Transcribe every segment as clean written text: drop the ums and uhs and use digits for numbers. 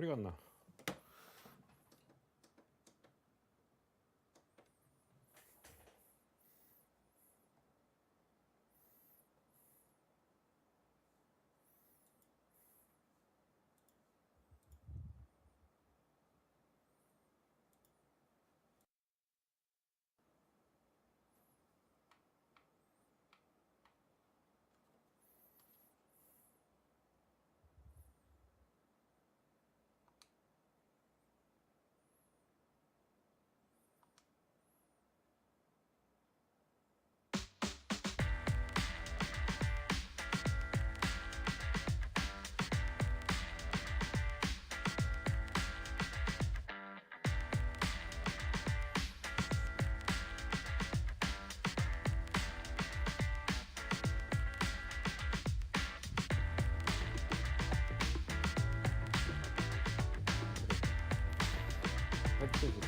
소리가 안 나.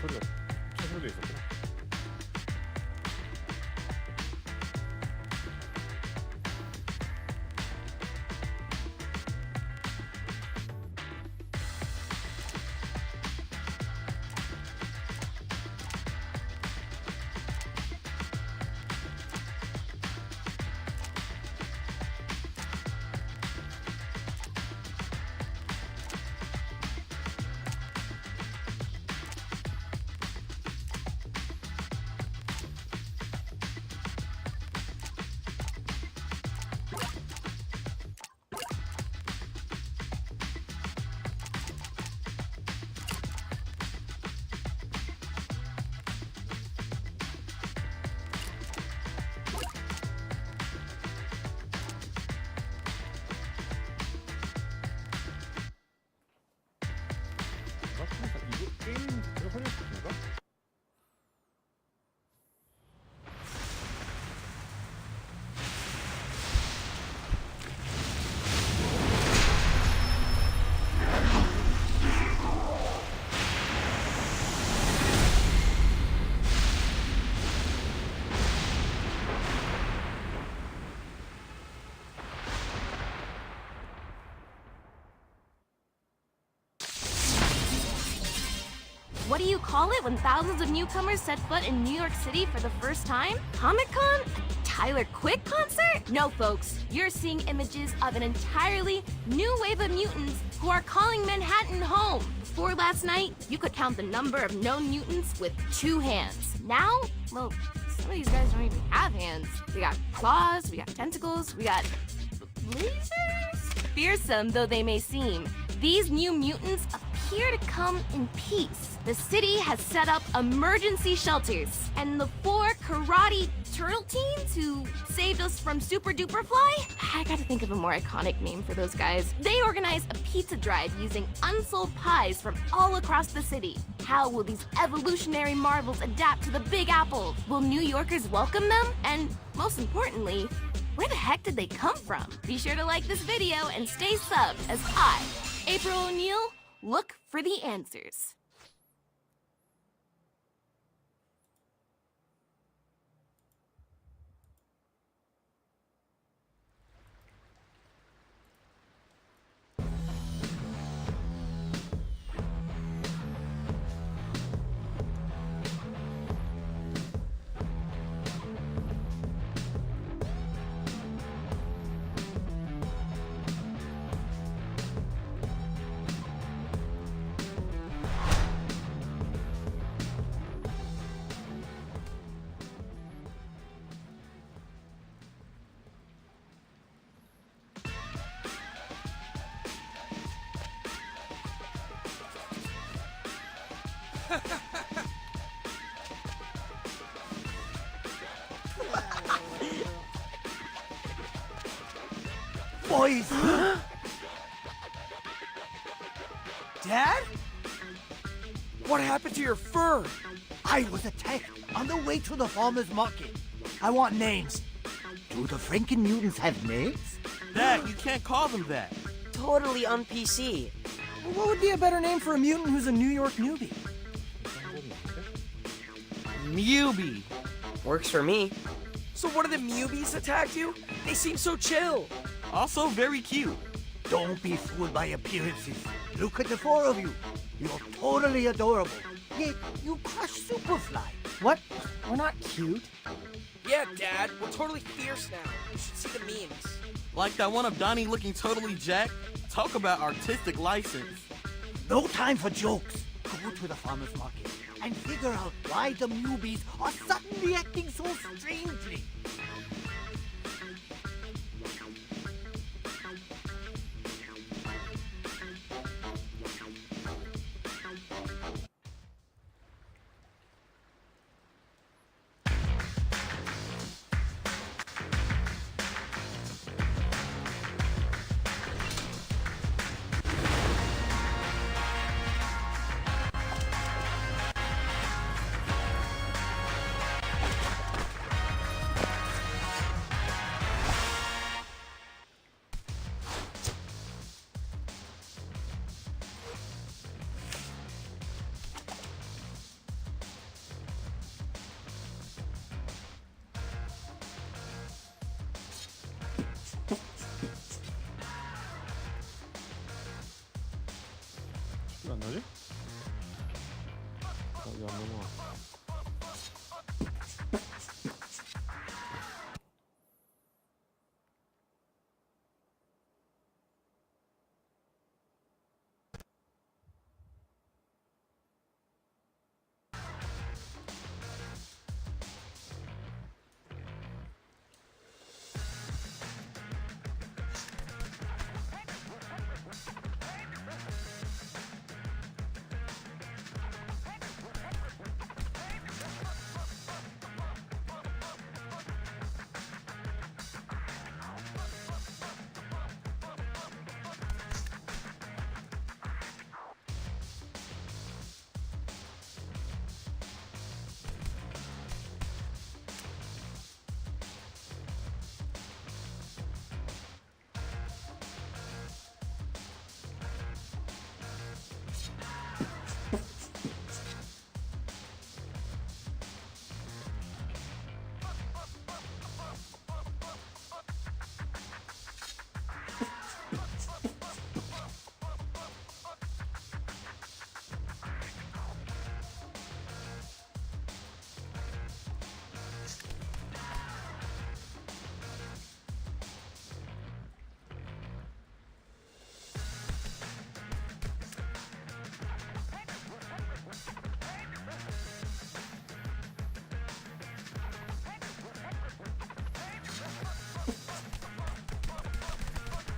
소리가 최소도 있었구나. 이거 게임 자체가 설명인가? What do you call it when thousands of newcomers set foot in New York City for the first time? Comic-Con? A Tyler Quick concert? No, folks. You're seeing images of an entirely new wave of mutants who are calling Manhattan home. Before last night, you could count the number of known mutants with 2 hands. Now, well, some of these guys don't even have hands. We got claws, we got tentacles, we got lasers? Fearsome though they may seem, these new mutants appear to come in peace. The city has set up emergency shelters, and the 4 karate turtle teens who saved us from Super Duper Fly? I gotta think of a more iconic name for those guys. They organized a pizza drive using unsold pies from all across the city. How will these evolutionary marvels adapt to the Big Apple? Will New Yorkers welcome them? And most importantly, Where the heck did they come from? Be sure to like this video and stay subbed as I, April O'Neil, look for the answers. Boys! Dad? What happened to your fur? I was attacked on the way to the farmer's market. I want names. Do the Franken mutants have names? Dad, you can't call them that. Totally un-PC. What would be a better name for a mutant who's a New York newbie? Mewbie. Works for me. So one of the Mewbies attacked you? They seem so chill. Also very cute. Don't be fooled by appearances. Look at the four of you. You're totally adorable. Yet you crush Superfly. What? We're not cute. Yeah, Dad, we're totally fierce now. You should see the memes. Like that one of Donnie looking totally jacked. Talk about artistic license. No time for jokes. Go to the farmer's market and figure out why the newbies are suddenly acting so strangely. 왜 안 나지? 여기 안 넘어가.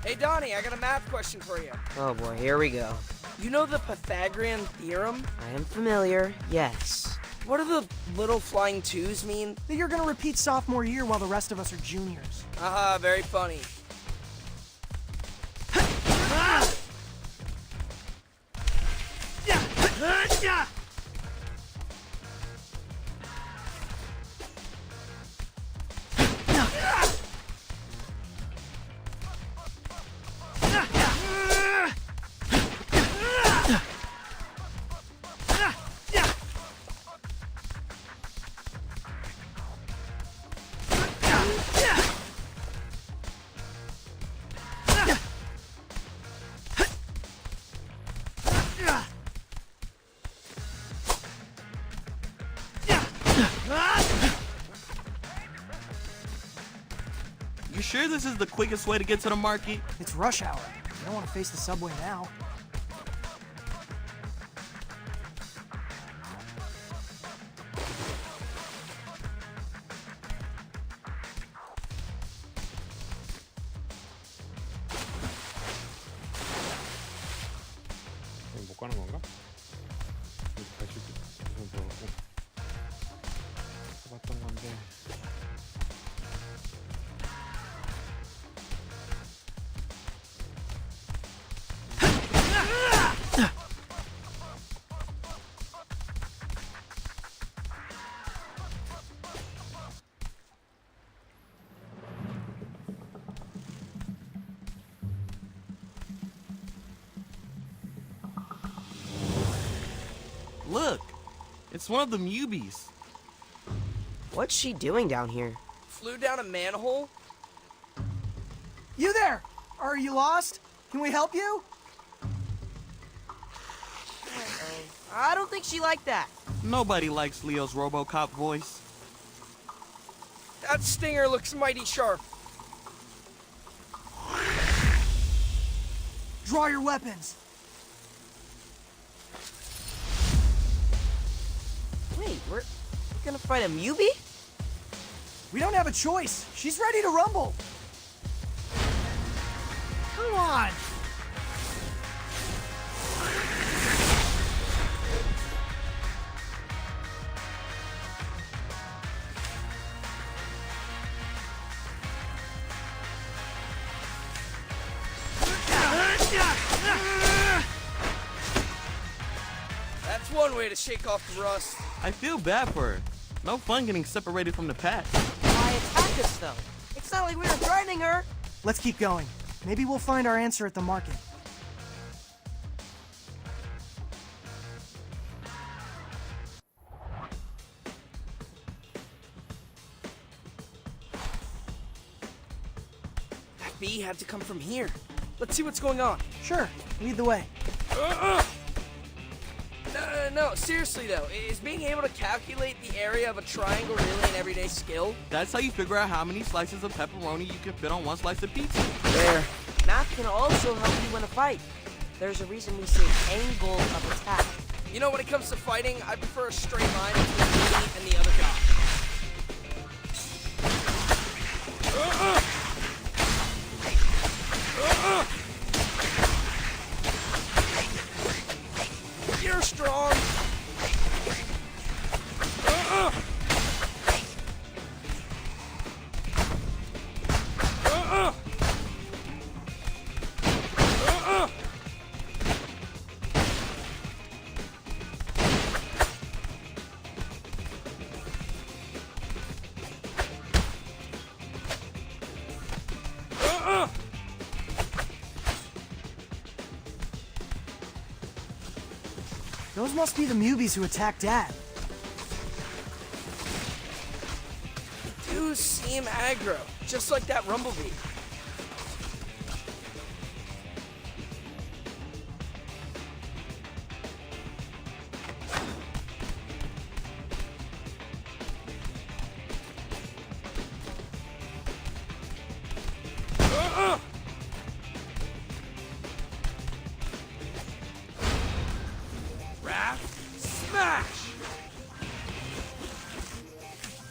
Hey, Donnie, I got a math question for you. Oh boy, here we go. You know the Pythagorean theorem? I am familiar, yes. What do the little flying twos mean? That you're gonna repeat sophomore year while the rest of us are juniors. Haha, very funny. sure this is the quickest way to get to the market? It's rush hour. I don't want to face the subway now. 여기 못 가는 건가? 여기 갈수 있게 우선 들어가고 해봤던 건데. Look, it's one of the newbies. What's she doing down here? Flew down a manhole? You there! Are you lost? Can we help you? I don't think she liked that. Nobody likes Leo's RoboCop voice. That stinger looks mighty sharp. Draw your weapons. Wait, we're gonna fight a Mubi? We don't have a choice. She's ready to rumble. Come on. That's one way to shake off the rust. I feel bad for her. No fun getting separated from the pack. Why attack us, though? It's not like we were threatening her. Let's keep going. Maybe we'll find our answer at the market. That bee had to come from here. Let's see what's going on. Sure, lead the way. No, seriously though, is being able to calculate the area of a triangle really an everyday skill? That's how you figure out how many slices of pepperoni you can fit on one slice of pizza. There. Math can also help you win a fight. There's a reason we say angle of attack. You know, when it comes to fighting, I prefer a straight line between me and the other guy. You're strong. Those must be the Mubies who attacked Dad. Do seem aggro, just like that rumblebee. Smash!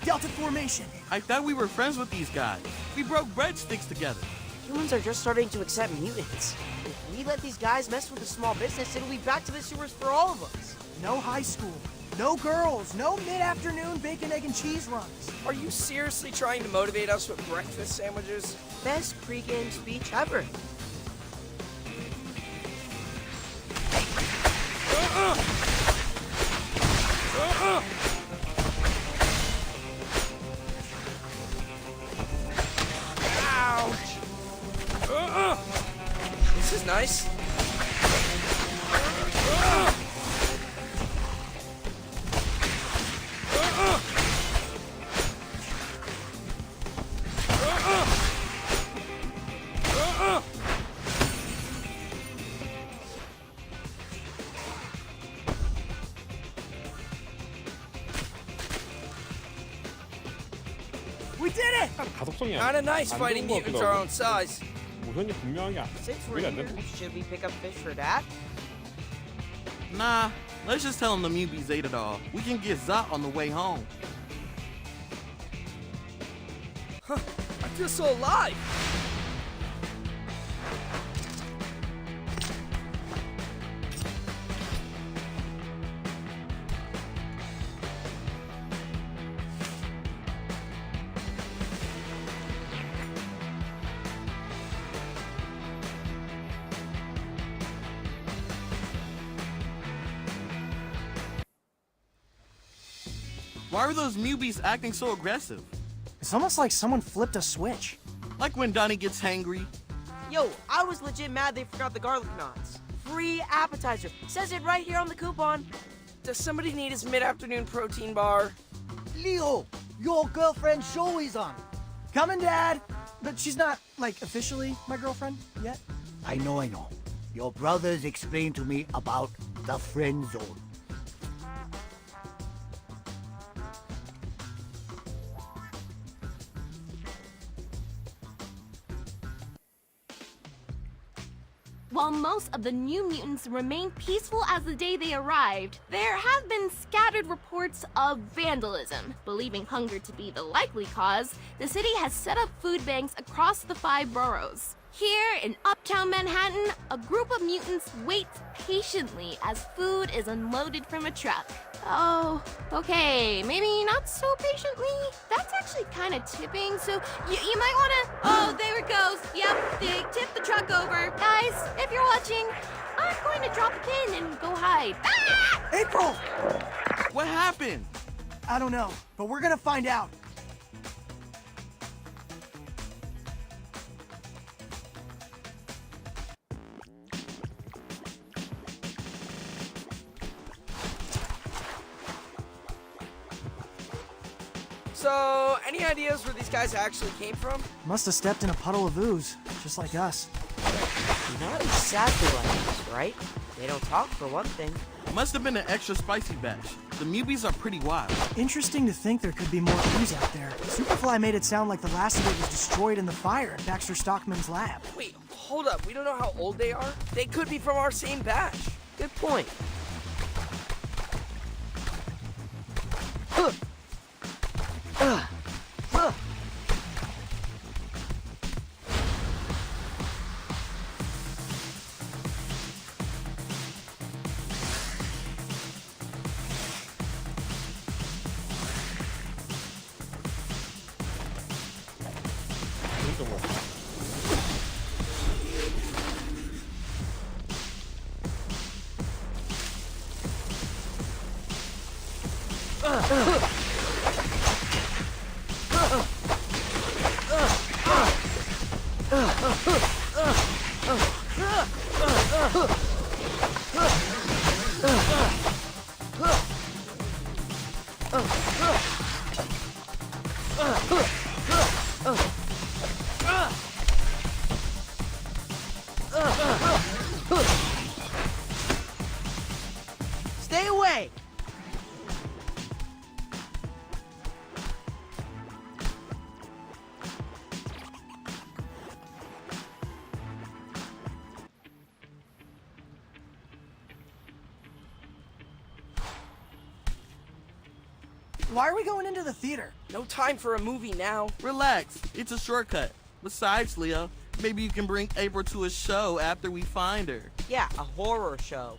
Delta formation. I thought we were friends with these guys. We broke breadsticks together. Humans are just starting to accept mutants. If we let these guys mess with a small business, it'll be back to the sewers for all of us. No high school. No girls. No mid-afternoon bacon, egg, and cheese runs. Are you seriously trying to motivate us with breakfast sandwiches? Best pregame speech ever. Ouch! This is nice. did it! 가독성이 Kinda nice 안 fighting 좋은 것 mutants 같기도 our 하고. own size. 모션이 분명하게 Since we're 그게 안 here, 된다. should we pick up fish for Dad? Nah, let's just tell him the mubies ate it all. We can get Zot on the way home. I feel so alive. Why were those mubies acting so aggressive? It's almost like someone flipped a switch. Like when Donnie gets hangry. Yo, I was legit mad they forgot the garlic knots. Free appetizer. Says it right here on the coupon. Does somebody need his mid-afternoon protein bar? Leo, your girlfriend show is on. Coming, Dad! But she's not, like, officially my girlfriend yet. I know. Your brothers explained to me about the friend zone. While most of the New Mutants remain peaceful as the day they arrived, there have been scattered reports of vandalism. Believing hunger to be the likely cause, the city has set up food banks across the 5 boroughs. Here in uptown Manhattan, a group of mutants waits patiently as food is unloaded from a truck. Oh, okay, maybe not so patiently. That's actually kind of tipping, so you might want to... Oh, there it goes. Yep, they tipped the truck over. Guys, if you're watching, I'm going to drop a pin and go hide. Ah! April! What happened? I don't know, but we're gonna find out. So, any ideas where these guys actually came from? Must have stepped in a puddle of ooze, just like us. Not exactly like this, right? They don't talk for one thing. Must have been an extra spicy batch. The mubies are pretty wild. Interesting to think there could be more ooze out there. Superfly made it sound like the last of it was destroyed in the fire in Baxter Stockman's lab. Wait, hold up. We don't know how old they are. They could be from our same batch. Good point. 그러니까 뭐. Stay away! Why are we going into the theater? No time for a movie now. Relax, it's a shortcut. Besides, Leo, maybe you can bring April to a show after we find her. Yeah, a horror show.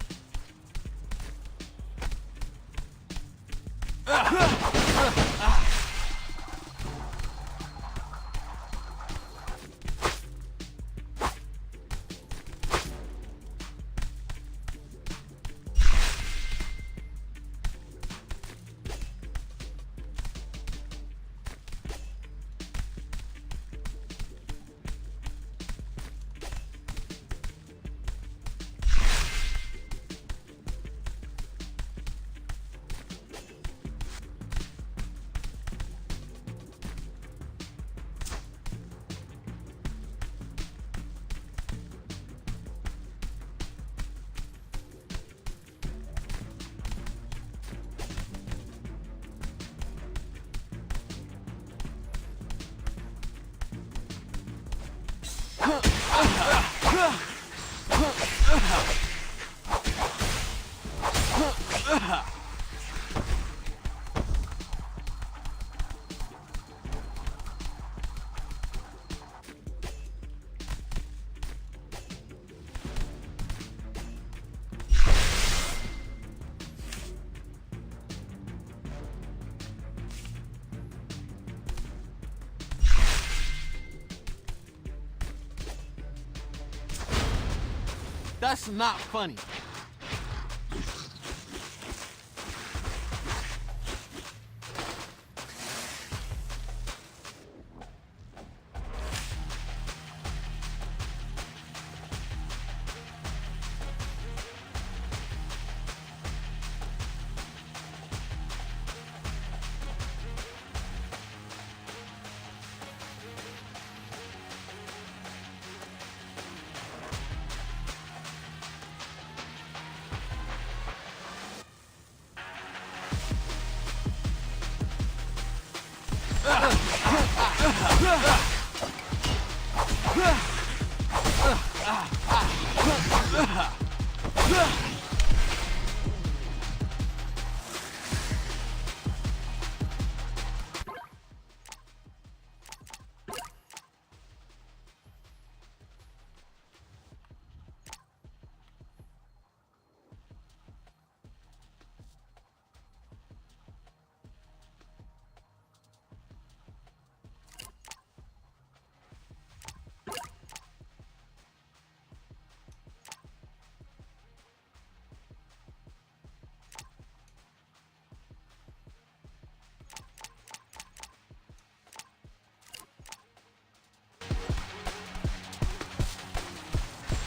That's not funny.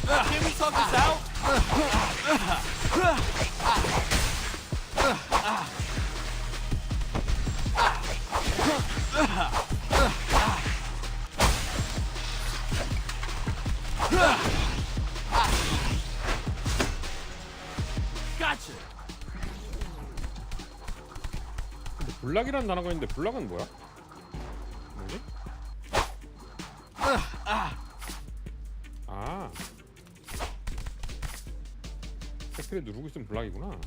Can we talk this out? Gotcha. 근데 블락이라는 단어가 있는데 블락은 뭐야? 뭐지? 아. 팩트를 누르고 있으면 블락이구나.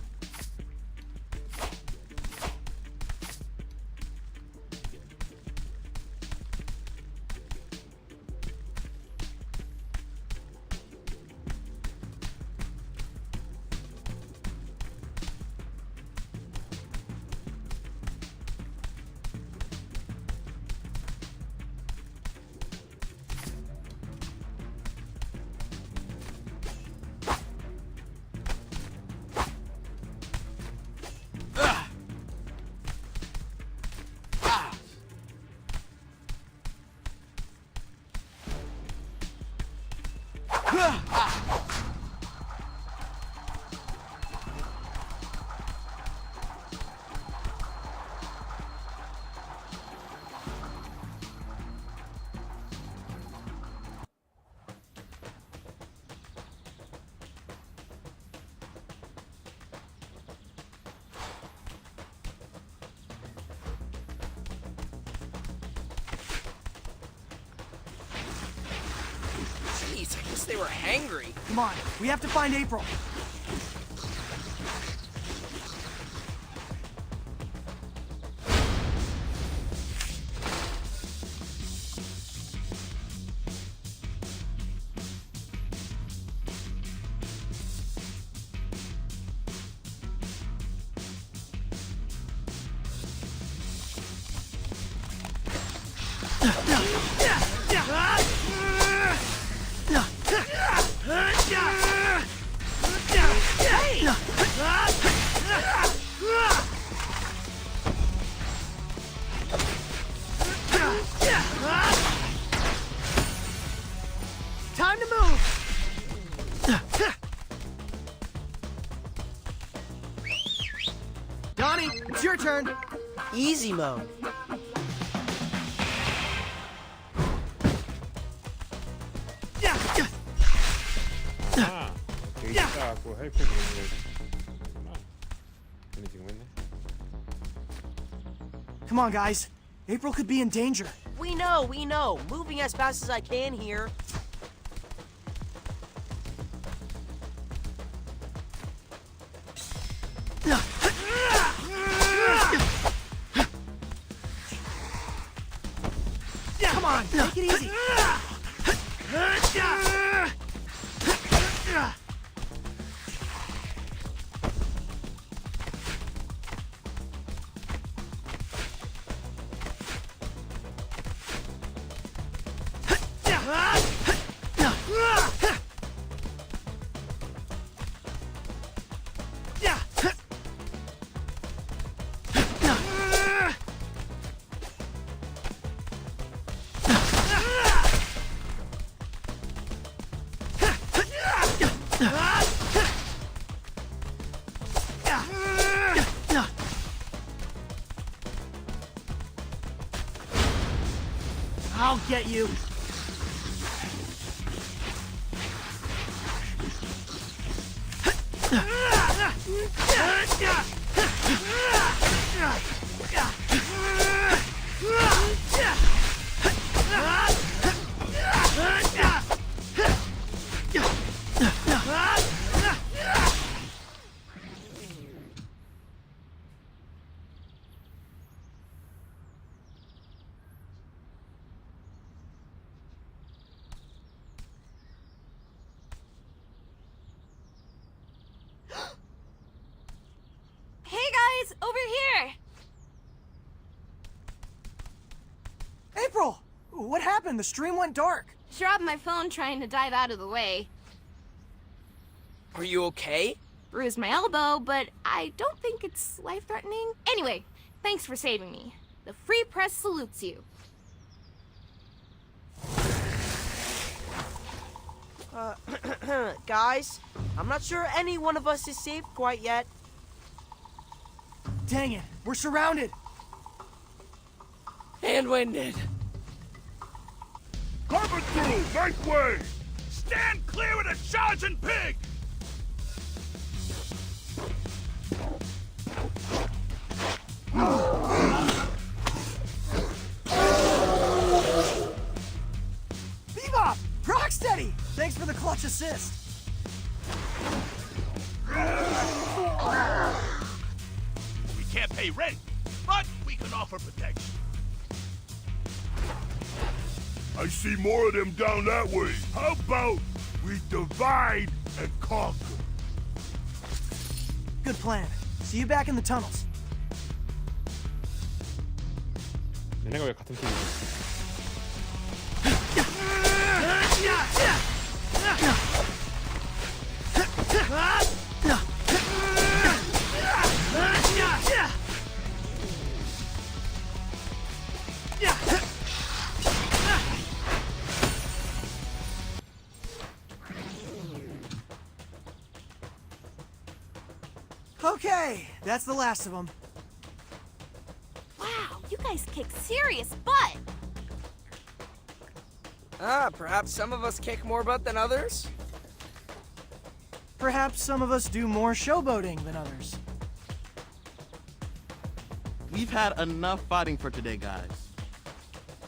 Jeez, I guess they were hangry. Come on, we have to find April. Time to move! Donnie, it's your turn. Easy mode. 아, 여기 있다고 헬프 부르는 거구나. 괜히 지금 했네. Come on, guys. April could be in danger. We know, we know. Moving as fast as I can here. it easy. I'll get you. Hey guys, over here! April! What happened? The stream went dark. Dropped my phone trying to dive out of the way. Are you okay? Bruised my elbow, but I don't think it's life-threatening. Anyway, thanks for saving me. The Free Press salutes you. Guys, I'm not sure any one of us is safe quite yet. Dang it, we're surrounded. And winded. Cover through, make way! Stand clear of the charging pig! Bebop! Rocksteady! Thanks for the clutch assist. We can't pay rent, but we can offer protection. I see more of them down that way. How about we divide and conquer? Good plan. See you back in the tunnels. 얘네가 왜 같은 팀이지? Okay, that's the last of them. Wow, you guys kick serious butt! Perhaps some of us kick more butt than others? Perhaps some of us do more showboating than others. We've had enough fighting for today, guys.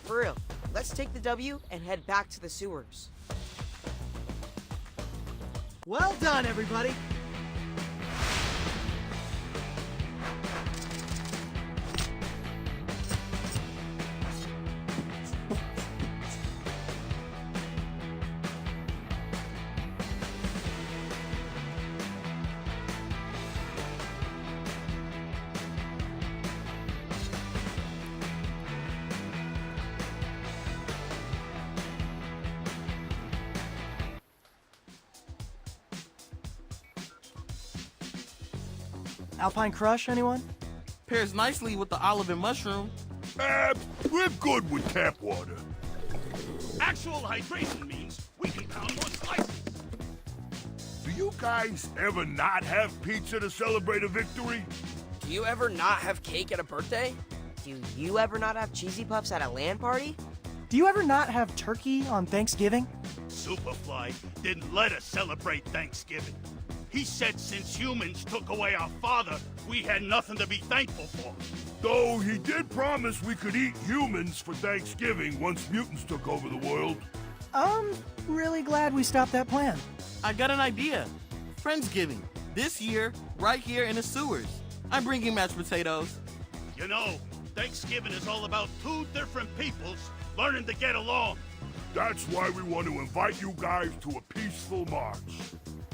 For real, let's take the W and head back to the sewers. Well done, everybody. Alpine Crush, anyone? Pairs nicely with the olive and mushroom. We're good with tap water. Actual hydration means we can pound more slices. Do you guys ever not have pizza to celebrate a victory? Do you ever not have cake at a birthday? Do you ever not have cheesy puffs at a LAN party? Do you ever not have turkey on Thanksgiving? Superfly didn't let us celebrate Thanksgiving. He said since humans took away our father, we had nothing to be thankful for. Though he did promise we could eat humans for Thanksgiving once mutants took over the world. I'm really glad we stopped that plan. I got an idea. Friendsgiving. This year, right here in the sewers. I'm bringing mashed potatoes. You know, Thanksgiving is all about two different peoples learning to get along. That's why we want to invite you guys to a peaceful march.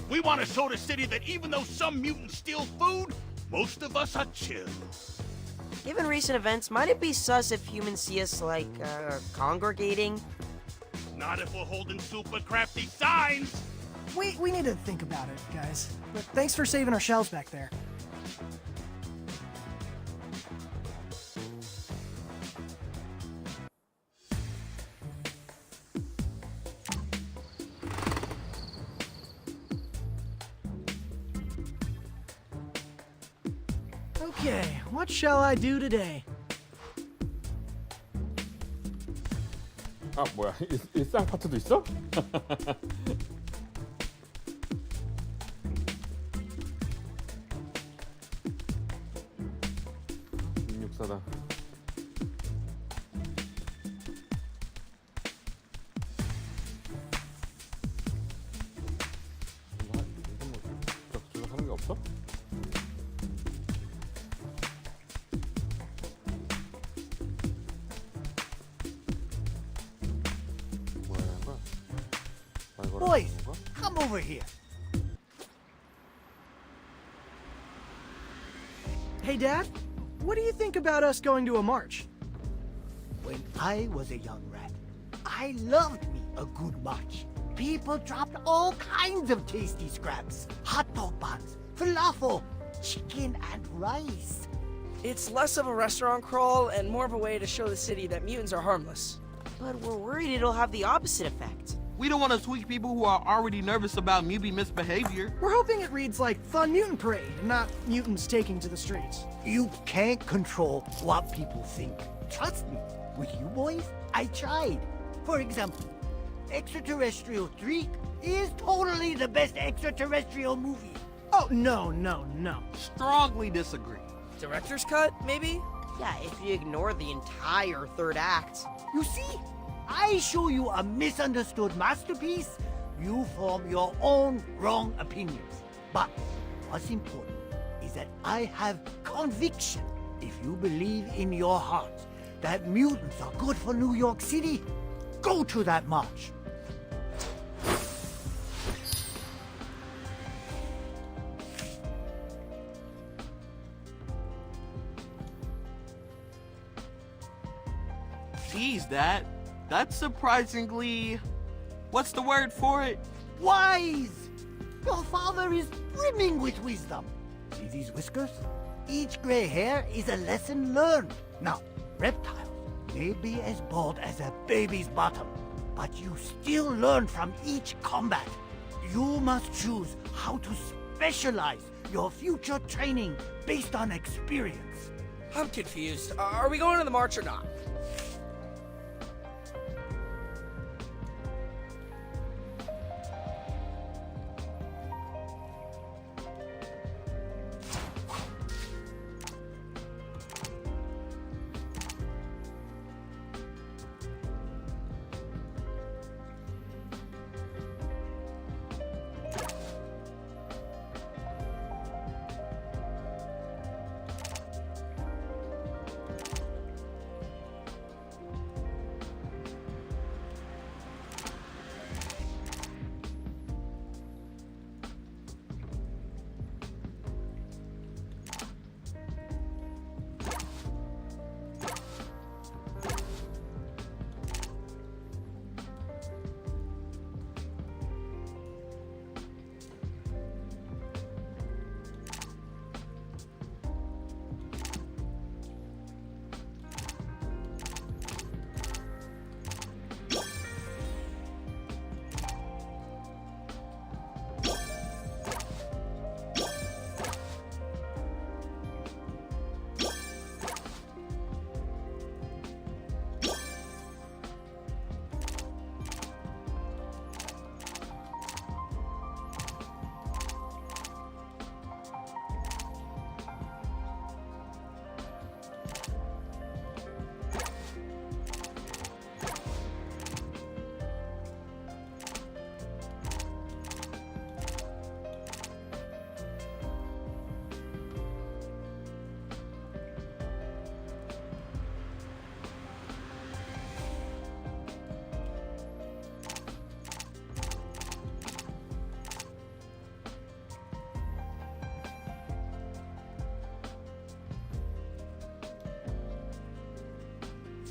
We want to show the city that even though some mutants steal food, most of us are chill. Given recent events, might it be sus if humans see us, like, congregating? Not if we're holding super crafty signs. We need to think about it, guys. But thanks for saving our shells back there. Okay, what shall I do today? 아 뭐야 일상 파트도 있어? 육사다. 저거 하는 게 없어? Boys, come over here. Hey, Dad, what do you think about us going to a march? When I was a young rat, I loved me a good march. People dropped all kinds of tasty scraps. Hot dog buns, falafel, chicken and rice. It's less of a restaurant crawl and more of a way to show the city that mutants are harmless. But we're worried it'll have the opposite effect. We don't want to tweak people who are already nervous about mutant misbehavior. We're hoping it reads like Fun Mutant Parade, not mutants taking to the streets. You can't control what people think. Trust me, with you boys, I tried. For example, Extraterrestrial 3 is totally the best extraterrestrial movie. Oh, no. Strongly disagree. Director's cut, maybe? Yeah, if you ignore the entire third act. You see, I show you a misunderstood masterpiece, you form your own wrong opinions. But what's important is that I have conviction. If you believe in your heart that mutants are good for New York City, go to that march. Geez, Dad. That's surprisingly... What's the word for it? Wise! Your father is brimming with wisdom. See these whiskers? Each gray hair is a lesson learned. Now, reptiles may be as bald as a baby's bottom, but you still learn from each combat. You must choose how to specialize your future training based on experience. I'm confused. Are we going to the march or not?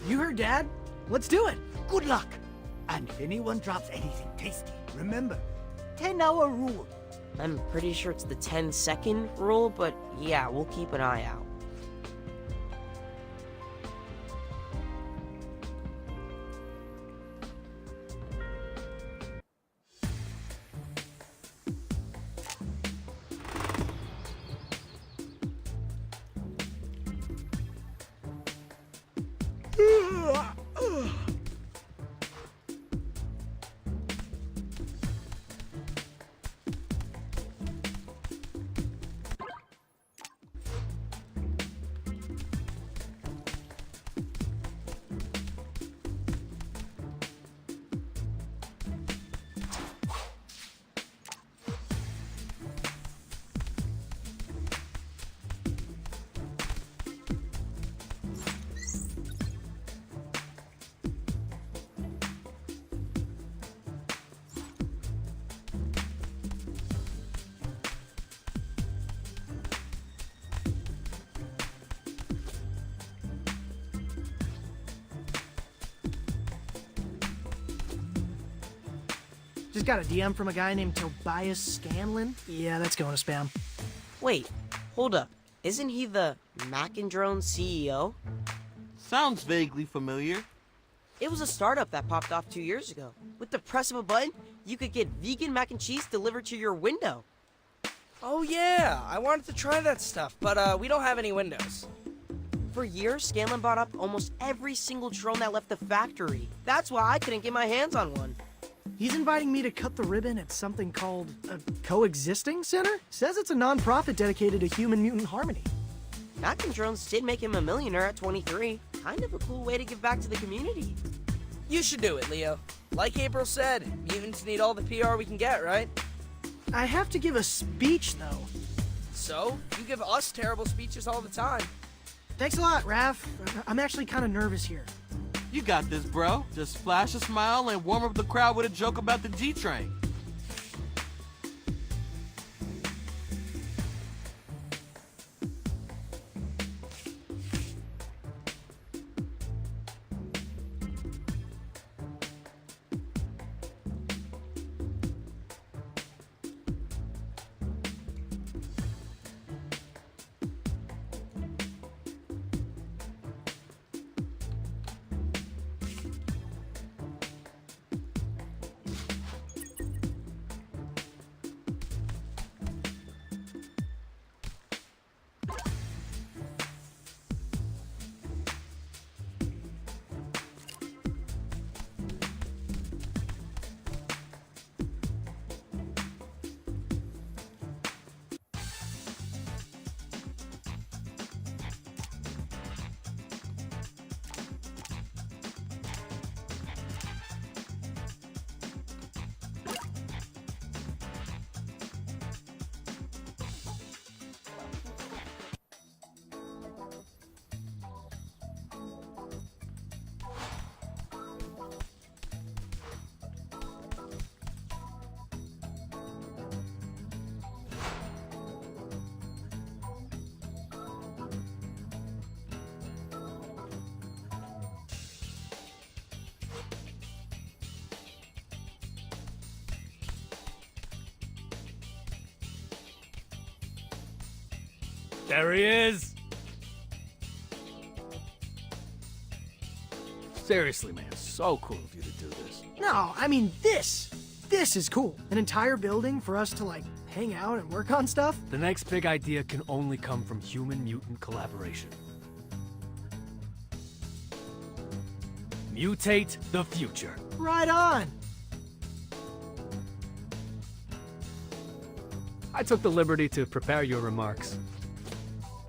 You heard Dad? Let's do it. Good luck. And if anyone drops anything tasty, remember, 10-hour rule. I'm pretty sure it's the 10-second rule, but yeah, we'll keep an eye out. Just got a DM from a guy named Tobias Scanlon. Yeah, that's going to spam. Wait, hold up. Isn't he the Mac and Drone CEO? Sounds vaguely familiar. It was a startup that popped off 2 years ago. With the press of a button, you could get vegan mac and cheese delivered to your window. Oh yeah, I wanted to try that stuff, but we don't have any windows. For years, Scanlon bought up almost every single drone that left the factory. That's why I couldn't get my hands on one. He's inviting me to cut the ribbon at something called a coexisting center. Says it's a non-profit dedicated to human-mutant harmony. Mac and Drones did make him a millionaire at 23. Kind of a cool way to give back to the community. You should do it, Leo. Like April said, mutants need all the PR we can get, right? I have to give a speech, though. So, you give us terrible speeches all the time. Thanks a lot, Raph. I'm actually kind of nervous here. You got this, bro. Just flash a smile and warm up the crowd with a joke about the G-Train. There he is! Seriously, man, so cool of you to do this. No, I mean this. This is cool. An entire building for us to, like, hang out and work on stuff. The next big idea can only come from human-mutant collaboration. Mutate the future. Right on. I took the liberty to prepare your remarks.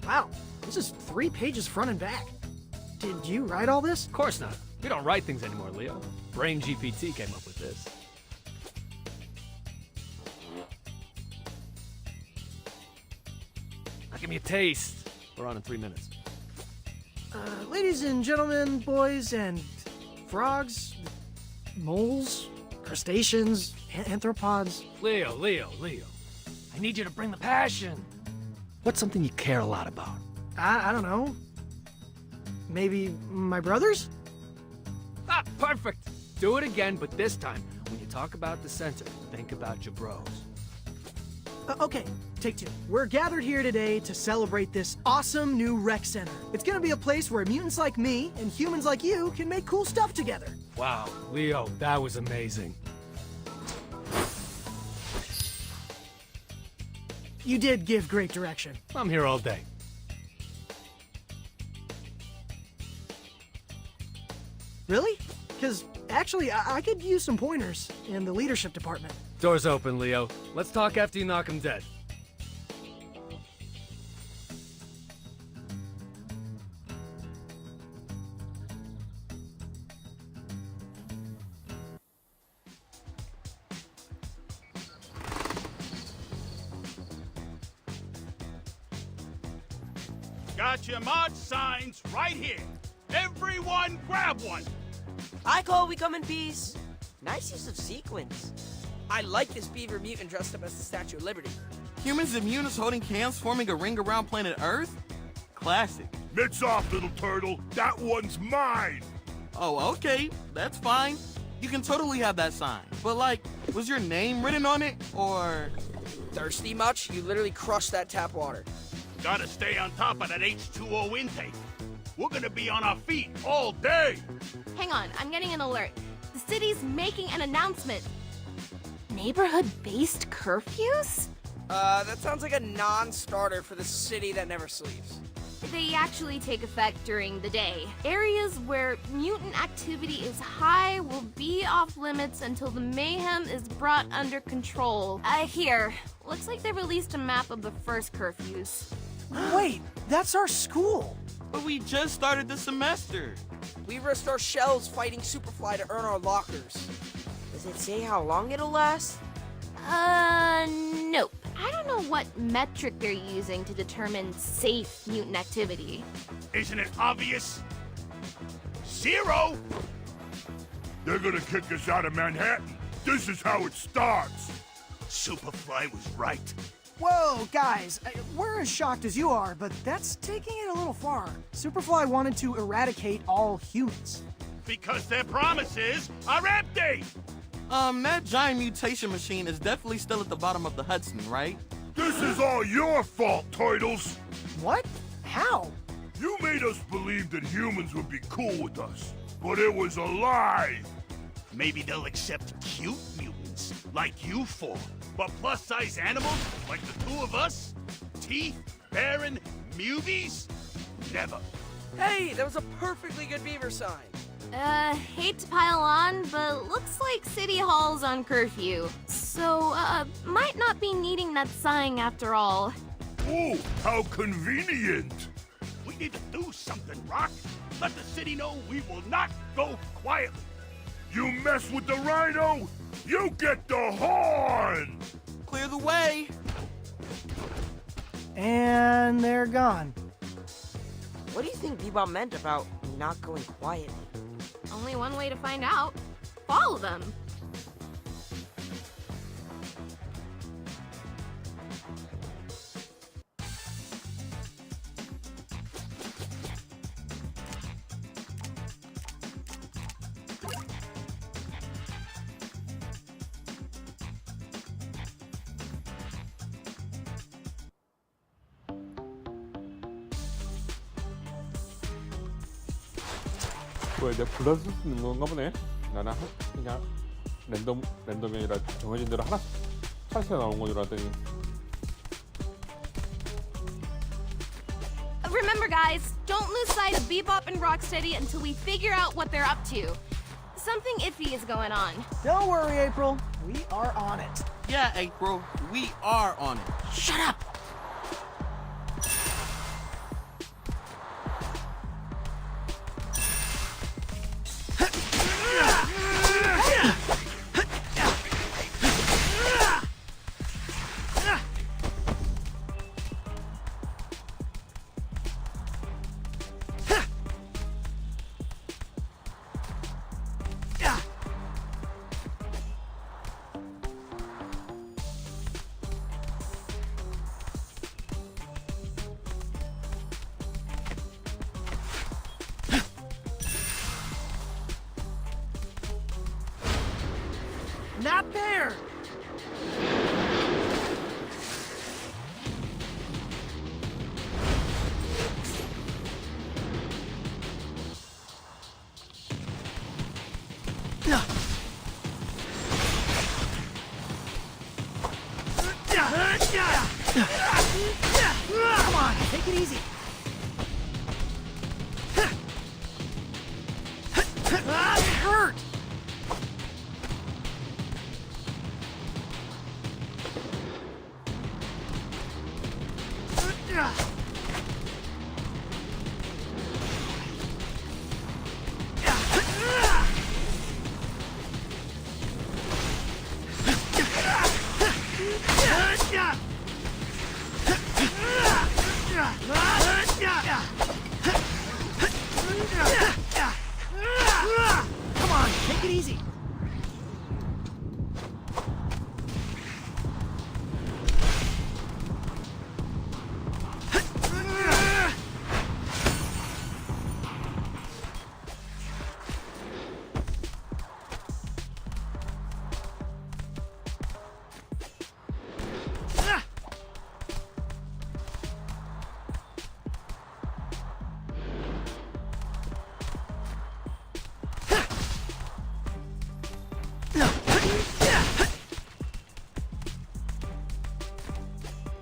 Wow, this is 3 pages front and back. Did you write all this? Of course not. We don't write things anymore, Leo. Brain GPT came up with this. Now give me a taste. We're on in 3 minutes. Ladies and gentlemen, boys and frogs, moles, crustaceans, anthropods. Leo. I need you to bring the passion. What's something you care a lot about? I don't know. Maybe my brothers? Perfect. Do it again, but this time, when you talk about the center, think about your bros. Okay, take two. We're gathered here today to celebrate this awesome new rec center. It's gonna be a place where mutants like me and humans like you can make cool stuff together. Wow, Leo, that was amazing. You did give great direction. I'm here all day. Really? Because actually, I could use some pointers in the leadership department. Door's open, Leo. Let's talk after you knock him dead. Got your mod signs right here. Everyone grab one. I call we come in peace. Nice use of sequins. I like this beaver mutant dressed up as the Statue of Liberty. Humans and mutants holding hands forming a ring around planet Earth? Classic. Mitts off, little turtle. That one's mine. Oh, okay. That's fine. You can totally have that sign. But, like, was your name written on it? Or... Thirsty much? You literally crushed that tap water. Gotta stay on top of that H2O intake. We're gonna be on our feet all day. Hang on, I'm getting an alert. The city's making an announcement. Neighborhood-based curfews? That sounds like a non-starter for the city that never sleeps. They actually take effect during the day. Areas where mutant activity is high will be off limits until the mayhem is brought under control. Here. Looks like they released a map of the first curfews. Wait, that's our school. But we just started the semester. We risked our shells fighting Superfly to earn our lockers. Does it say how long it'll last? Nope. I don't know what metric they're using to determine safe mutant activity. Isn't it obvious? 0. They're gonna kick us out of Manhattan. This is how it starts. Superfly was right. Whoa, guys, we're as shocked as you are, but that's taking it a little far. Superfly wanted to eradicate all humans. Because their promises are empty. That giant mutation machine is definitely still at the bottom of the Hudson, right? This is all your fault, Turtles. What? How? You made us believe that humans would be cool with us, but it was a lie. Maybe they'll accept cute mutants like you four, but plus-size animals like the two of us? Teeth, Baron, Mubies? Never. Hey, that was a perfectly good beaver sign. Hate to pile on, but looks like City Hall's on curfew. So, might not be needing that sign after all. Oh, how convenient. We need to do something, Rock. Let the city know we will not go quietly. You mess with the rhino, you get the horn! Clear the way. And they're gone. What do you think Bebop meant about not going quietly? Only one way to find out. Follow them. 뭐야, 내가 불러줄 수 있는 건가 보네. 나는 그냥 랜덤이 아니라 정해진 대로 하나씩 차례 나온 건 줄 알았더니. Remember, guys, don't lose sight of Bebop and Rocksteady until we figure out what they're up to. Something iffy is going on. Don't worry, April. We are on it. Yeah, April, we are on it. Shut up! that there! Come on, take it easy. It hurt! Come on, take it easy.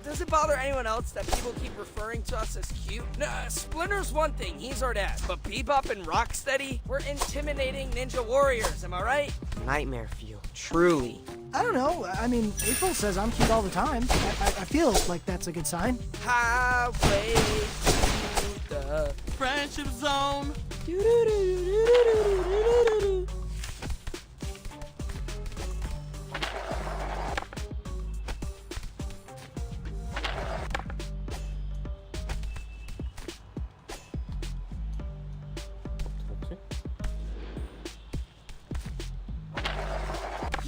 Does it bother anyone else that people keep referring to us as cute? Nah, Splinter's one thing, he's our dad. But Bebop and Rocksteady, we're intimidating ninja warriors, am I right? Nightmare fuel, truly. I don't know. I mean, April says I'm cute all the time. I feel like that's a good sign. Highway to the... Friendship zone. 그렇지?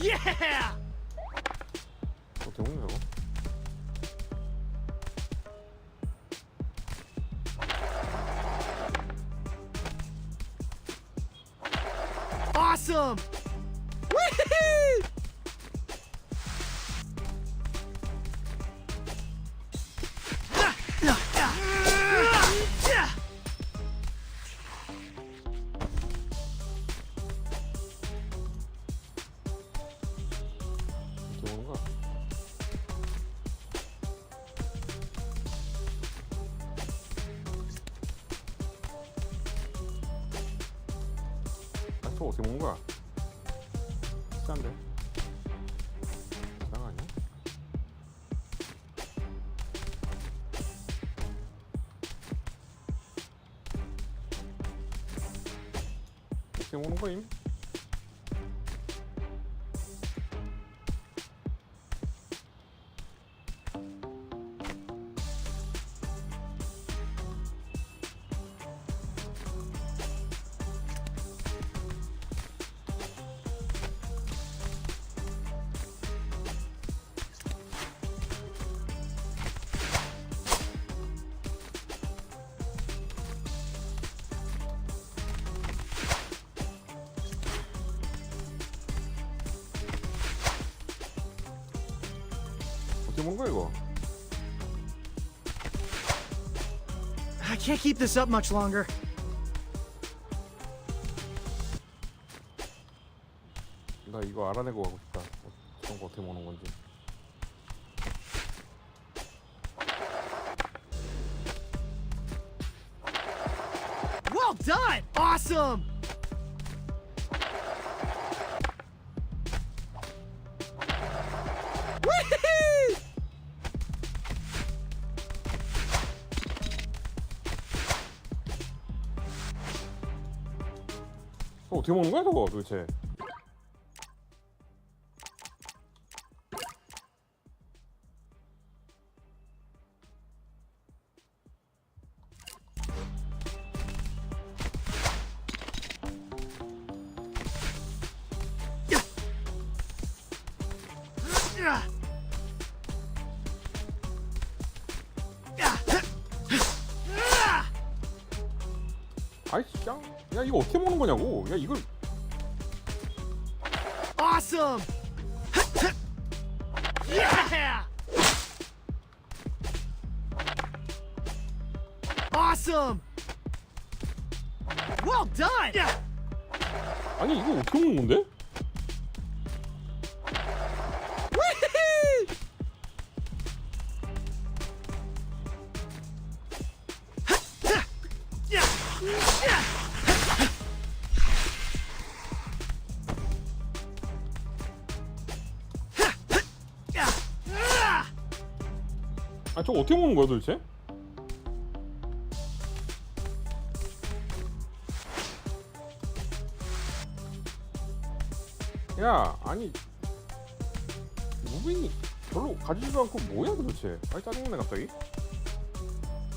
Yeah! 어떻게 먹냐 이거? Awesome! Whee! 어떻게 먹는 거야? 아, 저 어떻게 먹는 거야? 비싼데? 이상 아니야? 어떻게 먹는 거임? 어떻게 먹는 거야 이거? I can't keep this up much longer. 나 이거 알아내고 가고 싶다. 그런 거 어떻게 먹는 건지. Well done! Awesome! Whee! 어떻게 먹는 거야 저거 도대체? 아이 짱! 야 이거 어떻게 먹는 거냐고? 야 이걸 Awesome! Yeah! Awesome! Well done! 아니 이거 어떻게 먹는 건데? 아 저거 어떻게 먹는 거야 도대체? 야 아니 무빙이 별로 가지지도 않고 뭐야 도대체. 아니 짜증나네 갑자기.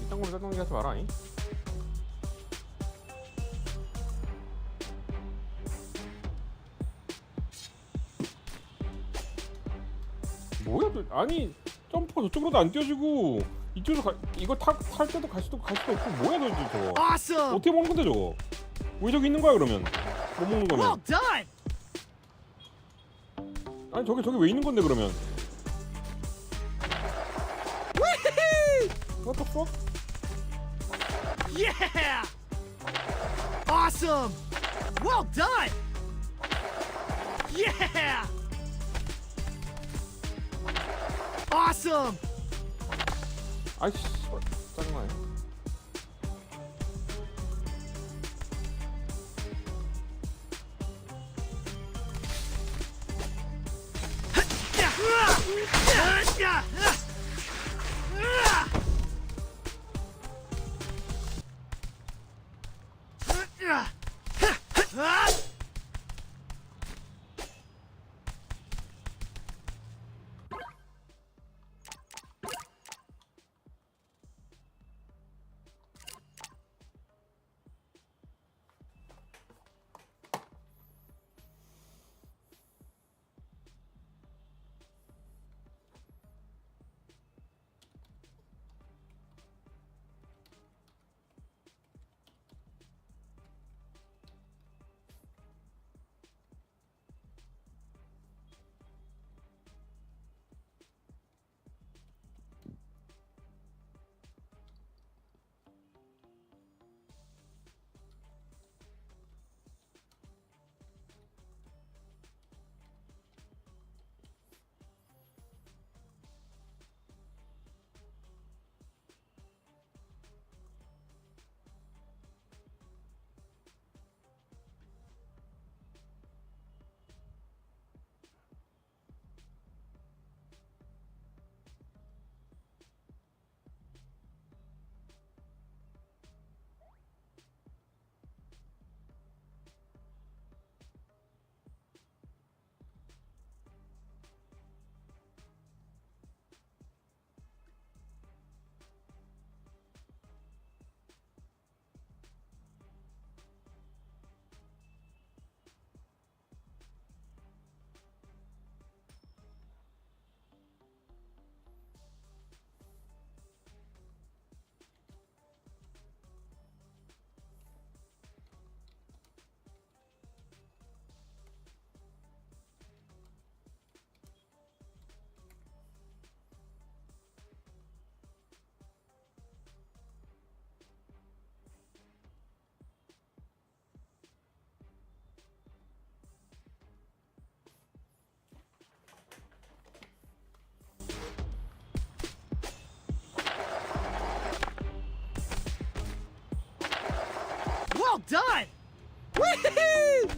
이딴 걸로 짜증나게 하지 마라. 이. 뭐야 아니 점프가 저쪽으로도 안 뛰어지고 이쪽으로 이거 탈 때도 탈 수도 없고 뭐야 도대체 저거. Awesome! 어떻게 먹는 건데 저거? 왜 저기 있는 거야 그러면? 못 먹는 거면? Well done! 아니 저게 왜 있는 건데 그러면? What the fuck? Yeah! Awesome! Well done! Yeah! Awesome! 아이씨 짜증나네. Well done! Woohoo!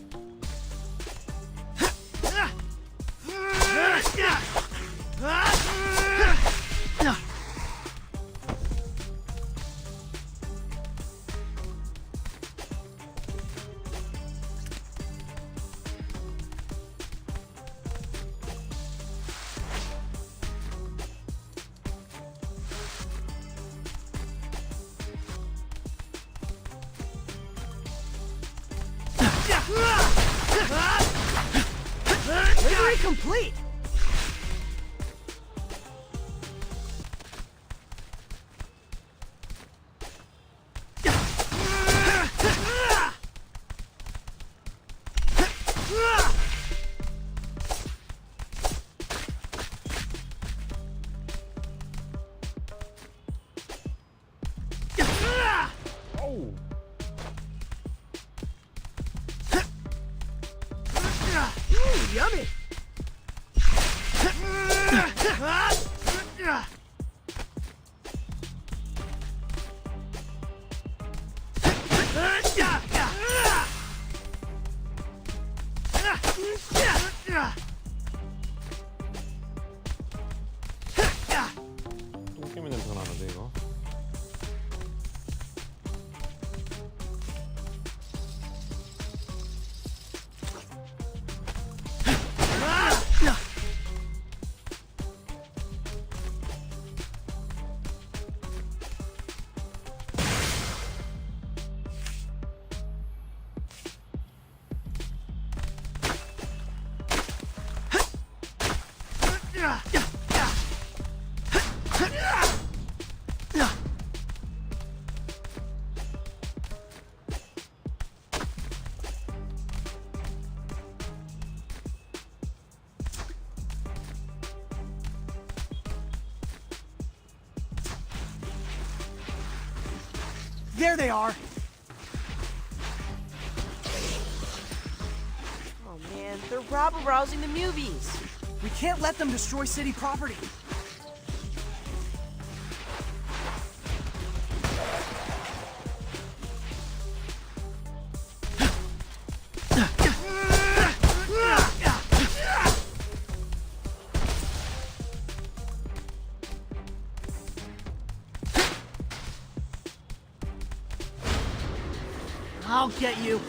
Victory complete! Yummy! 똥개미 냄새가 나는데 이거. There they are! Oh man, they're rabble-rousing the movies. We can't let them destroy city property. I'll get you.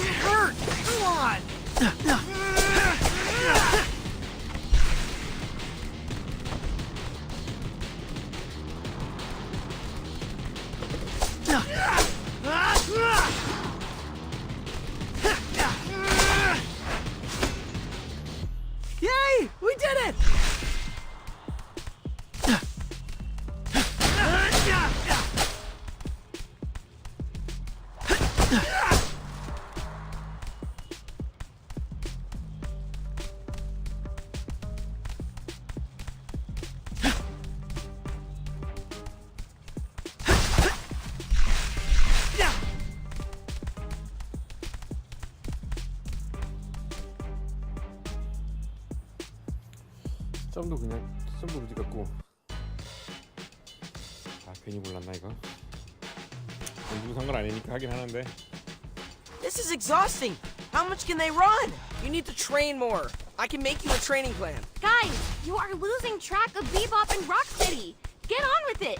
It hurt! Come on! Yay! We did it! 점도 그냥 점도 그지 같고. 아 괜히 몰랐나 이거. 공중 상관 아니니까 하긴 하는데. This is exhausting. How much can they run? You need to train more. I can make you a training plan. Guys, you are losing track of Bebop and Rocksteady. Get on with it.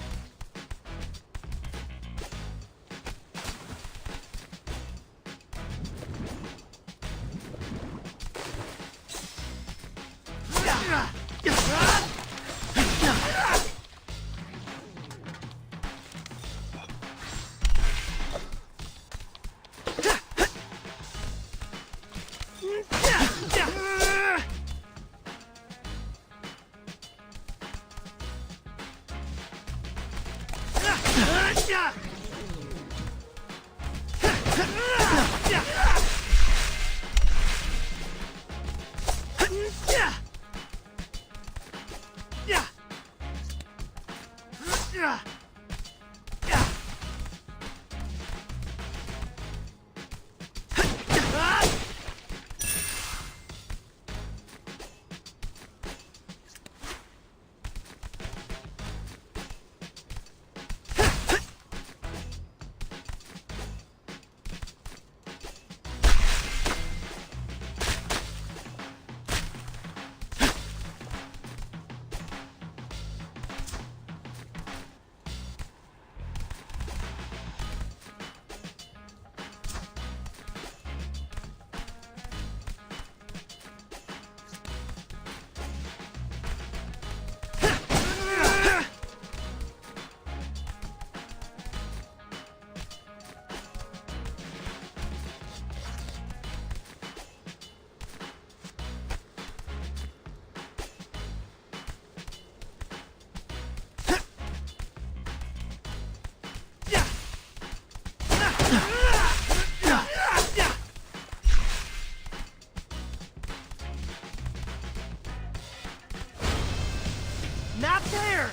Not there!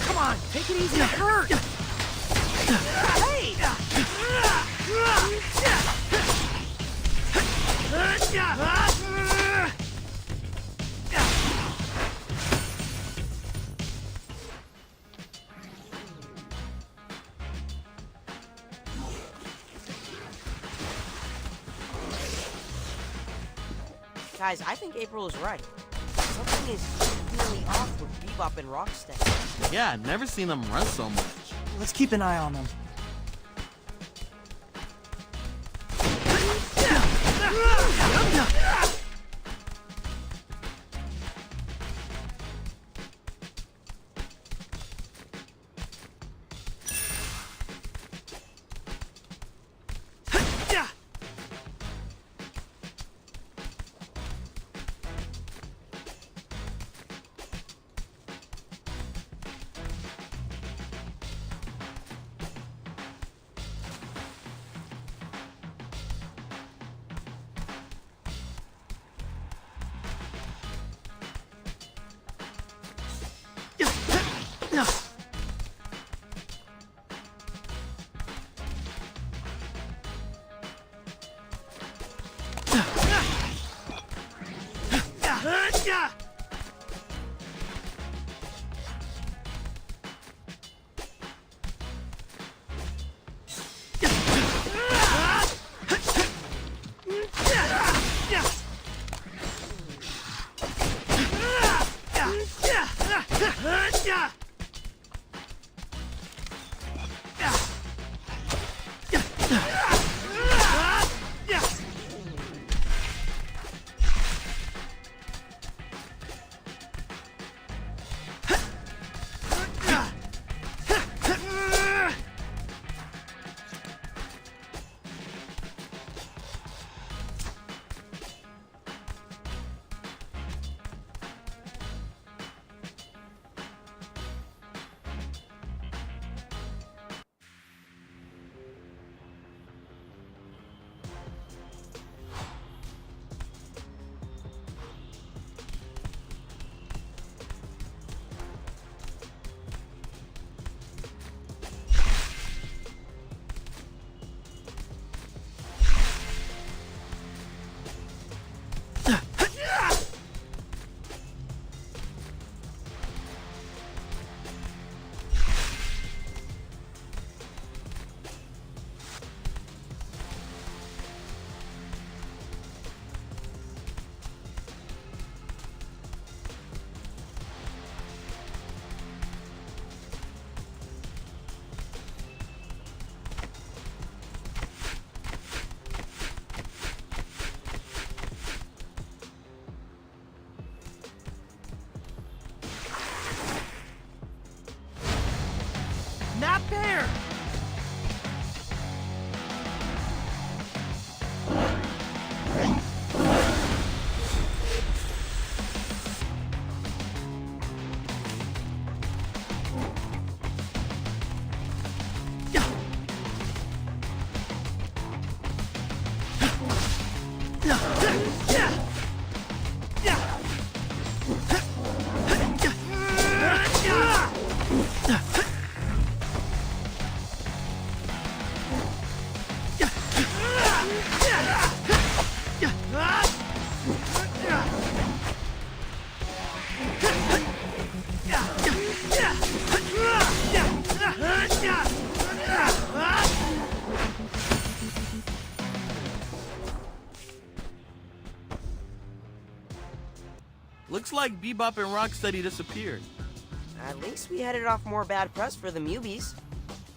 Come on, take it easy, it hurts! Hey! Guys, I think April is right. Something is really off with Bebop and Rocksteady. Yeah, I've never seen them run so much. Let's keep an eye on them. Not there! Looks like Bebop and Rocksteady disappeared. At least we headed off more bad press for the Mubies.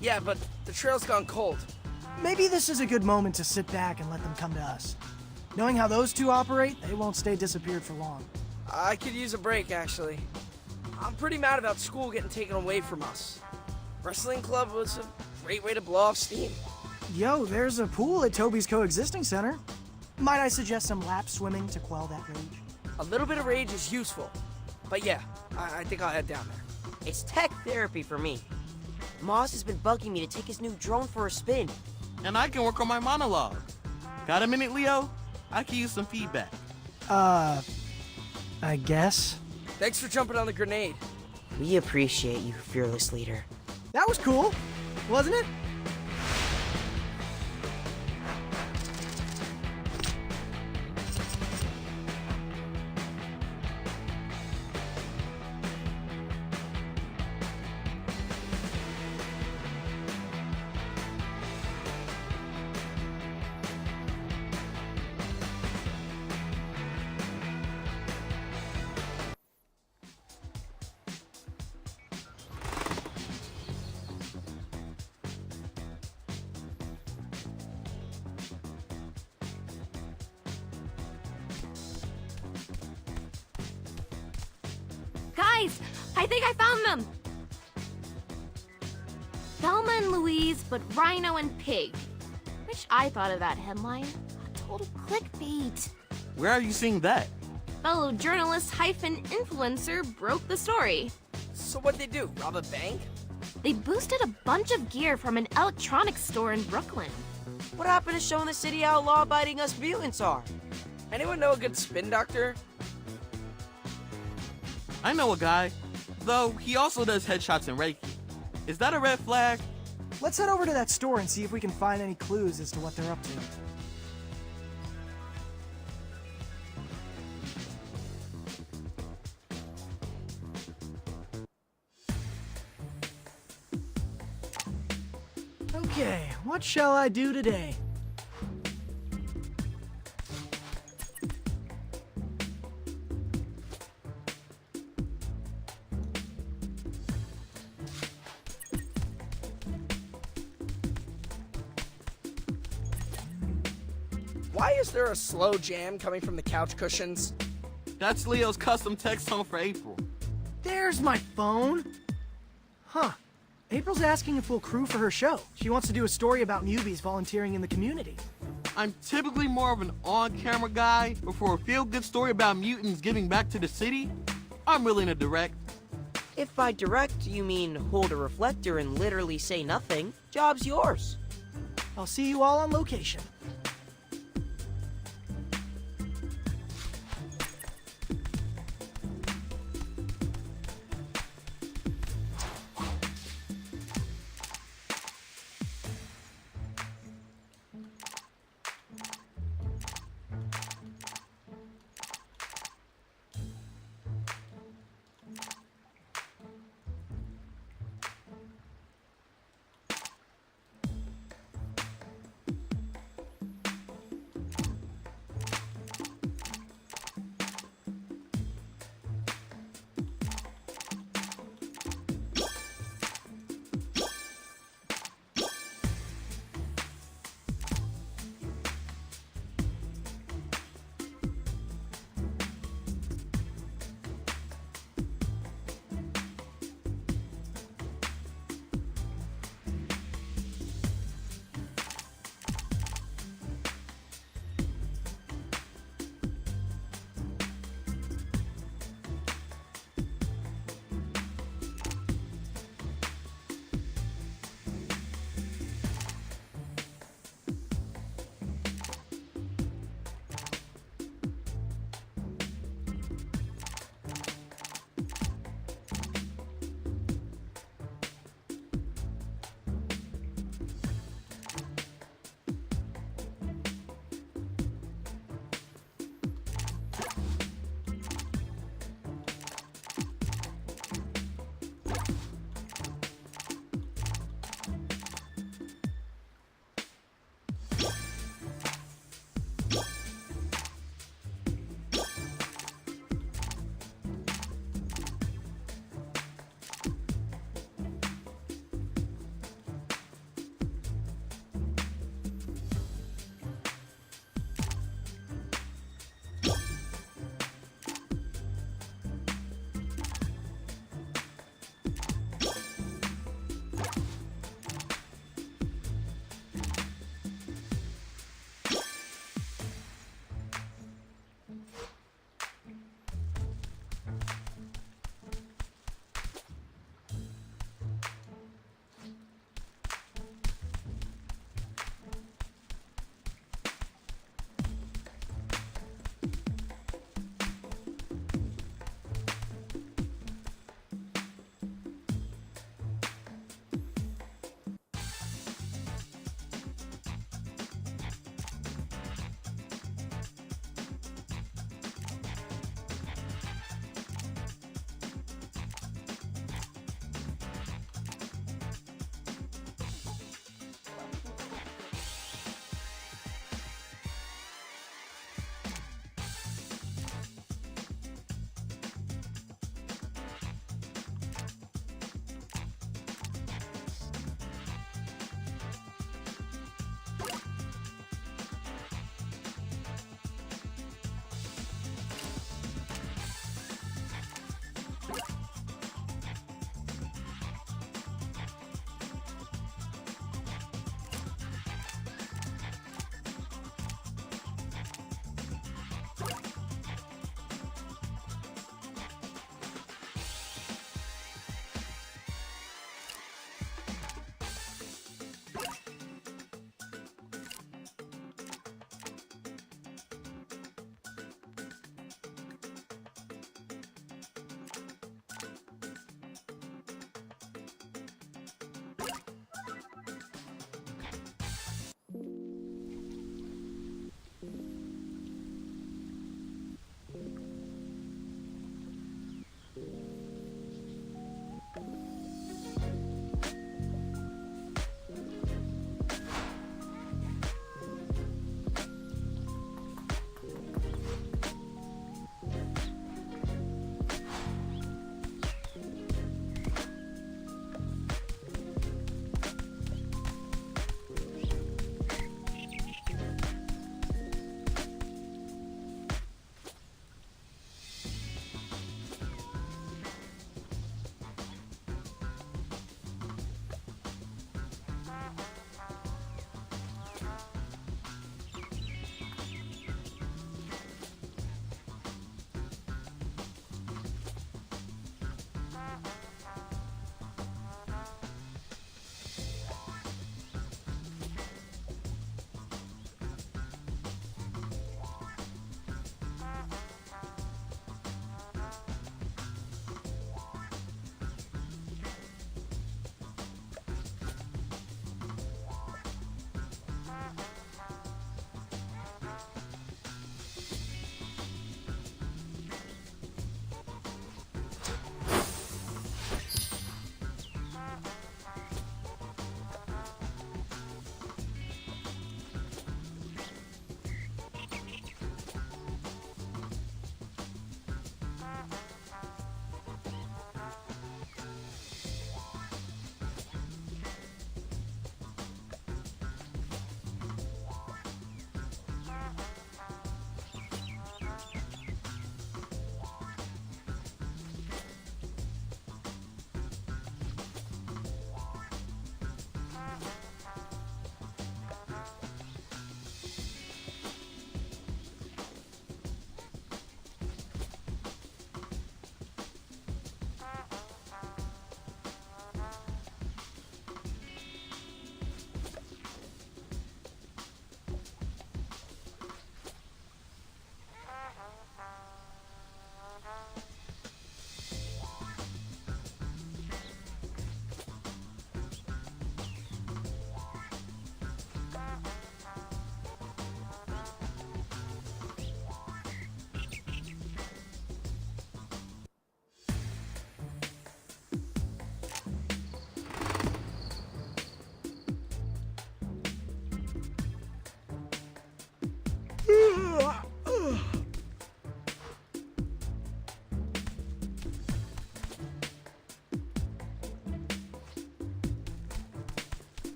Yeah, but the trail's gone cold. Maybe this is a good moment to sit back and let them come to us. Knowing how those two operate, they won't stay disappeared for long. I could use a break, actually. I'm pretty mad about school getting taken away from us. Wrestling club was a great way to blow off steam. Yo, there's a pool at Toby's coexisting center. Might I suggest some lap swimming to quell that rage? A little bit of rage is useful. But yeah, I think I'll head down there. It's tech therapy for me. Moss has been bugging me to take his new drone for a spin. And I can work on my monologue. Got a minute, Leo? I can use some feedback. I guess. Thanks for jumping on the grenade. We appreciate you, fearless leader. That was cool, wasn't it? Guys, I think I found them! Thelma and Louise, but Rhino and Pig. Wish I thought of that headline. Total clickbait. Where are you seeing that? Fellow journalist hyphen influencer broke the story. So what'd they do? Rob a bank? They boosted a bunch of gear from an electronics store in Brooklyn. What happened to showing the city how law-abiding us mutants are? Anyone know a good spin doctor? I know a guy, though he also does headshots and Reiki. Is that a red flag? Let's head over to that store and see if we can find any clues as to what they're up to. Okay, what shall I do today? Why is there a slow jam coming from the couch cushions? That's Leo's custom text tone for April. There's my phone. Huh. April's asking if we'll crew for her show. She wants to do a story about newbies volunteering in the community. I'm typically more of an on-camera guy, but for a feel-good story about mutants giving back to the city, I'm willing to direct. If by direct you mean hold a reflector and literally say nothing, job's yours. I'll see you all on location.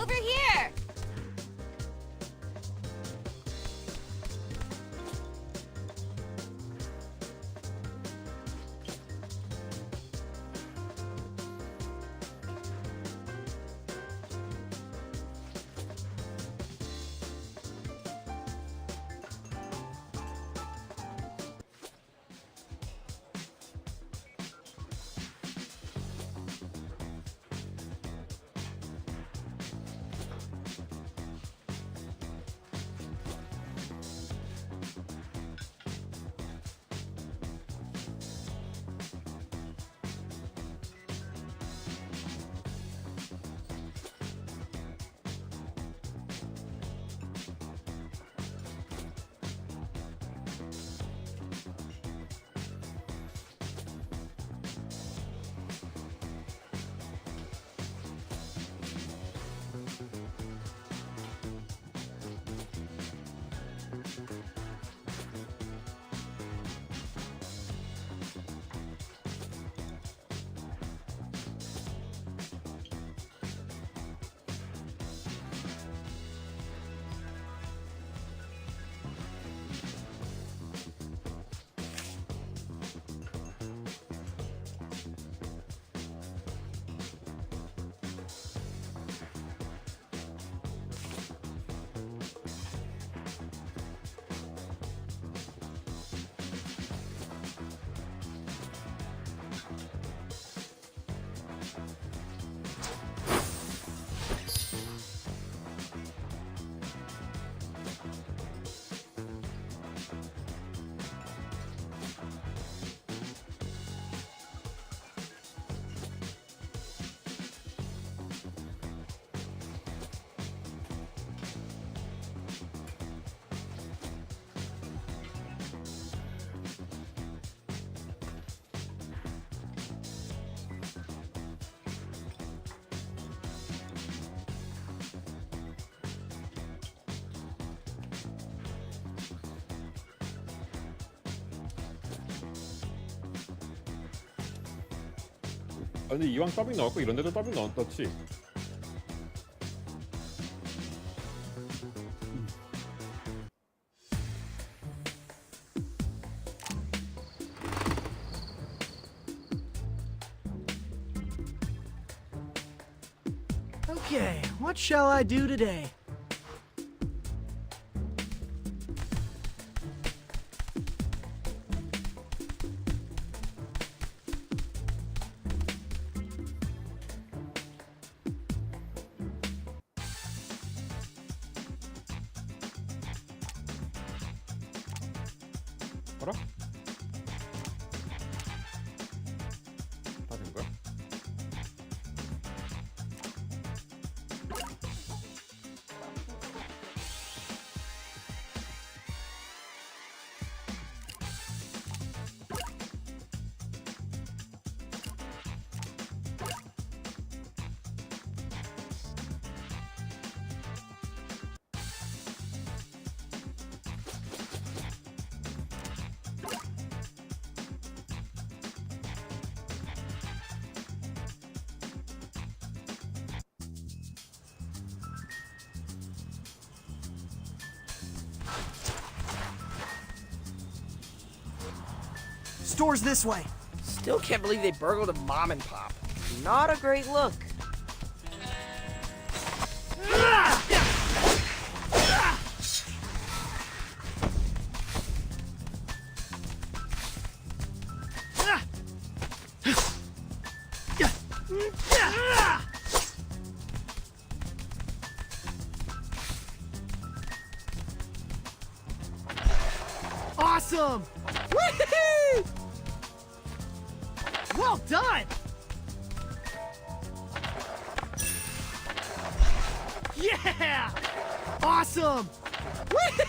Over here! 근데 이왕 더빙 넣었고 이런 데도 더빙 넣었지. Okay, what shall I do today? 뭐라? 다 된 거야? Store's this way. Still can't believe they burgled a mom and pop. Not a great look. Awesome! Whee! Well done! Yeah! Awesome! Whee!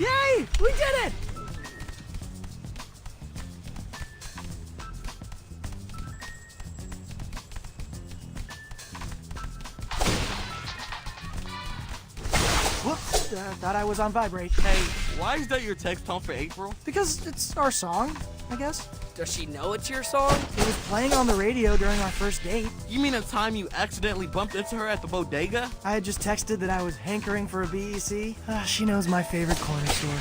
Yay! We did it! Whoops, thought I was on vibrate. Hey, why is that your text tone for April? Because it's our song, I guess. Does she know it's your song? It was playing on the radio during our first date. You mean the time you accidentally bumped into her at the bodega? I had just texted that I was hankering for a BEC. She knows my favorite corner store.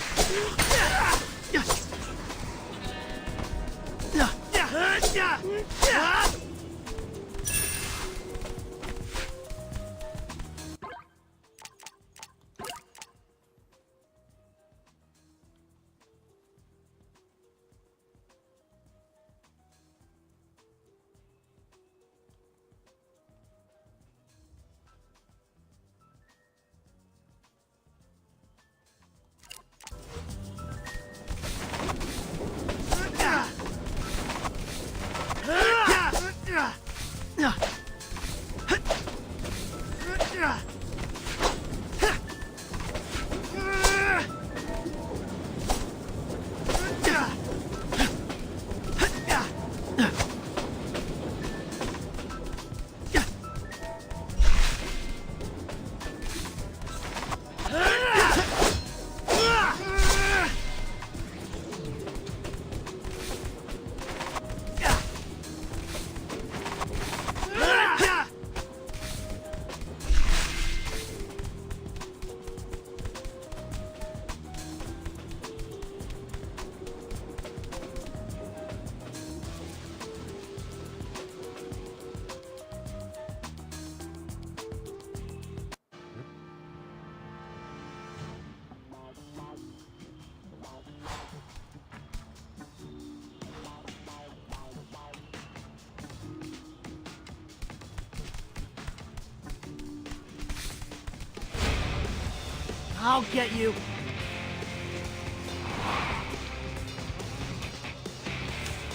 I'll get you.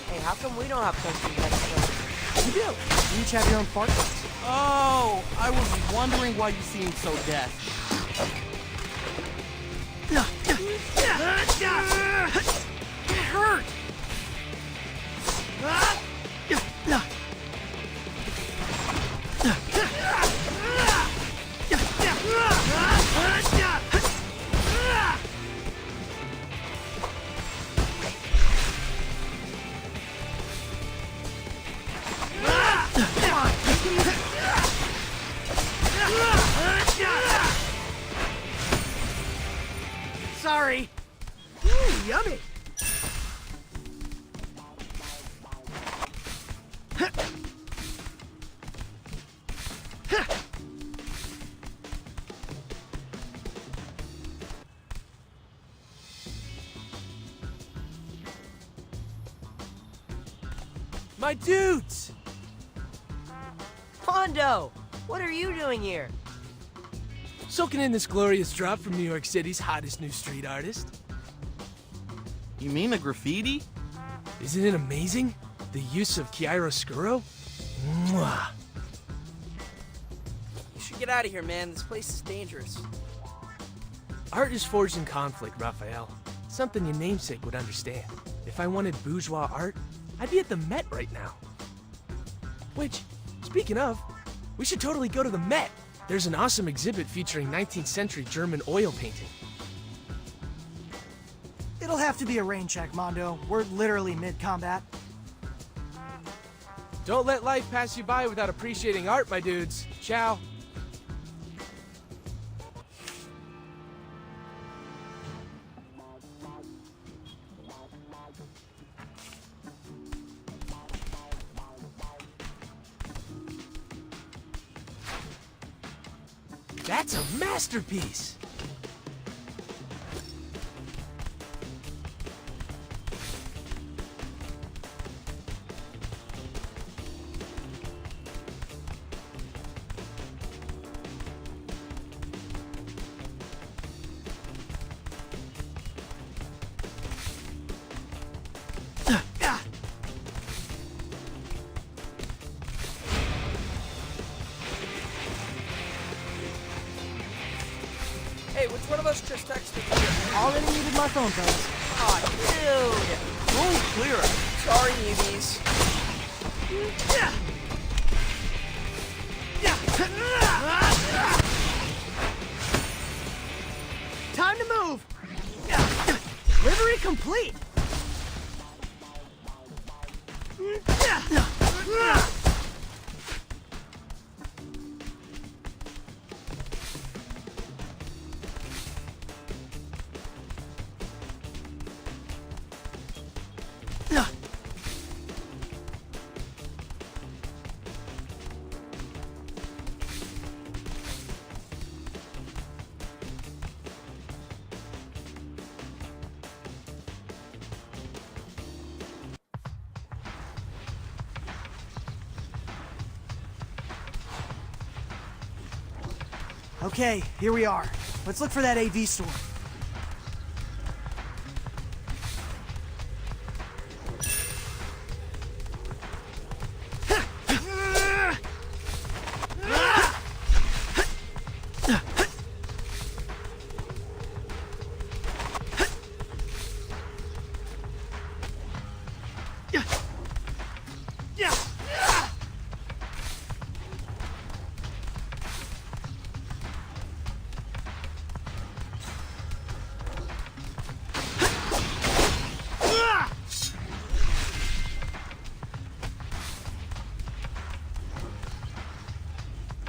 Hey, how come we don't have custom vegetables? You do. You each have your own fart box. Oh, I was wondering why you seemed so deaf. It hurt! Sorry. Ooh, yummy. My dudes! Pondo, what are you doing here? Soaking in this glorious drop from New York City's hottest new street artist. You mean the graffiti? Isn't it amazing? The use of chiaroscuro? Mwah. You should get out of here, man. This place is dangerous. Art is forged in conflict, Raphael. Something your namesake would understand. If I wanted bourgeois art, I'd be at the Met right now. Which, speaking of, we should totally go to the Met. There's an awesome exhibit featuring 19th century German oil painting. It'll have to be a rain check, Mondo. We're literally mid-combat. Don't let life pass you by without appreciating art, my dudes. Ciao. That's a masterpiece! Hey, which one of us just texted you? Already muted my phone, fellas. Aw, dude! Roll clearer. Sorry, newbies. Time to move! Delivery complete! Okay, here we are. Let's look for that AV store.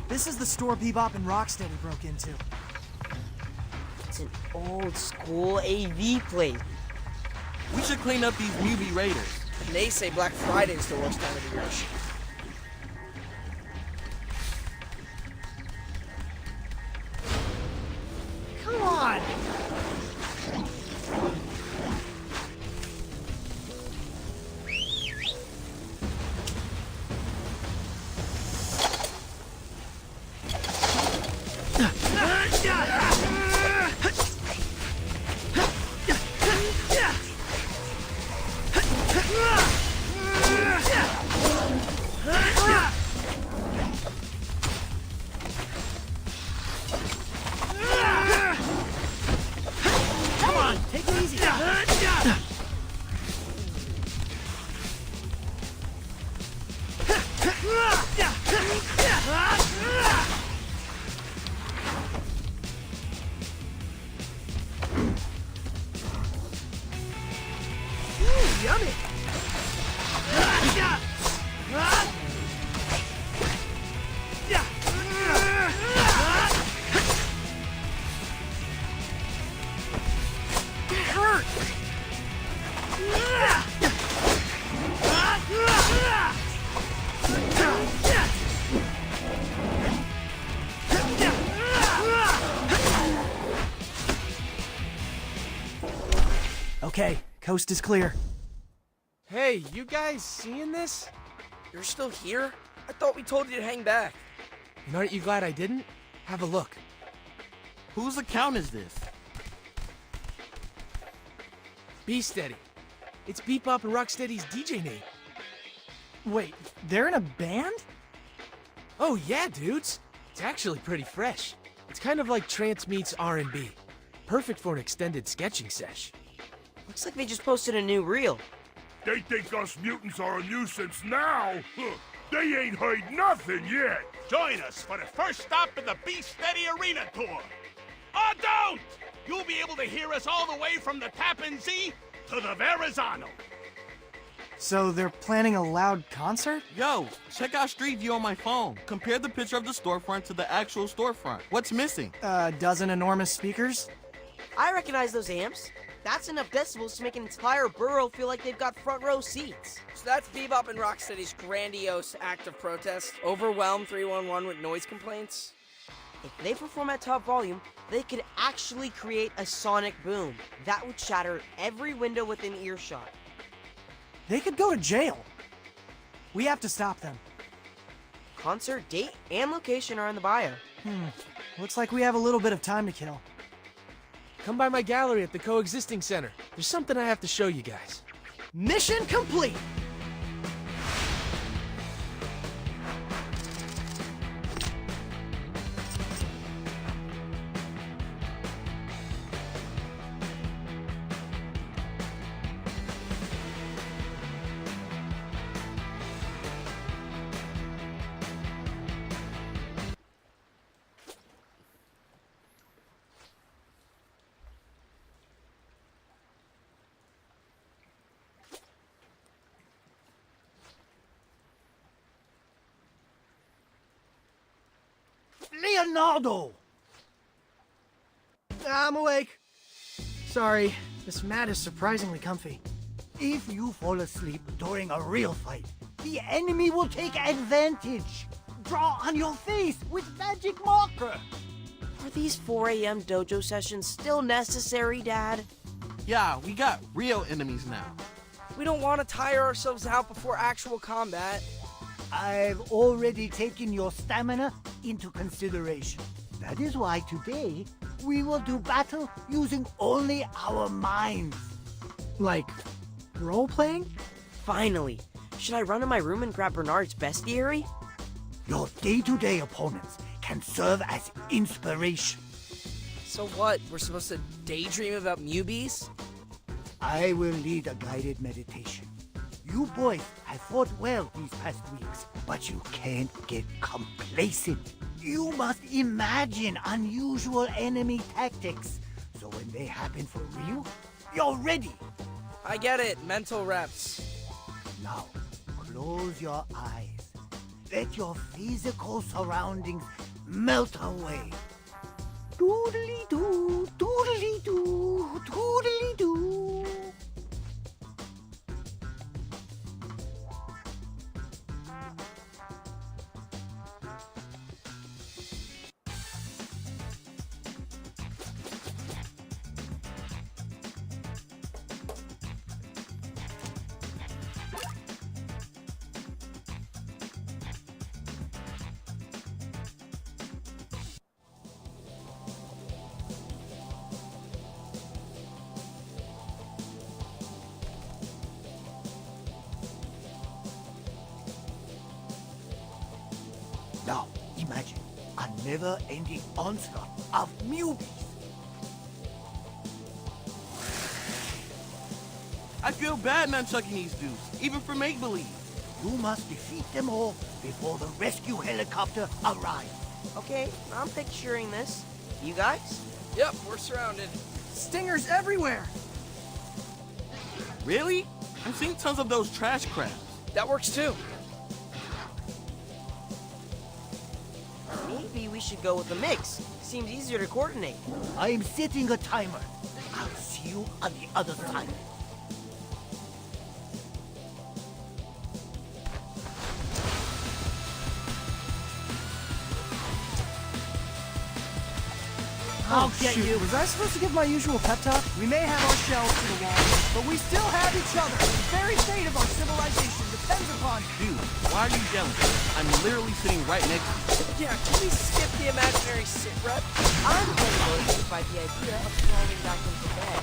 This is the store Bebop and Rocksteady broke into. It's an old school AV place. We should clean up these newbie raiders. And they say Black Friday's the worst time of the year. Come on! Yummy! Okay, coast is clear. Hey, you guys seeing this? You're still here? I thought we told you to hang back. You know, aren't you glad I didn't? Have a look. Whose account is this? Be Steady. It's Bebop and Rocksteady's DJ name. Wait, they're in a band? Oh yeah, dudes. It's actually pretty fresh. It's kind of like trance meets R&B. Perfect for an extended sketching sesh. Looks like they just posted a new reel. They think us mutants are a nuisance now? Huh. They ain't heard nothing yet. Join us for the first stop in the Be Steady Arena Tour. Or don't! You'll be able to hear us all the way from the Tappan Zee to the Verrazano. So they're planning a loud concert? Yo, check out Street View on my phone. Compare the picture of the storefront to the actual storefront. What's missing? A dozen enormous speakers? I recognize those amps. That's enough decibels to make an entire borough feel like they've got front row seats. So that's Bebop and Rocksteady's grandiose act of protest. Overwhelm 311 with noise complaints. If they perform at top volume, they could actually create a sonic boom that would shatter every window within earshot. They could go to jail. We have to stop them. Concert date and location are in the bio. Looks like we have a little bit of time to kill. Come by my gallery at the Coexisting Center. There's something I have to show you guys. Mission complete! Leonardo! I'm awake. Sorry, this mat is surprisingly comfy. If you fall asleep during a real fight, the enemy will take advantage. Draw on your face with magic marker. Are these 4 a.m. dojo sessions still necessary, Dad? Yeah, we got real enemies now. We don't want to tire ourselves out before actual combat. I've already taken your stamina into consideration. That is why today we will do battle using only our minds. Like, role-playing? Finally. Should I run in my room and grab Bernard's bestiary? Your day-to-day opponents can serve as inspiration. So what? We're supposed to daydream about newbies? I will lead a guided meditation. You boys have fought well these past weeks, but you can't get complacent. You must imagine unusual enemy tactics, so when they happen for real, you're ready. I get it. Mental reps. Now, close your eyes. Let your physical surroundings melt away. Doodly-doo, doodly-doo, doodly-doo. Now, imagine a never-ending onslaught of newbies. I feel bad nunchucking these dudes, even for make-believe. You must defeat them all before the rescue helicopter arrives. Okay, I'm picturing this. You guys? Yep, we're surrounded. Stingers everywhere. Really? I'm seeing tons of those trash crabs. That works too. Maybe we should go with a mix. Seems easier to coordinate. I'm setting a timer. I'll see you on the other side. I'll get you. Was I supposed to give my usual pep talk? We may have our shelves to the wall, but we still have each other. The very fate of our civilization depends upon Dude, why are you yelling? I'm literally sitting right next to you. Yeah, can we skip the imaginary sit rep? I'm getting motivated by the idea of crawling back into bed.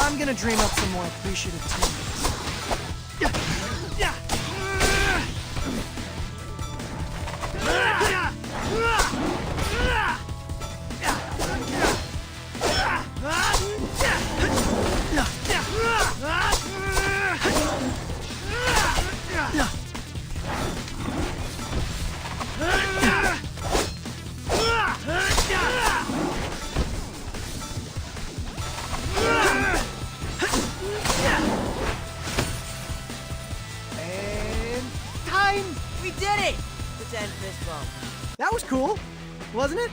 I'm gonna dream up some more appreciative teammates. And time! We did it! Pretend fist bump. That was cool, wasn't it?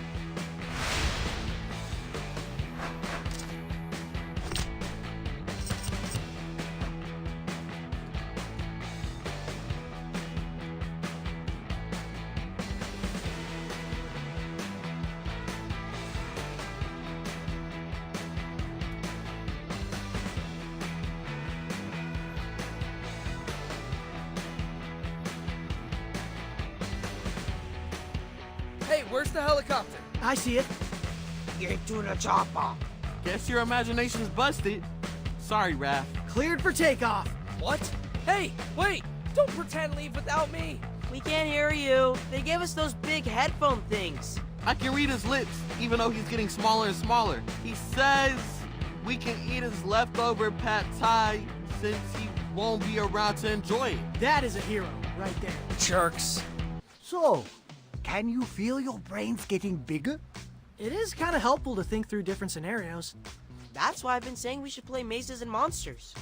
Hey, where's the helicopter? I see it. Get to the chopper! Guess your imagination's busted. Sorry, Raph. Cleared for takeoff. What? Hey, wait! Don't pretend leave without me! We can't hear you. They gave us those big headphone things. I can read his lips, even though he's getting smaller and smaller. He says we can eat his leftover pad thai since he won't be around to enjoy it. That is a hero right there. Jerks. So, can you feel your brains getting bigger? It is kind of helpful to think through different scenarios. That's why I've been saying we should play Mazes and Monsters.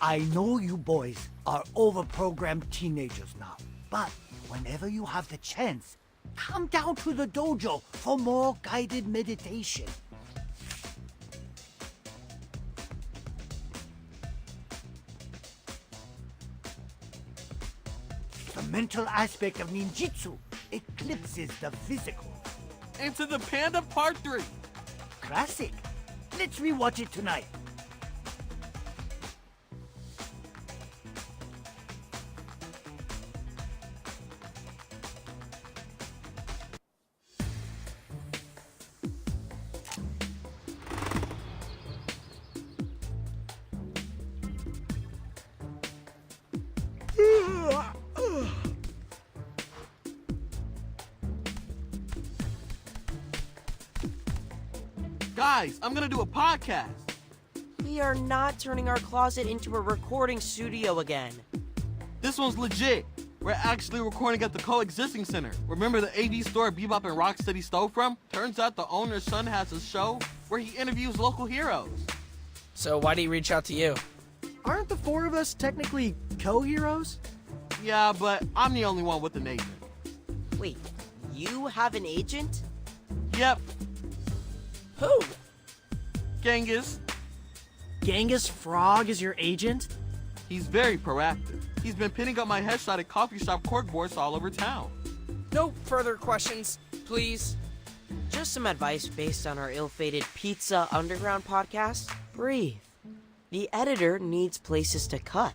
I know you boys are overprogrammed teenagers now, but whenever you have the chance, come down to the dojo for more guided meditation. The mental aspect of ninjutsu eclipses the physical. Into the Panda Part 3. Classic. Let's rewatch it tonight. Guys, I'm gonna do a podcast. We are not turning our closet into a recording studio again. This one's legit. We're actually recording at the Coexisting Center. Remember the AV store Bebop and Rocksteady stole from? Turns out the owner's son has a show where he interviews local heroes. So why do you reach out to you? Aren't the four of us technically co-heroes? Yeah, but I'm the only one with an agent. Wait, you have an agent? Yep, Who? Genghis. Genghis Frog is your agent? He's very proactive. He's been pinning up my headshot at coffee shop corkboards all over town. No further questions, please. Just some advice based on our ill-fated Pizza Underground podcast. Breathe. The editor needs places to cut.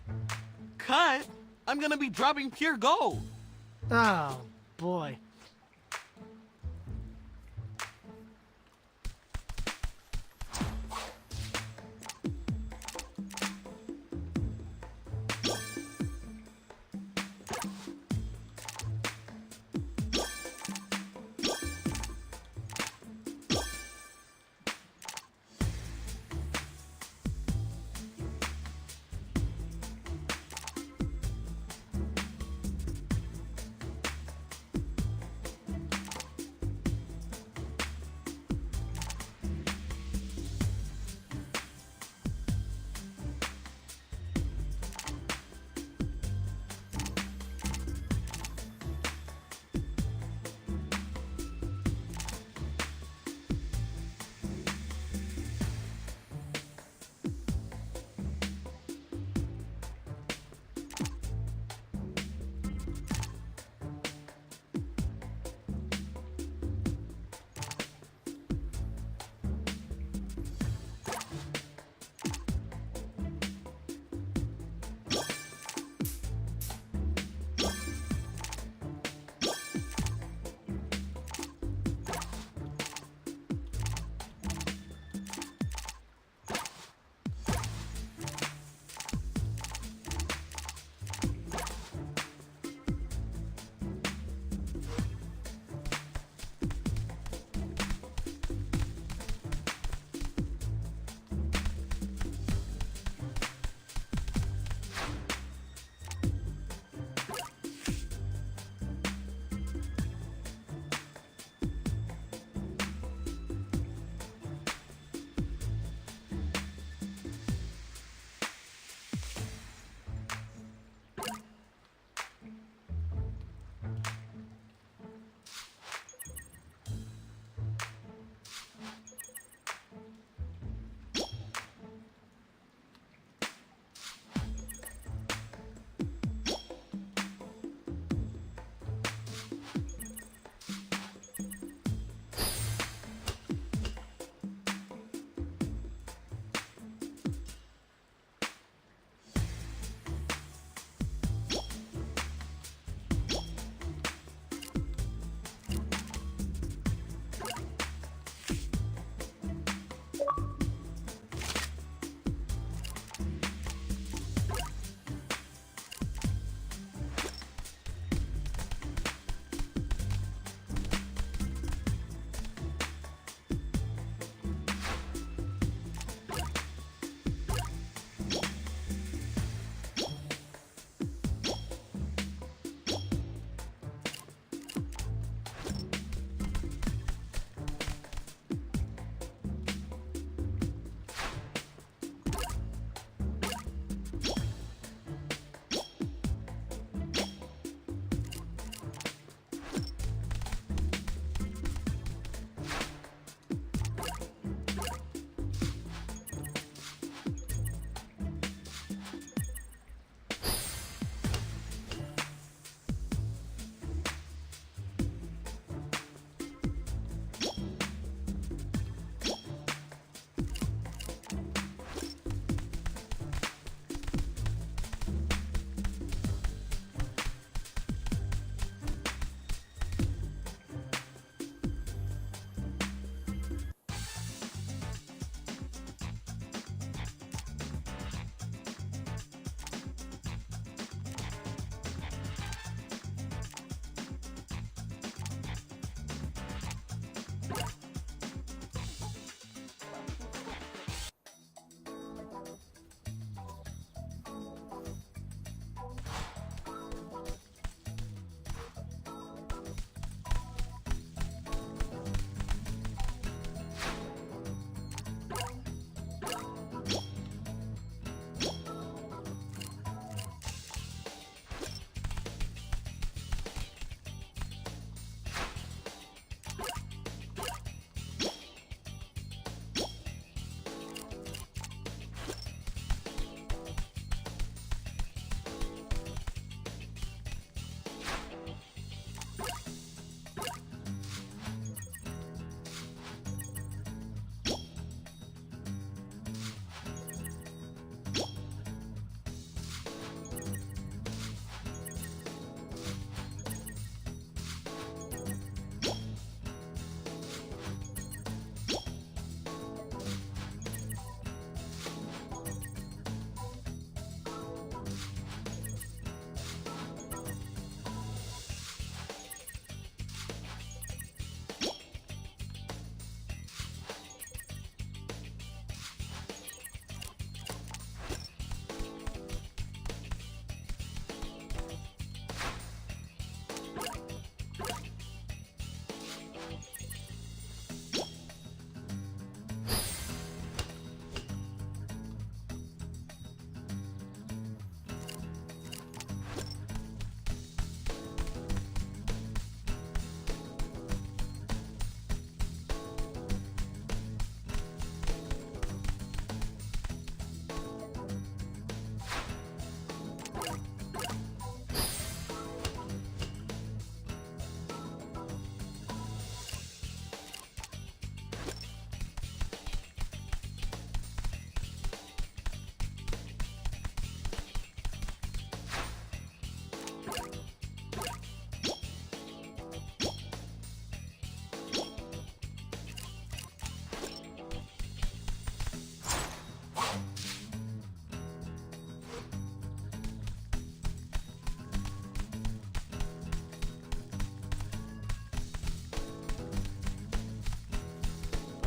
Cut? I'm gonna be dropping pure gold. Oh, boy.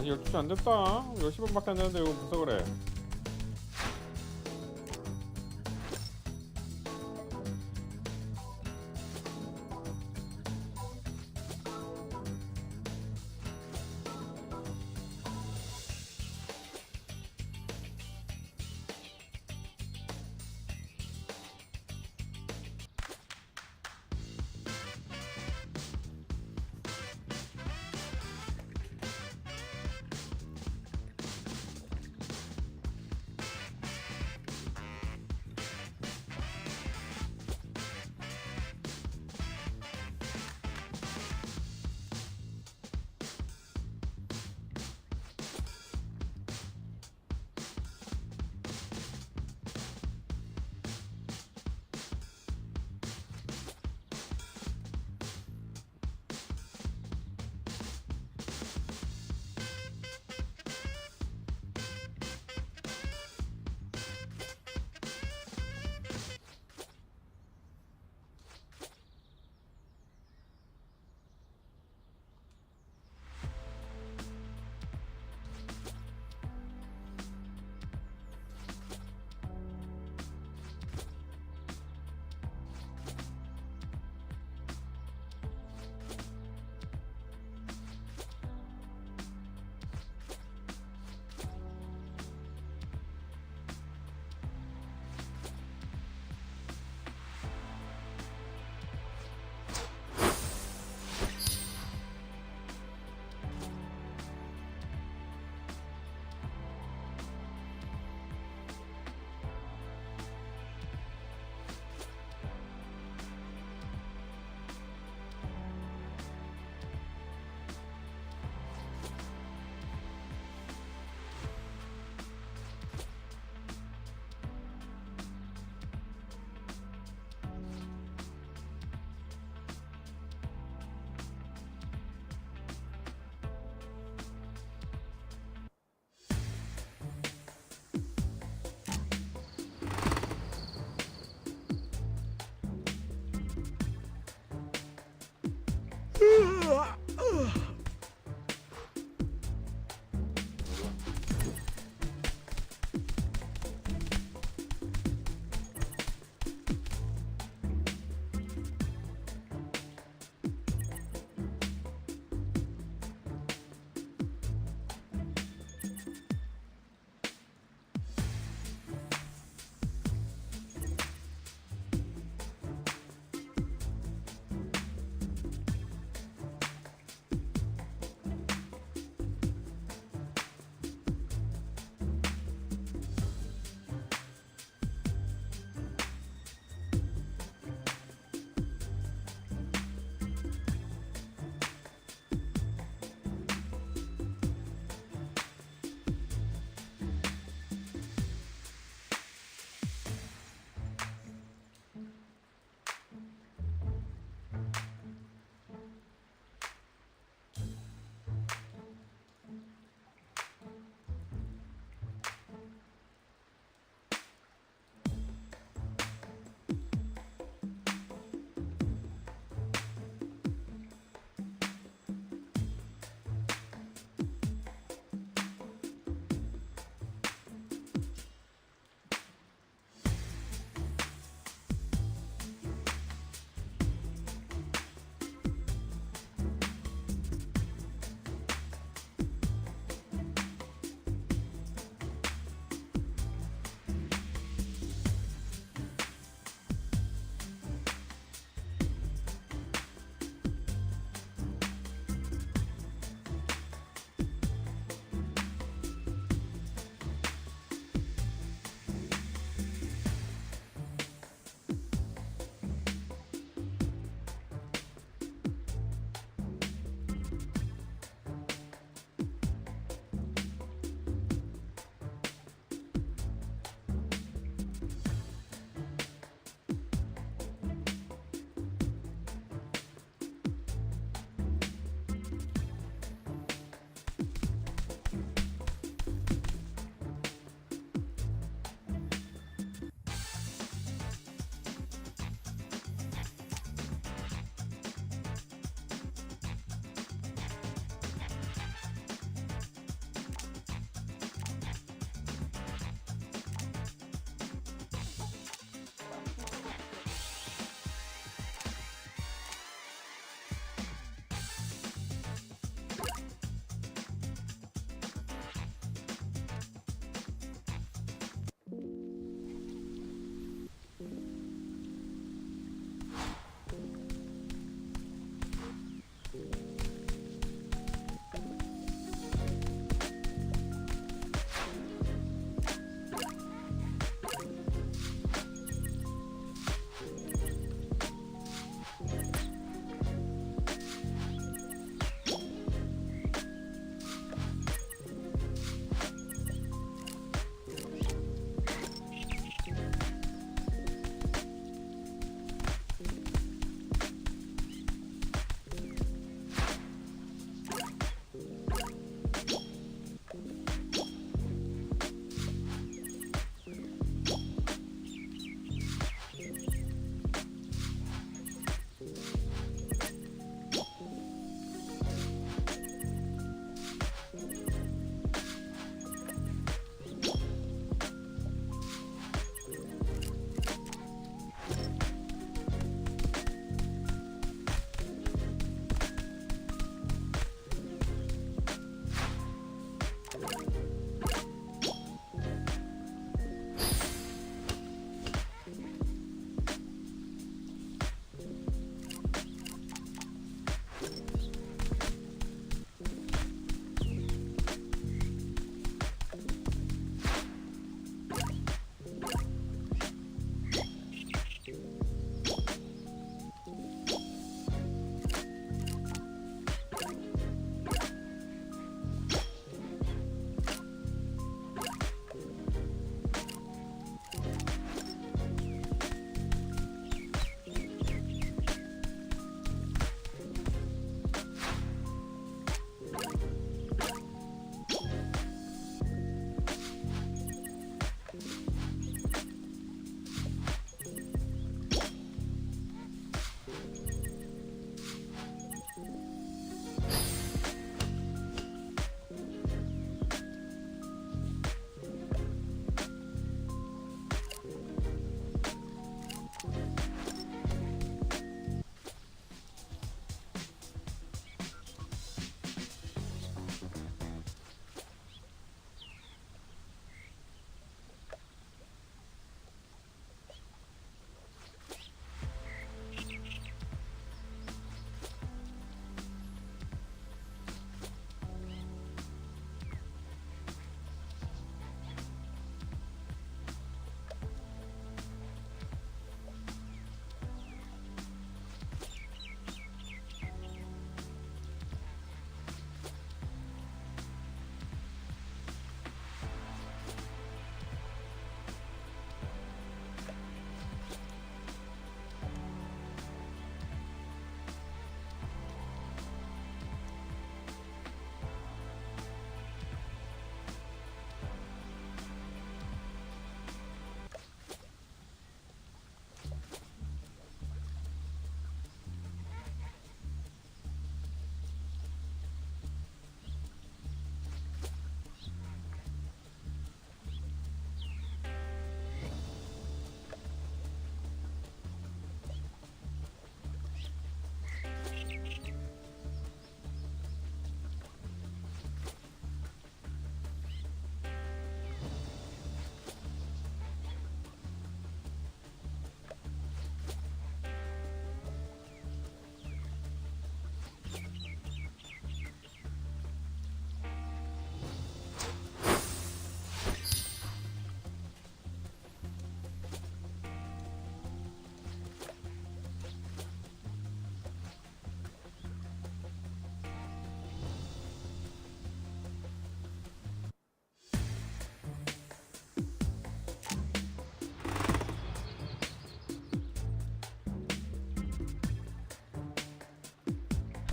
아직 12시 안 됐다. 10분밖에 안 됐는데 이거 벌써 그래.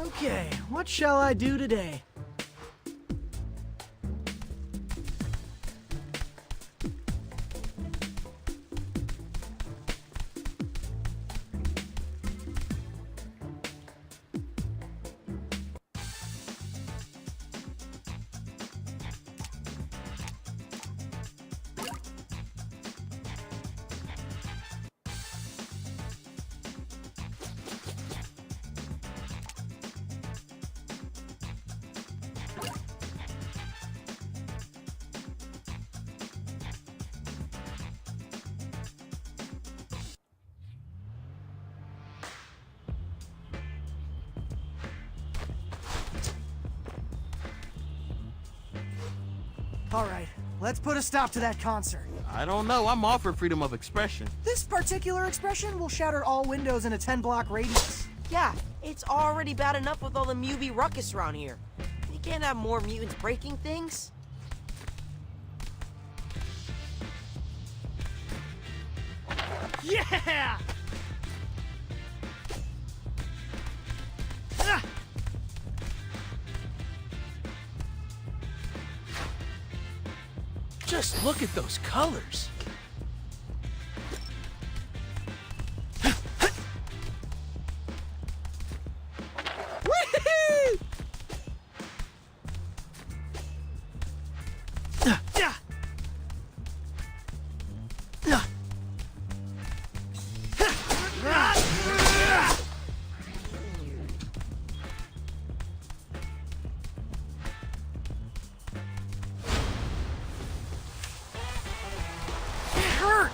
Okay, what shall I do today? All right, let's put a stop to that concert. I don't know. I'm all for freedom of expression. This particular expression will shatter all windows in a 10-block radius. Yeah, it's already bad enough with all the mutant ruckus around here. You can't have more mutants breaking things. Yeah! Ah! Just look at those colors. Whee! Yeah! Hurt!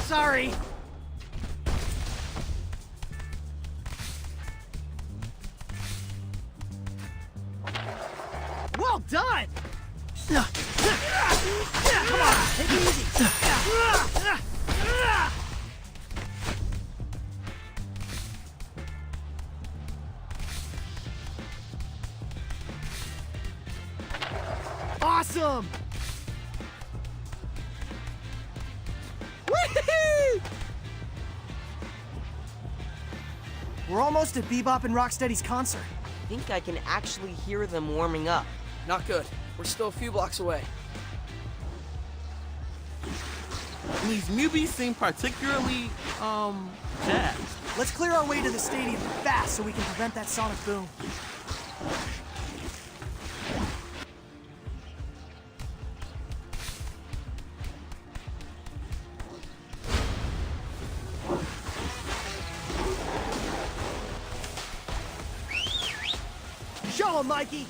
Sorry. Well done! Come on, take it easy. Awesome! Whee! We're almost at Bebop and Rocksteady's concert. I think I can actually hear them warming up. Not good. We're still a few blocks away. These newbies seem particularly, jazzed. Let's clear our way to the stadium fast so we can prevent that sonic boom. Show 'em, Mikey!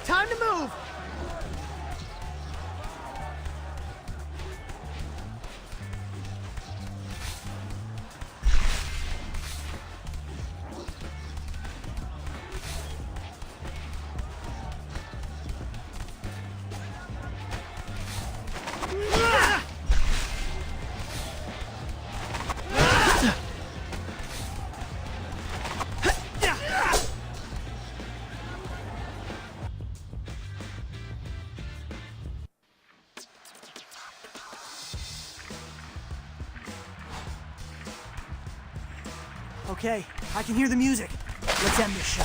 Time to move! Okay, I can hear the music. Let's end this show.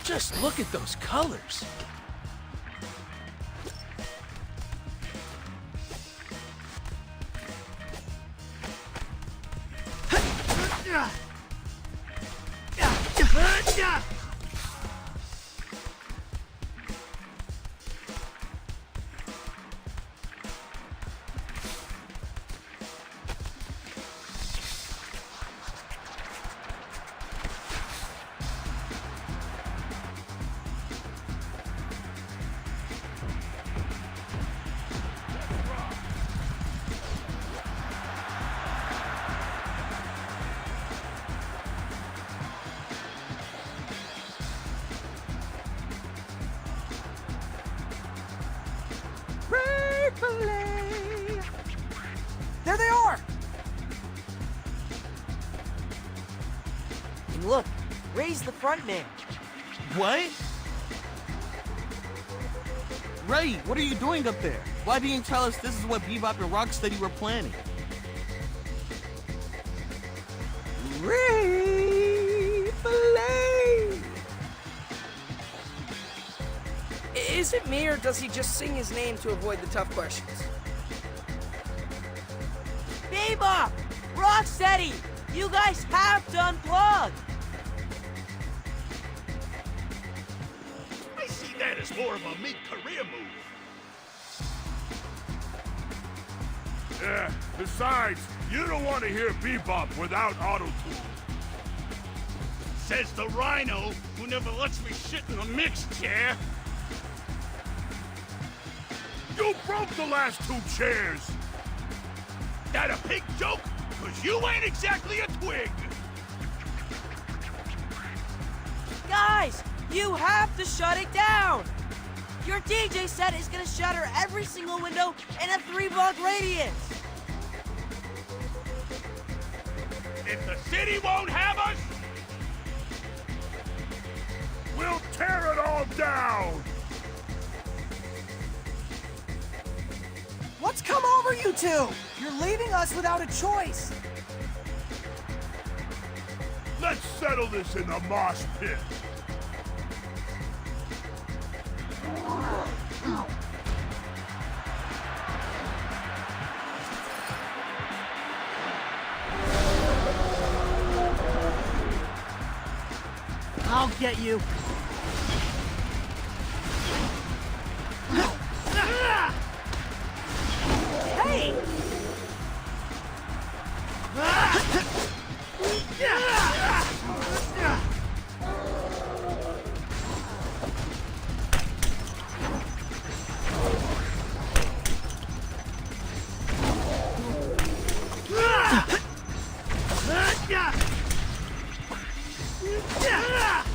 Just look at those colors. There they are! And look, Ray's the front man. What? Ray, what are you doing up there? Why didn't you tell us this is what Bebop and Rocksteady were planning? Ray Fillet! Is it me, or does he just sing his name to avoid the tough questions? Bebop! Rocksteady! You guys have to unplug! I see that as more of a mid-career move. Yeah, besides, you don't want to hear Bebop without auto-tune. Says the rhino who never lets me sit in a mixed chair. You broke the last 2 chairs! That a pig joke? 'Cause you ain't exactly a twig. Guys, you have to shut it down! Your DJ set is gonna shatter every single window in a 3-block radius! If the city won't have us, We'll tear it all down! What's come over you two? You're leaving us without a choice. Let's settle this in the mosh pit. I'll get you. Hey!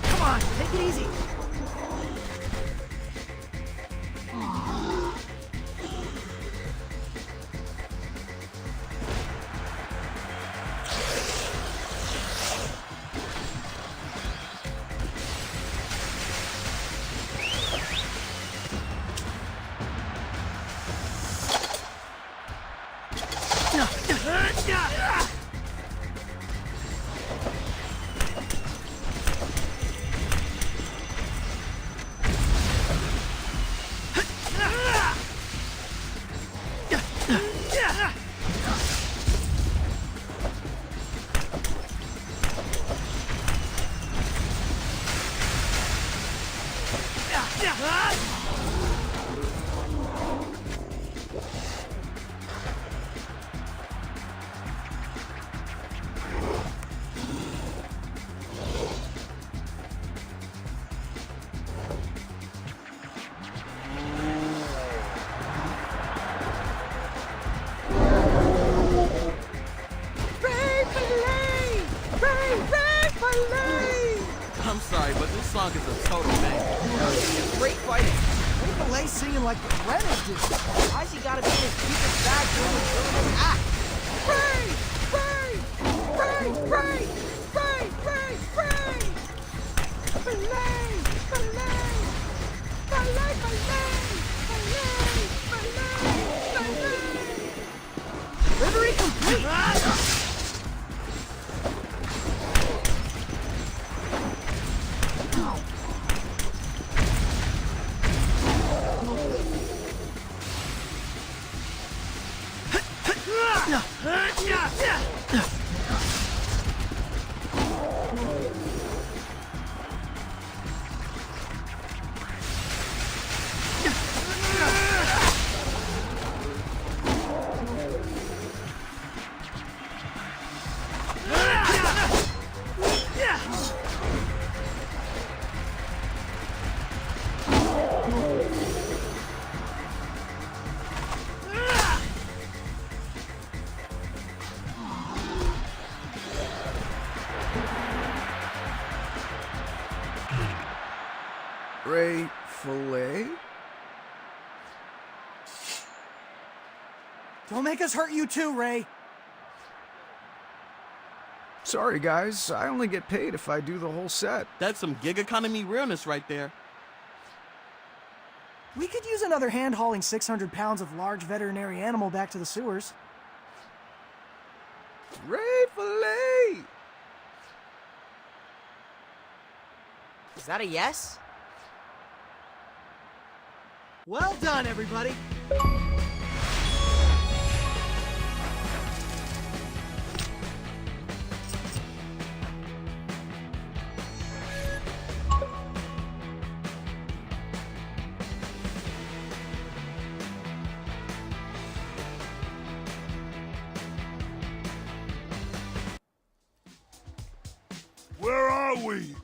Come on, take it easy. I'm sorry, but this song is is a total banger. Great fighting. Filet singing like the Reynolds did. Why's he gotta be in his stupid bag doing his villainous act? Ray! Ray! Ray! Ray! Ray! Ray! Ray! Filet! Filet! Filet! Filet! Delivery complete. Ray Filet? Don't make us hurt you too, Ray. Sorry, guys. I only get paid if I do the whole set. That's some gig economy realness right there. We could use another hand hauling 600 pounds of large veterinary animal back to the sewers. Ray Filet! Is that a yes? Well done, everybody. Where are we?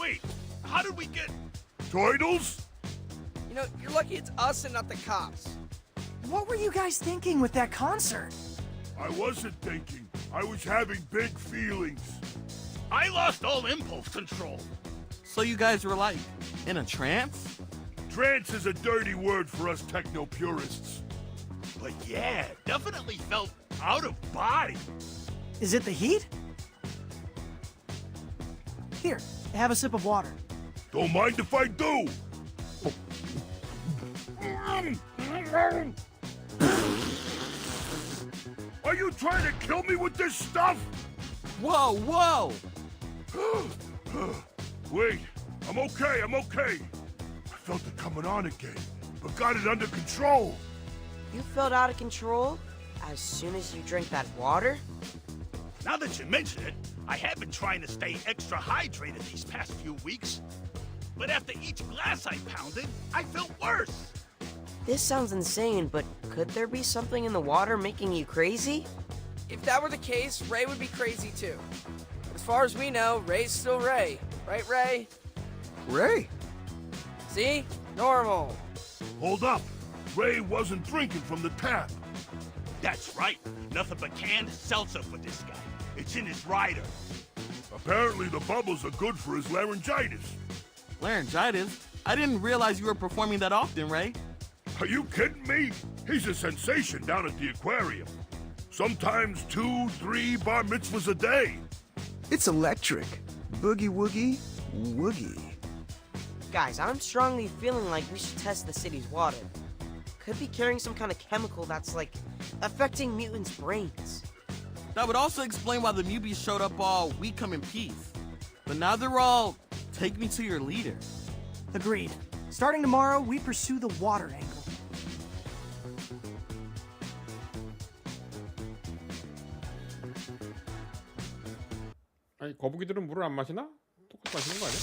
Wait, how did we get... Turtles? You know, you're lucky it's us and not the cops. What were you guys thinking with that concert? I wasn't thinking. I was having big feelings. I lost all impulse control. So you guys were like, in a trance? Trance is a dirty word for us techno-purists. But yeah, definitely felt out of body. Is it the heat? Here, have a sip of water. Don't mind if I do. Are you trying to kill me with this stuff? Whoa, whoa! Wait, I'm okay, I'm okay. I felt it coming on again, but got it under control. You felt out of control as soon as you drank that water? Now that you mention it, I have been trying to stay extra hydrated these past few weeks. But after each glass I pounded, I felt worse. This sounds insane, but could there be something in the water making you crazy? If that were the case, Ray would be crazy too. As far as we know, Ray's still Ray. Right, Ray? Ray? See? Normal. Hold up. Ray wasn't drinking from the tap. That's right. Nothing but canned seltzer for this guy. It's in his rider. Apparently the bubbles are good for his laryngitis. Laryngitis? I didn't realize you were performing that often, Ray. Are you kidding me? He's a sensation down at the aquarium. Sometimes 2, 3 bar mitzvahs a day. It's electric. Boogie woogie woogie. Guys, I'm strongly feeling like we should test the city's water. Could be carrying some kind of chemical that's, like, affecting mutants' brains. That would also explain why the newbies showed up all "we come in peace." But now they're all, "take me to your leader." Agreed. Starting tomorrow, we pursue the water angle. 아니 거북이들은 물을 안 마시나? 똑같이 마시는 거 아니야?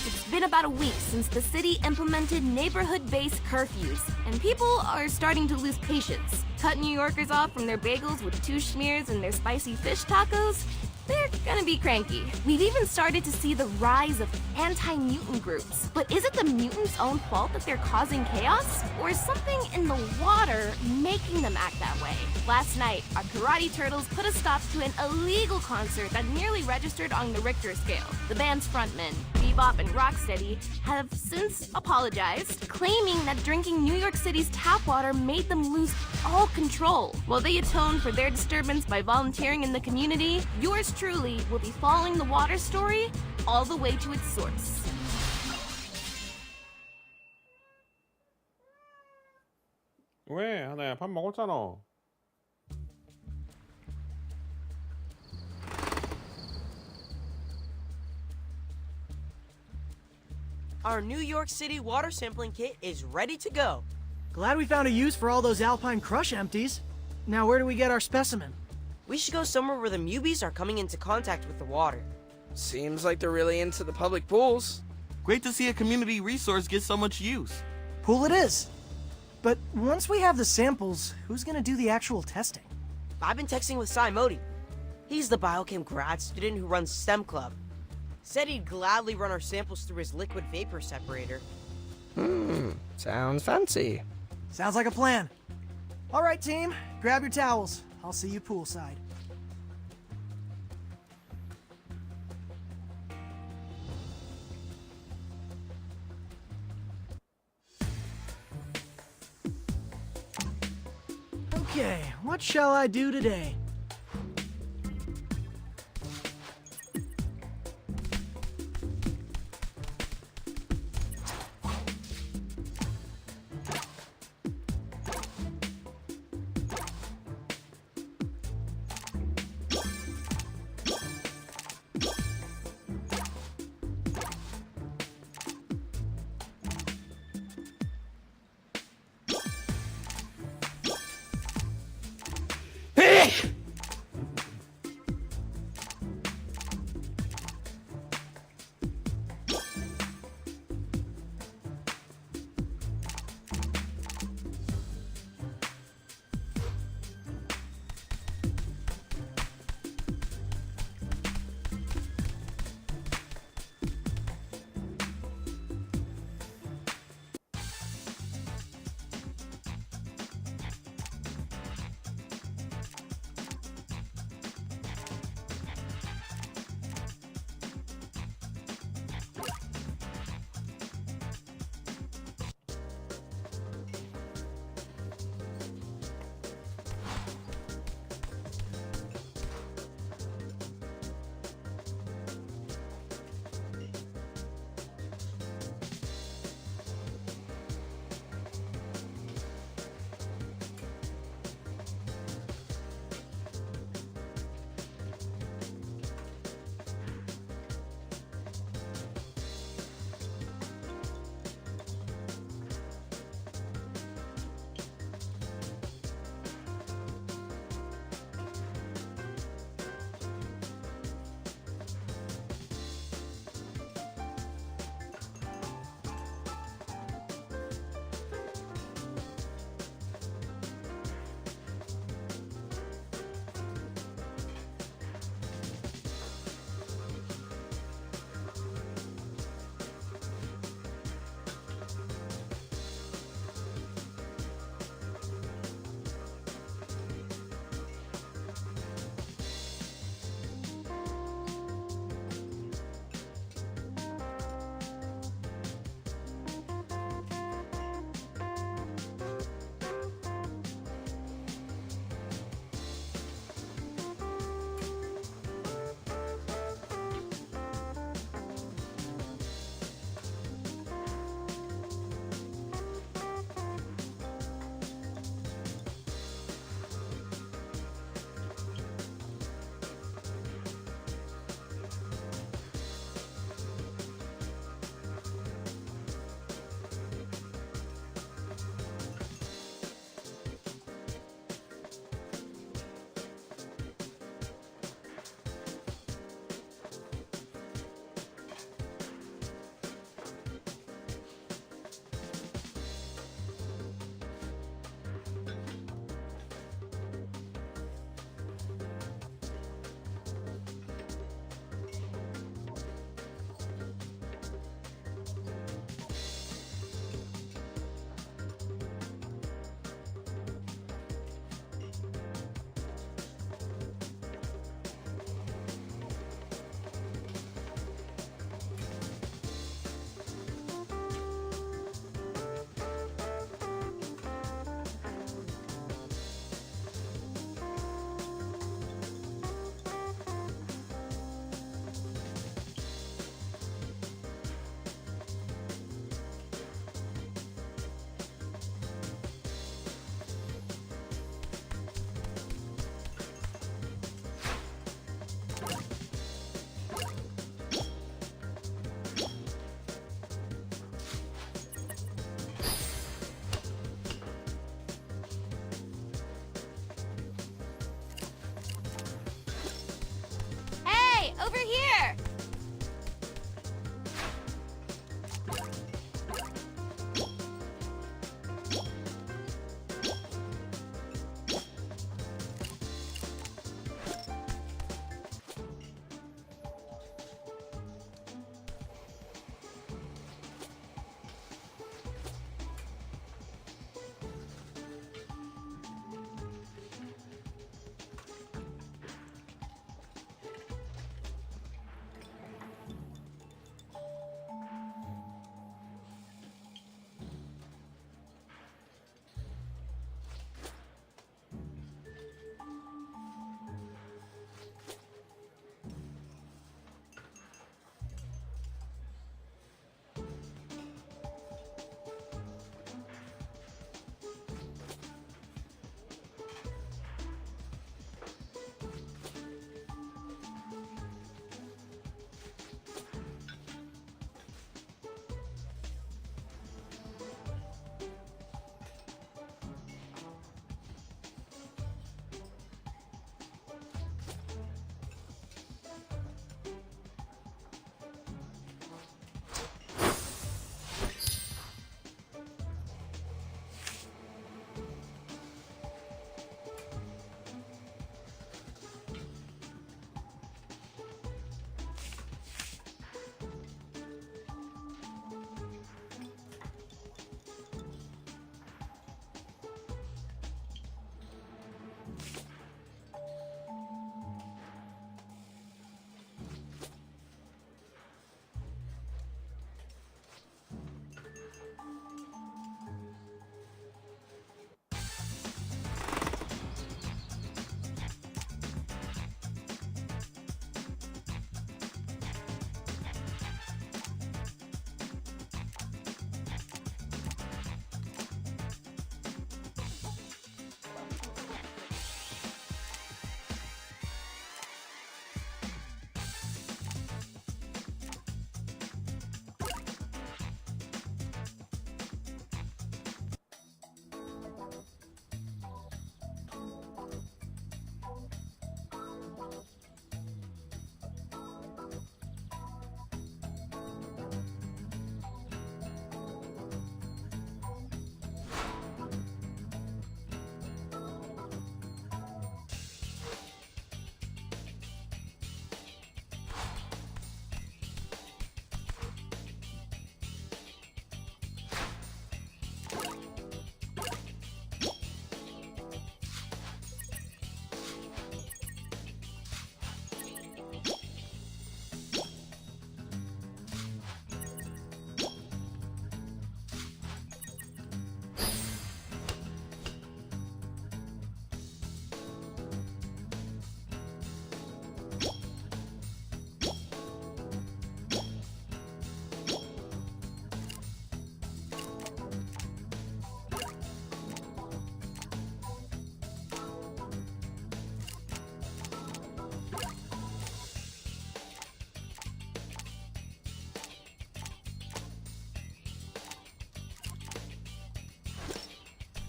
It's been about a week since the city implemented neighborhood-based curfews, and people are starting to lose patience. Cut New Yorkers off from their bagels with 2 schmears and their spicy fish tacos? They're gonna be cranky. We've even started to see the rise of anti-mutant groups. But is it the mutants' own fault that they're causing chaos? Or is something in the water making them act that way? Last night, our karate turtles put a stop to an illegal concert that nearly registered on the Richter scale. The band's frontman, Bebop and Rocksteady have since apologized, claiming that drinking New York City's tap water made them lose all control. While they atone for their disturbance by volunteering in the community, yours truly will be following the water story all the way to its source. 왜 하나야? 밥 먹었잖아. Our New York City water sampling kit is ready to go. Glad we found a use for all those Alpine Crush empties. Now where do we get our specimen? We should go somewhere where the Mubies are coming into contact with the water. Seems like they're really into the public pools. Great to see a community resource get so much use. Pool it is. But once we have the samples, who's gonna do the actual testing? I've been texting with Cy Modi. He's the biochem grad student who runs STEM Club. Said he'd gladly run our samples through his liquid vapor separator. Sounds fancy. Sounds like a plan. All right, team, grab your towels. I'll see you poolside. Okay, what shall I do today?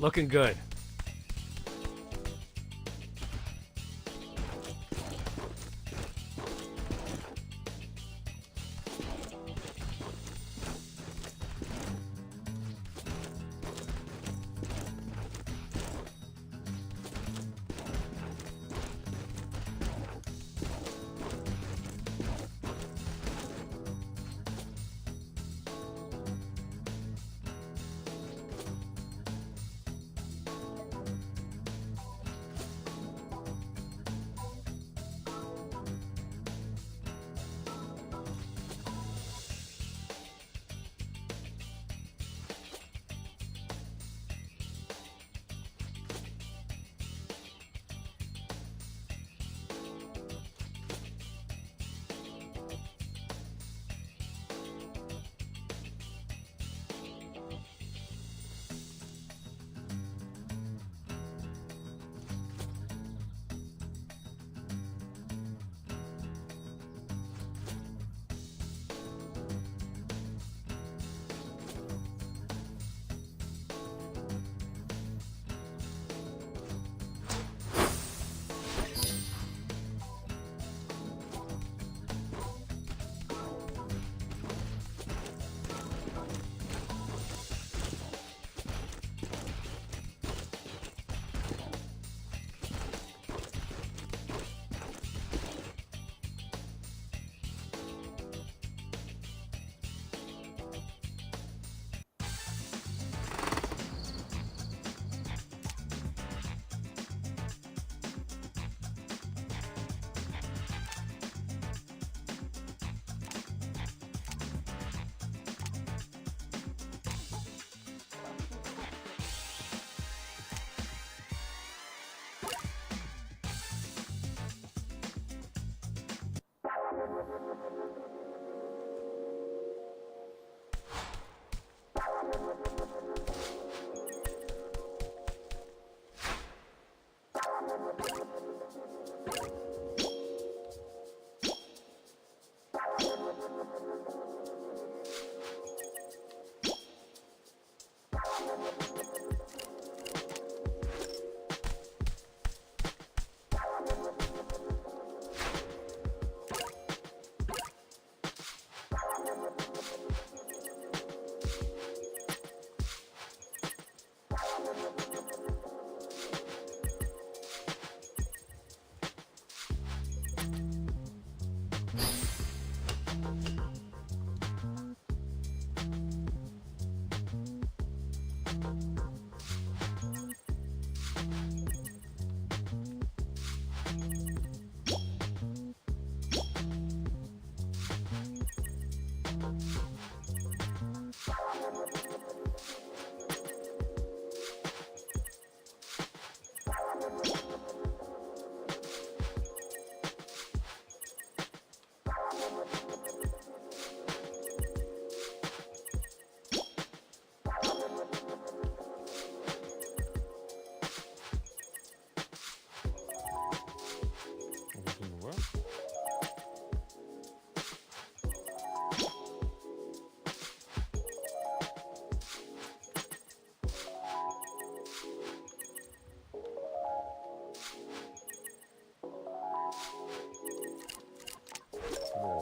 Looking good.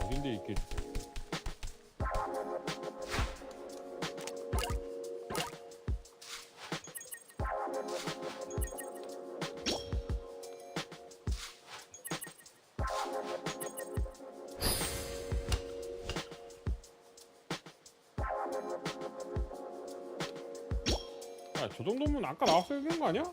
어딘데 있겠지? 야, 저 정도면 아까 나왔어야 되는 거 아니야?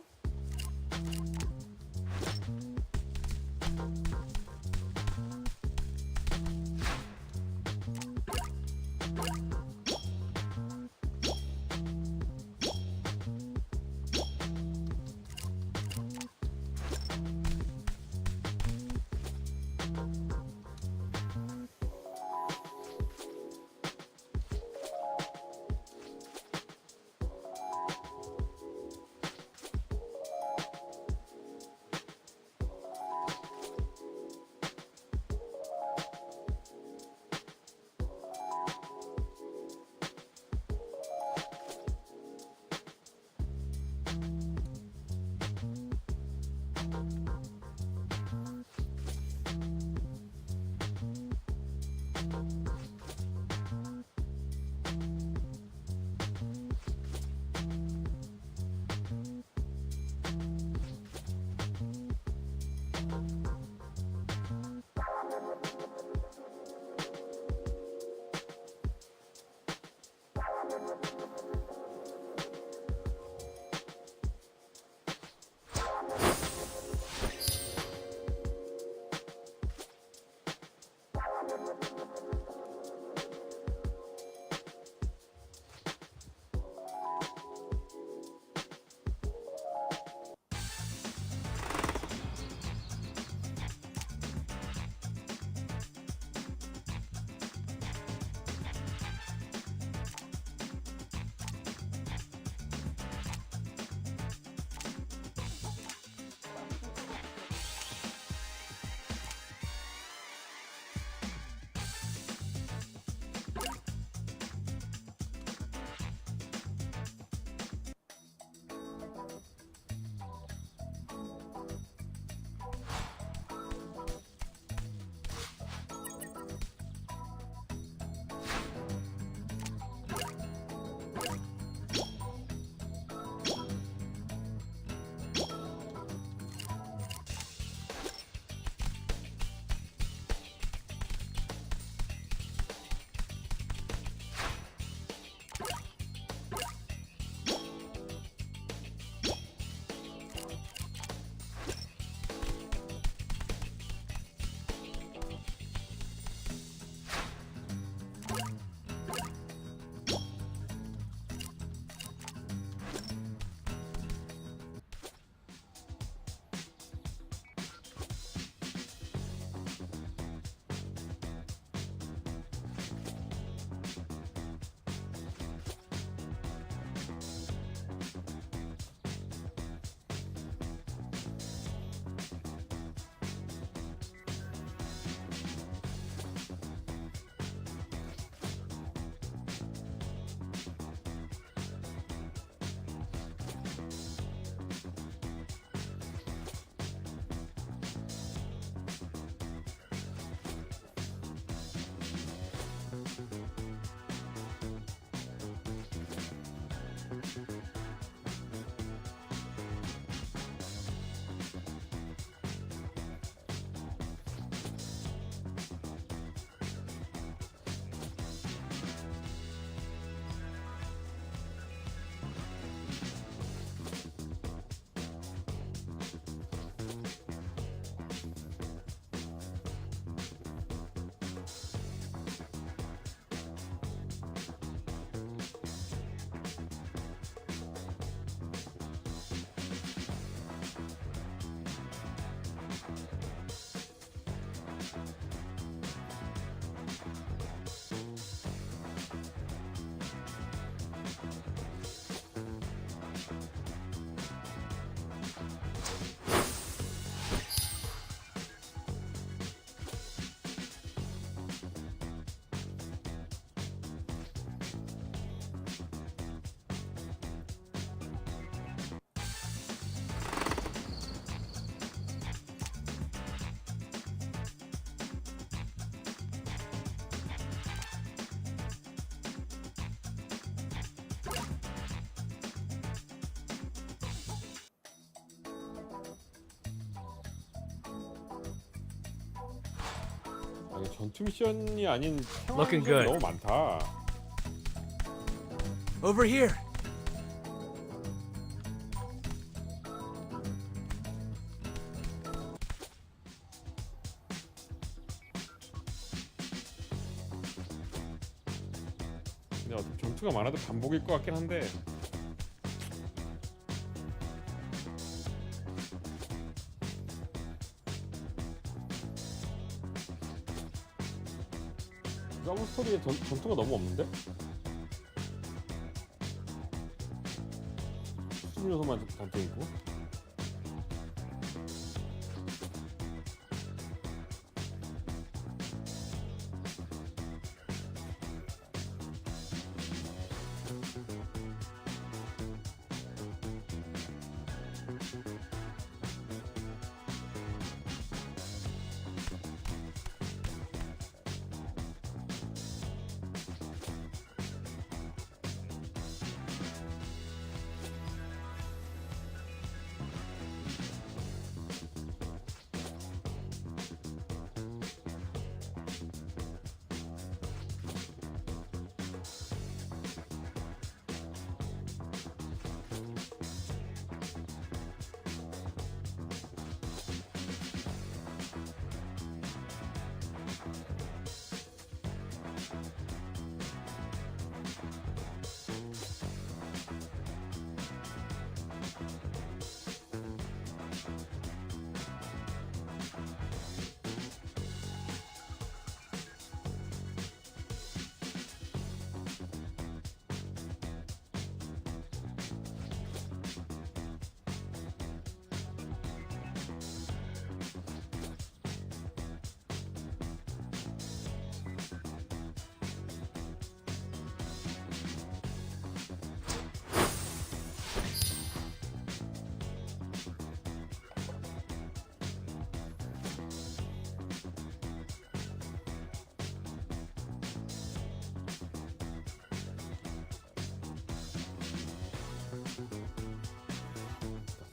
이거 전투 미션이 아닌 생활 Looking 미션이 good. 너무 많다. Over here. 근데 어차피 전투가 많아도 반복일 것 같긴 한데. 서브 스토리에 전투가 너무 없는데? 수습 요소만 잔뜩 있고.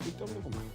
쓸데없는구만.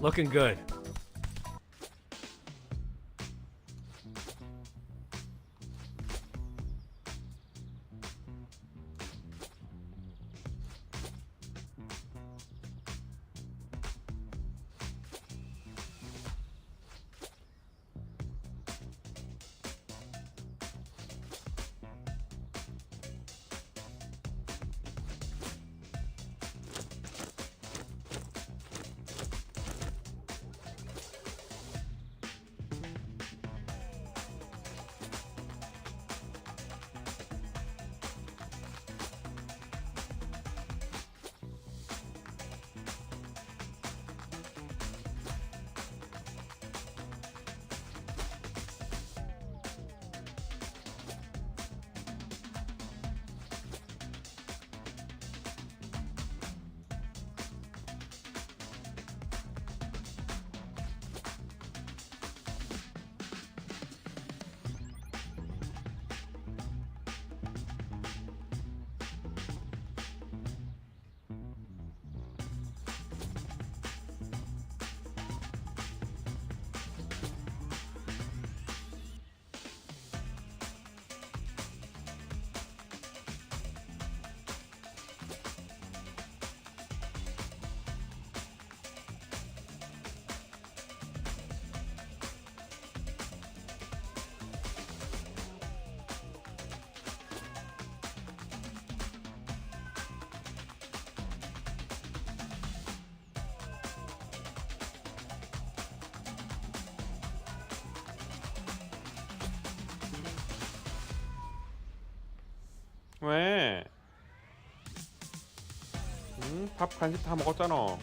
Looking good. 왜? 밥 간식 다 먹었잖아.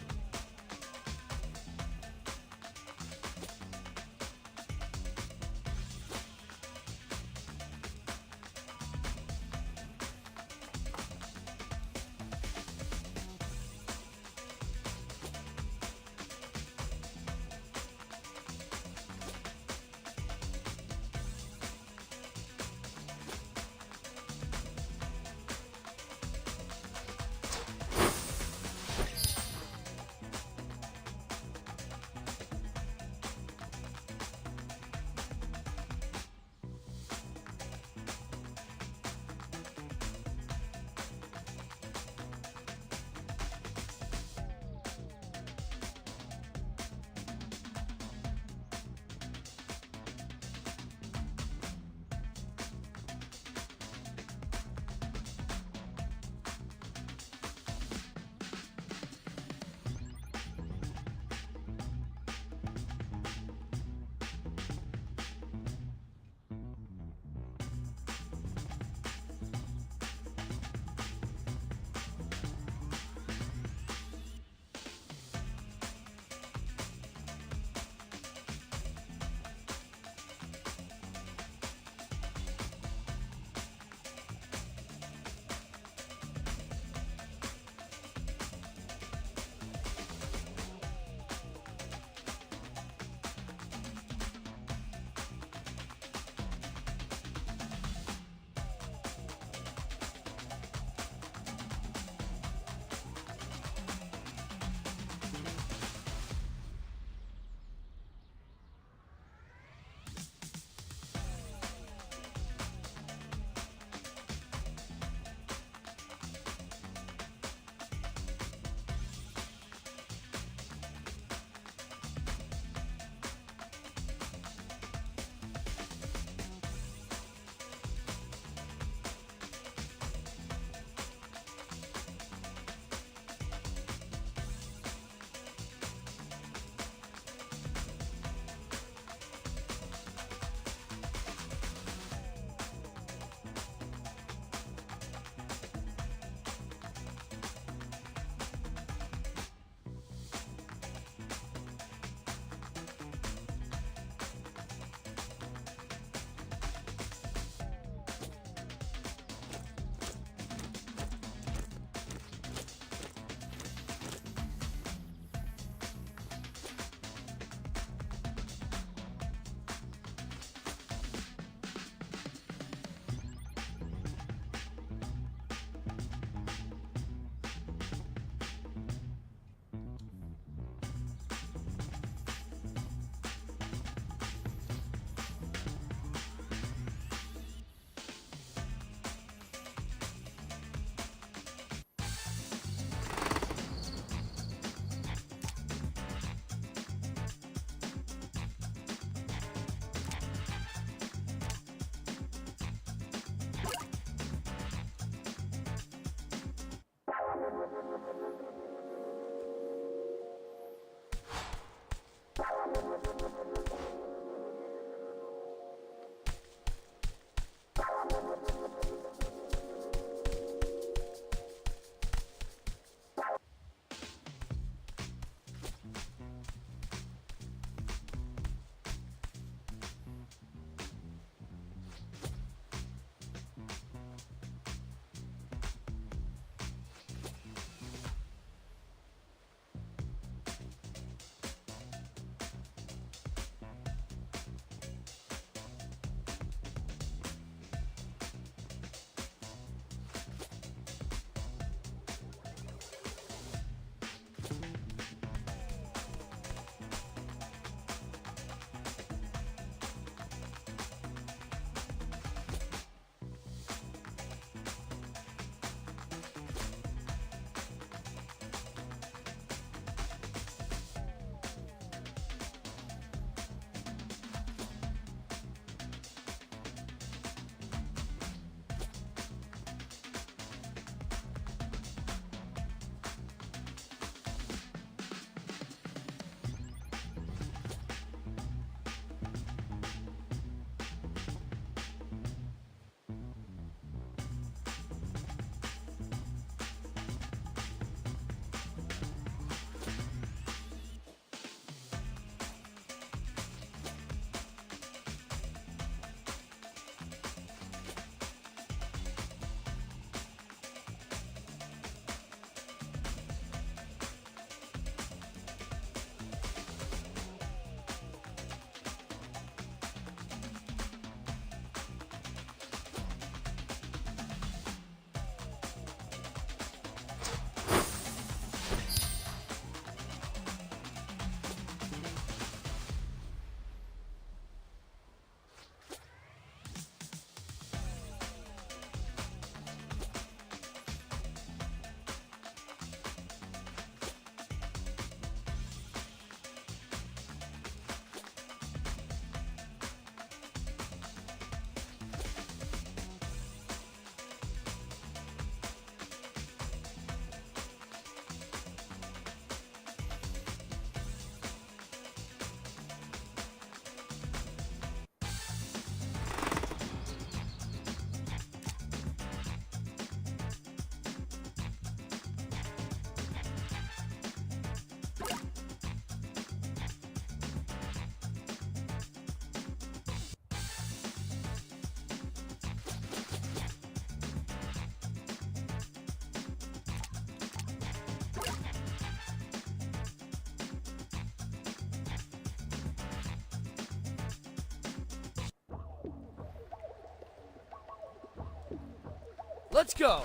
Let's go.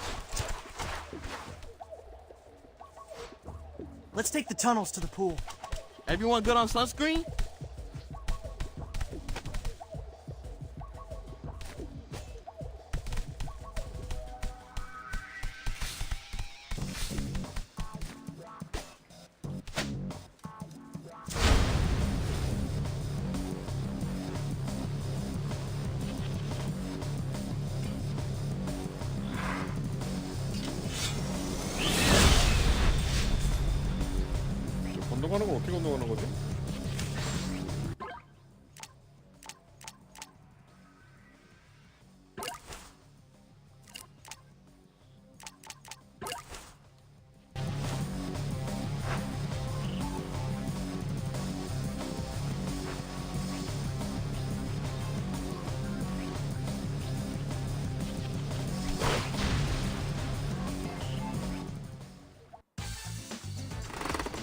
Let's take the tunnels to the pool. Everyone good on sunscreen? 건너가는 건 어떻게 건너가는 거지?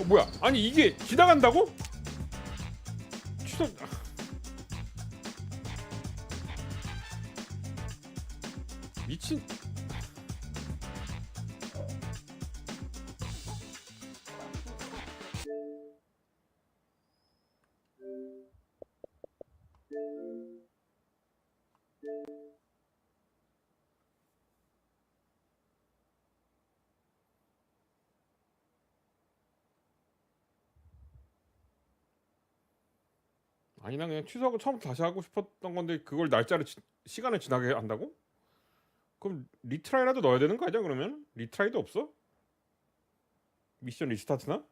뭐야? 아니 이게 지나간다고? 취소. 미친. 아니 난 그냥 취소하고 처음부터 다시 하고 싶었던 건데 그걸 날짜를 시간을 지나게 한다고? 그럼 리트라이라도 넣어야 되는 거 아니야 그러면? 리트라이도 없어? 미션 리스타트나?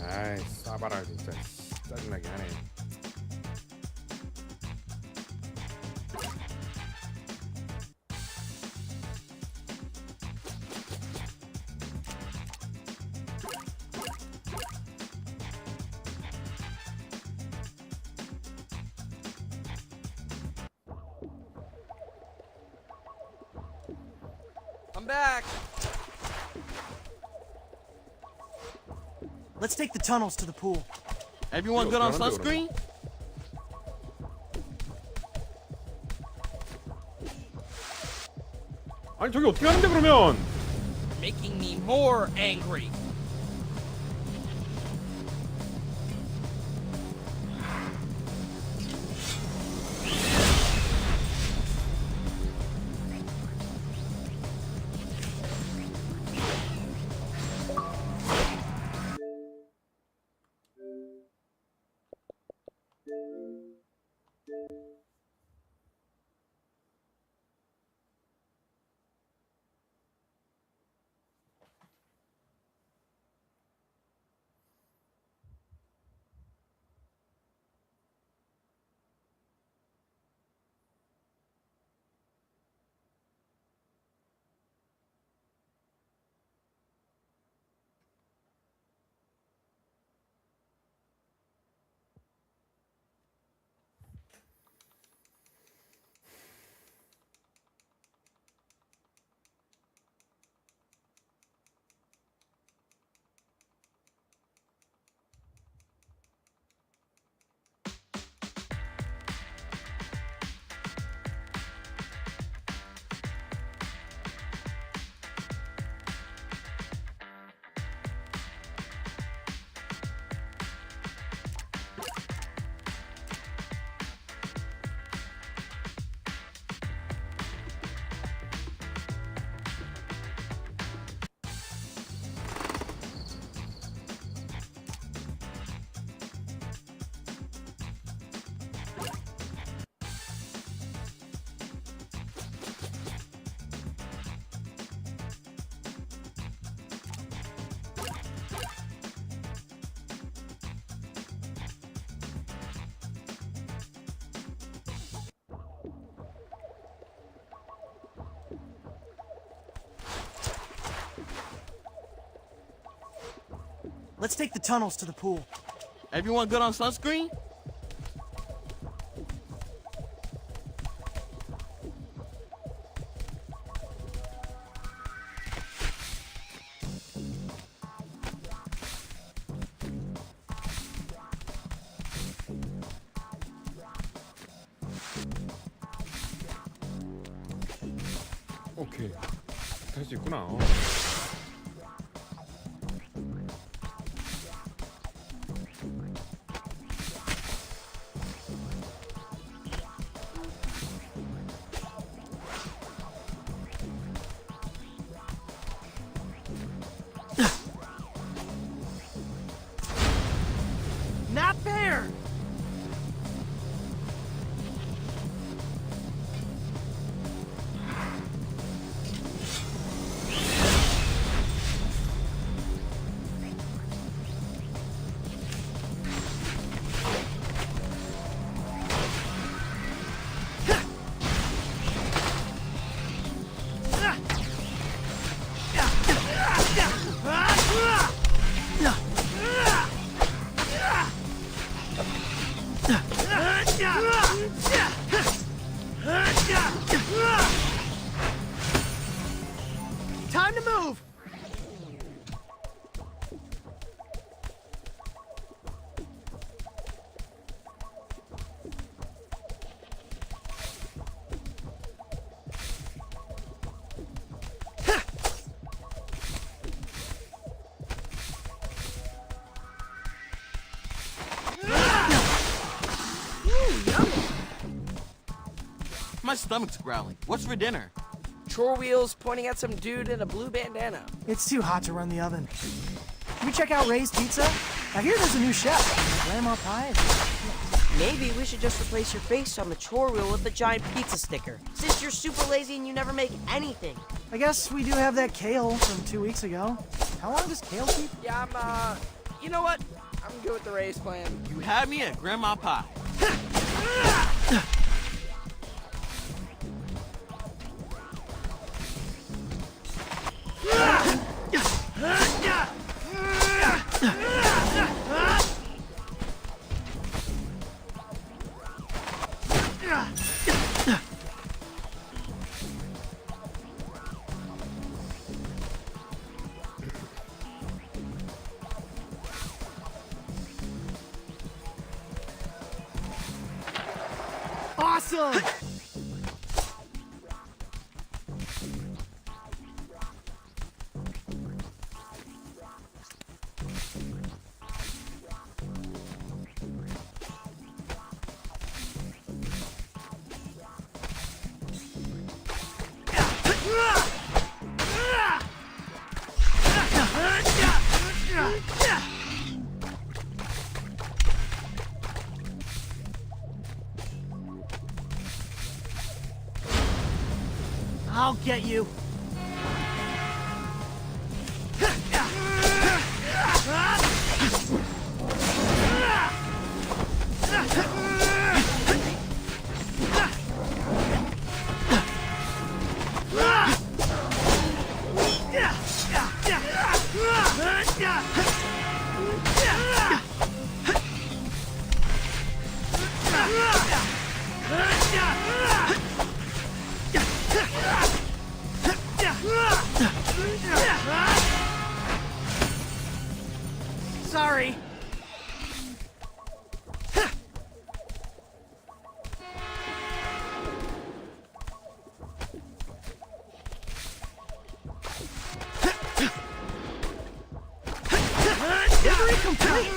아이 싸바라 진짜 짜증나게 하네. I'm back. Let's take the tunnels to the pool. Everyone good on sunscreen? 아니 저기 어떻게 하는데 그러면? Making me more angry. let's take the tunnels to the pool. Everyone good on sunscreen? 오케이. 할 수 있구나. Not fair! Time to move! My stomach's growling. What's for dinner? Chore wheels pointing at some dude in a blue bandana. It's too hot to run the oven. Can we check out Ray's Pizza? I hear there's a new chef. Grandma Pie. Maybe we should just replace your face on the chore wheel with the giant pizza sticker. Since you're super lazy and you never make anything. I guess we do have that kale from 2 weeks ago. How long does kale keep? Yeah, you know what? I'm good with the race plan. You had me at Grandma Pie. Awesome! I'll get you. Sorry. Delivery complete.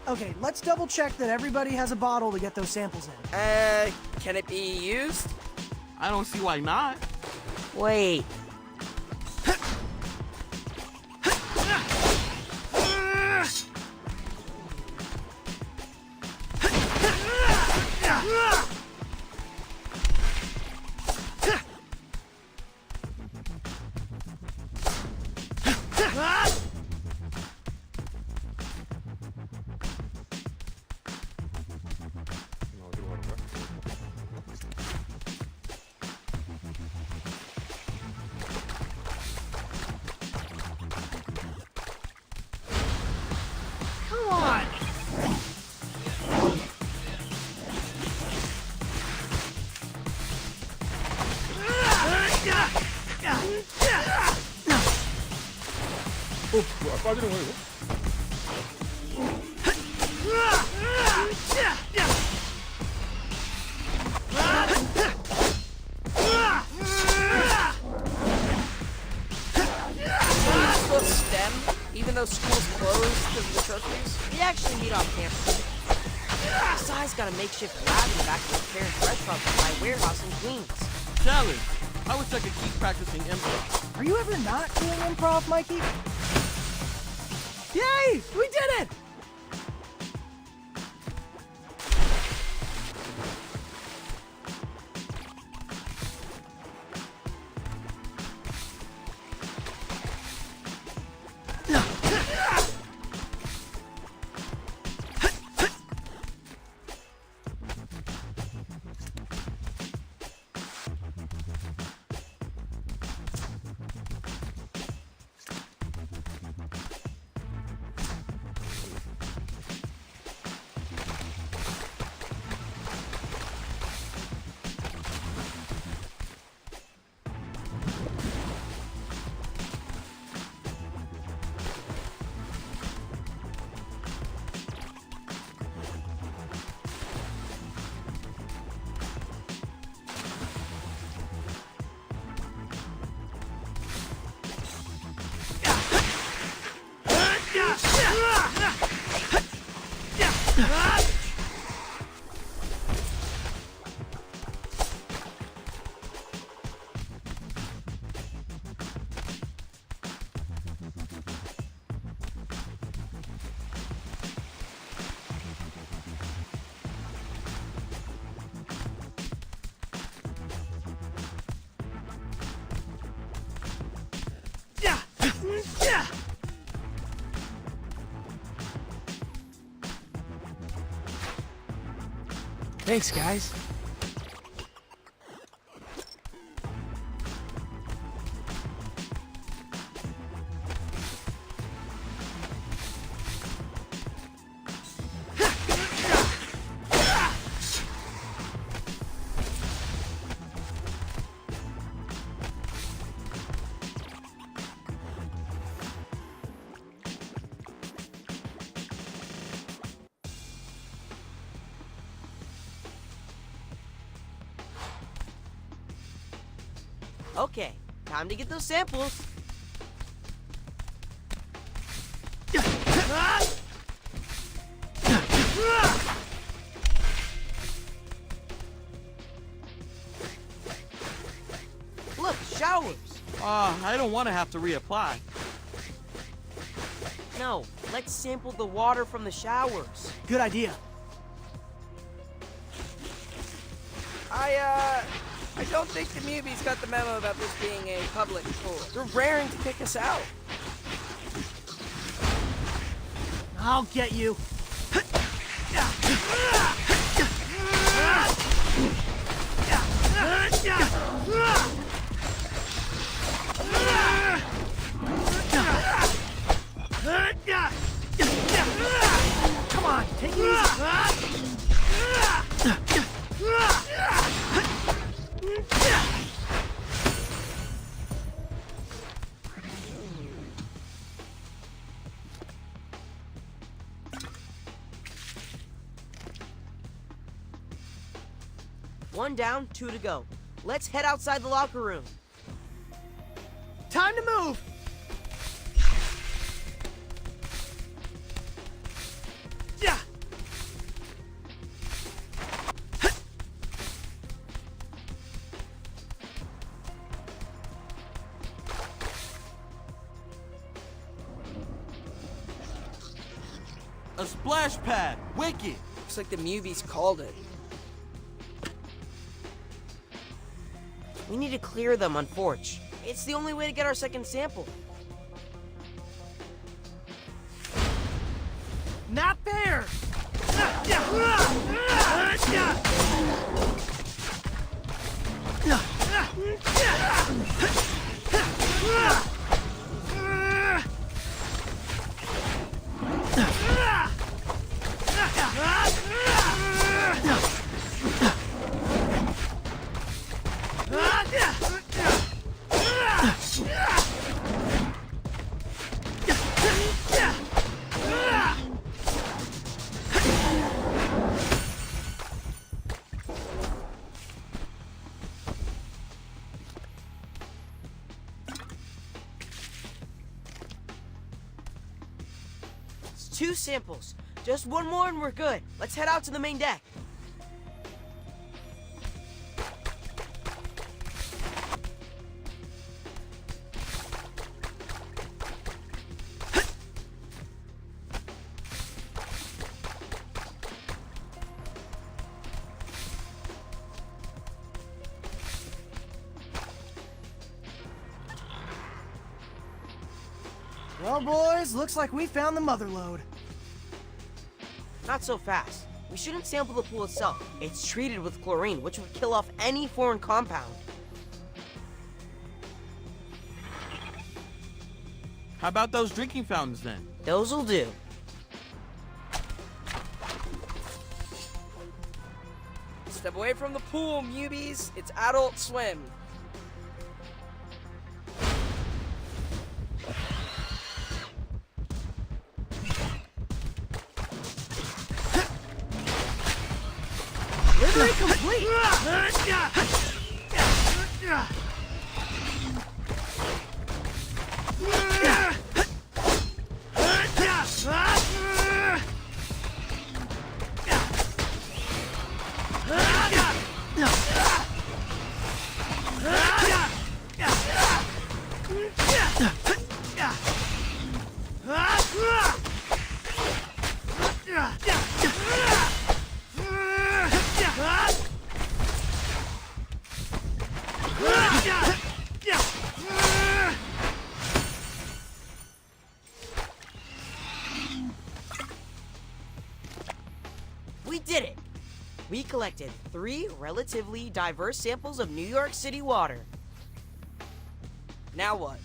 Okay, let's double check that everybody has a bottle to get those samples in. Can it be used? I don't see why not. Wait. 빠지는 거야 이거? Still STEM, even though school's closed because of the trophies. We actually meet off campus. Besides, got a makeshift lab in the back of his parents' restaurant by warehouse in Queens. Challenge. I wish I could keep practicing improv. Are you ever not doing improv, Mikey? Yay! We did it! Thanks, guys. Okay, time to get those samples. Look, showers. I don't want to have to reapply. No, let's sample the water from the showers. Good idea. I don't think the Mubies got the memo about this being a public pool. They're raring to kick us out. I'll get you. Come on, take it easy. One down, 2 to go. Let's head outside the locker room. Time to move. Yeah. A splash pad. Wicked. Looks like the Mubies called it. We need to clear them on Forge. It's the only way to get our second sample. Not fair. 2 samples. Just one more and we're good. Let's head out to the main deck. Well, boys, looks like we found the mother lode. Not so fast. We shouldn't sample the pool itself. It's treated with chlorine, which would kill off any foreign compound. How about those drinking fountains then? Those'll do. Step away from the pool, newbies. It's Adult Swim. Delivery complete! We did it! We collected 3 relatively diverse samples of New York City water. Now what?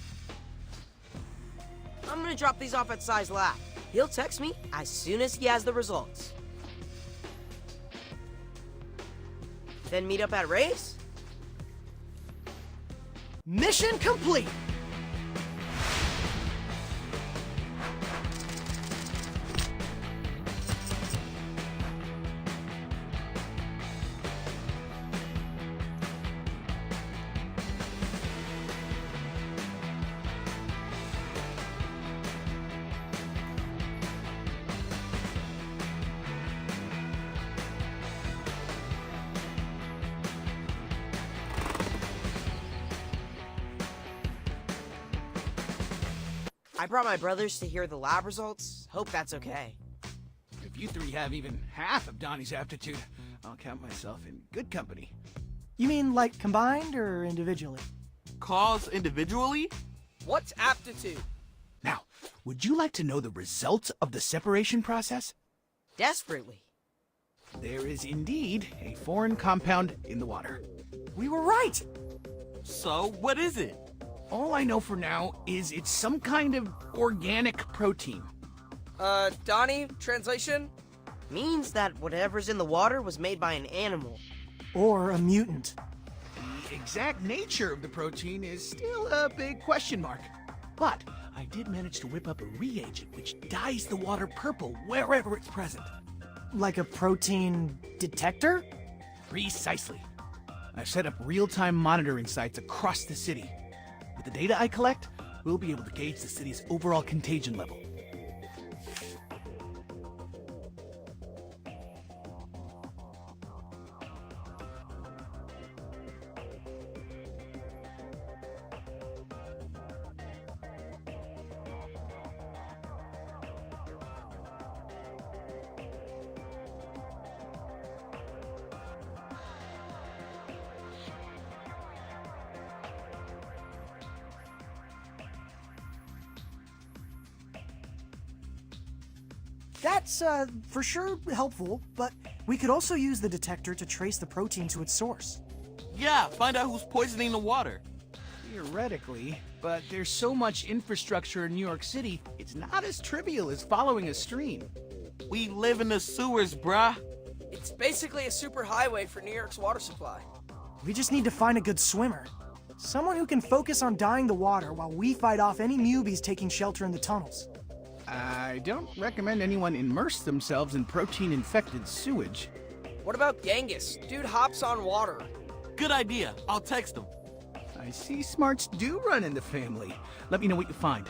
I'm gonna drop these off at Sai's lab. He'll text me as soon as he has the results. Then meet up at Ray's? Mission complete! I brought my brothers to hear the lab results. Hope that's okay. If you 3 have even half of Donnie's aptitude, I'll count myself in good company. You mean like combined or individually? Calls individually? What's aptitude? Now, would you like to know the results of the separation process? Desperately. There is indeed a foreign compound in the water. We were right! So, what is it? All I know for now is it's some kind of organic protein. Donnie, translation? Means that whatever's in the water was made by an animal. Or a mutant. The exact nature of the protein is still a big question mark. But I did manage to whip up a reagent which dyes the water purple wherever it's present. Like a protein detector? Precisely. I've set up real-time monitoring sites across the city. With the data I collect, we'll be able to gauge the city's overall contagion level. That's, for sure helpful, but we could also use the detector to trace the protein to its source. Yeah, find out who's poisoning the water. Theoretically, but there's so much infrastructure in New York City, it's not as trivial as following a stream. We live in the sewers, bruh. It's basically a superhighway for New York's water supply. We just need to find a good swimmer. Someone who can focus on dyeing the water while we fight off any newbies taking shelter in the tunnels. I don't recommend anyone immerse themselves in protein-infected sewage. What about Genghis? Dude hops on water. Good idea. I'll text him. I see smarts do run in the family. Let me know what you find.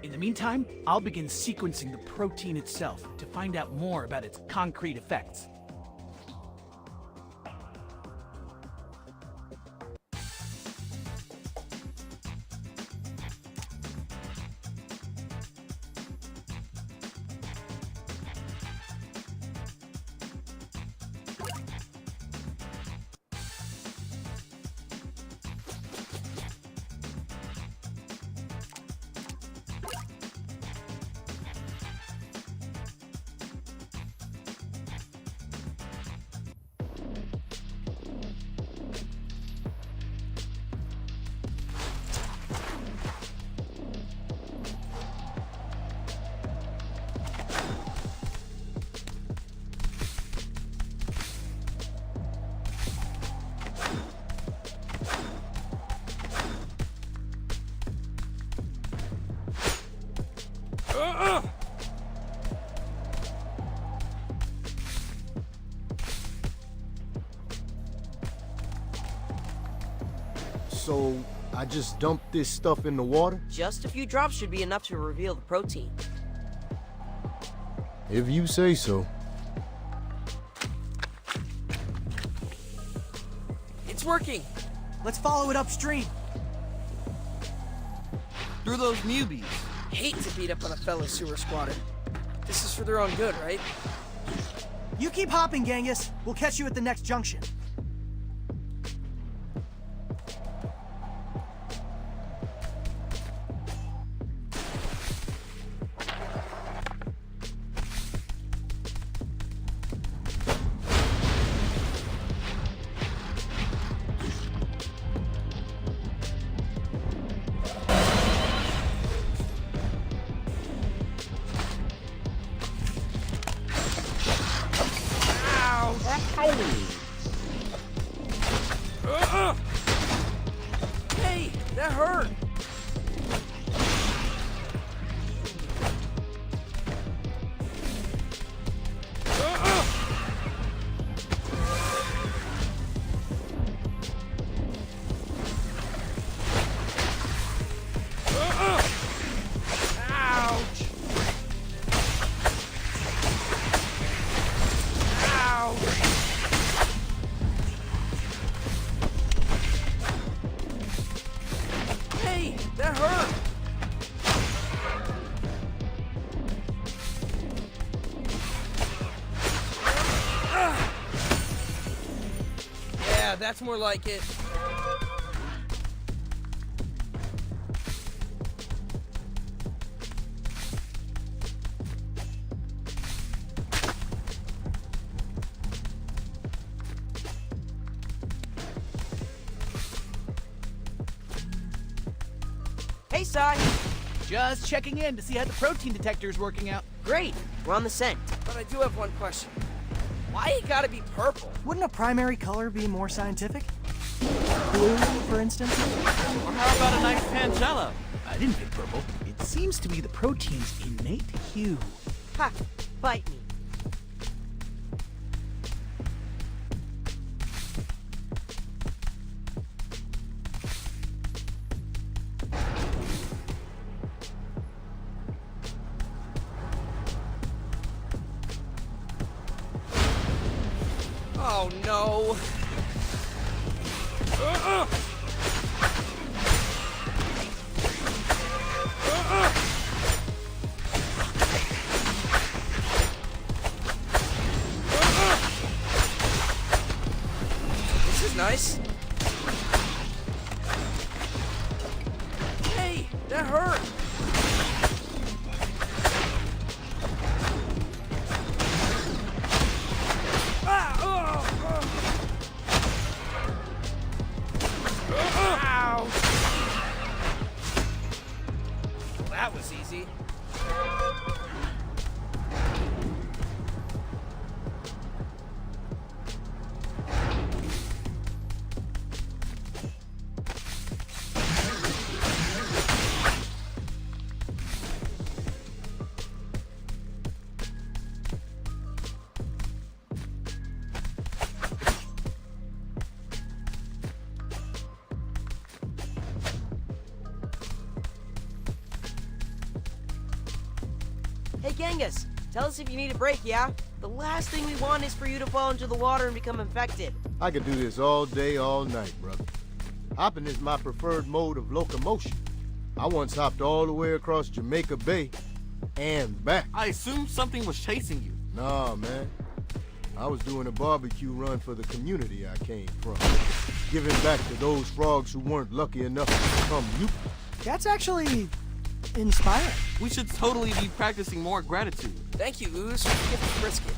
In the meantime, I'll begin sequencing the protein itself to find out more about its concrete effects. So, I just dump this stuff in the water? Just a few drops should be enough to reveal the protein. If you say so. It's working. Let's follow it upstream. Through those newbies. Hate to beat up on a fellow sewer squatter. This is for their own good, right? You keep hopping, Genghis. We'll catch you at the next junction. Hey, that hurt. Hey, that hurt. Yeah, that's more like it. Hey, Sai. Just checking in to see how the protein detector is working out. Great. We're on the scent. But I do have one question. Why it gotta be purple? Wouldn't a primary color be more scientific? Blue, for instance? Or how about a nice Pangella? I didn't pick purple. It seems to be the protein's innate hue. Ha! Bite me. Oh no. This is nice. Hey, that hurt. Ow! Well, that was easy. Hey, Genghis, tell us if you need a break, yeah? The last thing we want is for you to fall into the water and become infected. I could do this all day, all night, brother. Hopping is my preferred mode of locomotion. I once hopped all the way across Jamaica Bay and back. I assumed something was chasing you. Nah, man. I was doing a barbecue run for the community I came from. Giving back to those frogs who weren't lucky enough to become you. That's actually inspiring. We should totally be practicing more gratitude. Thank you, Ooze, for the gift of brisket.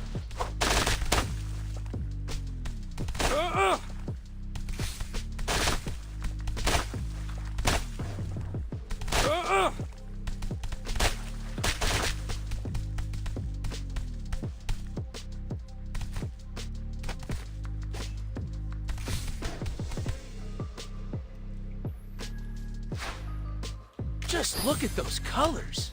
Just look at those colors.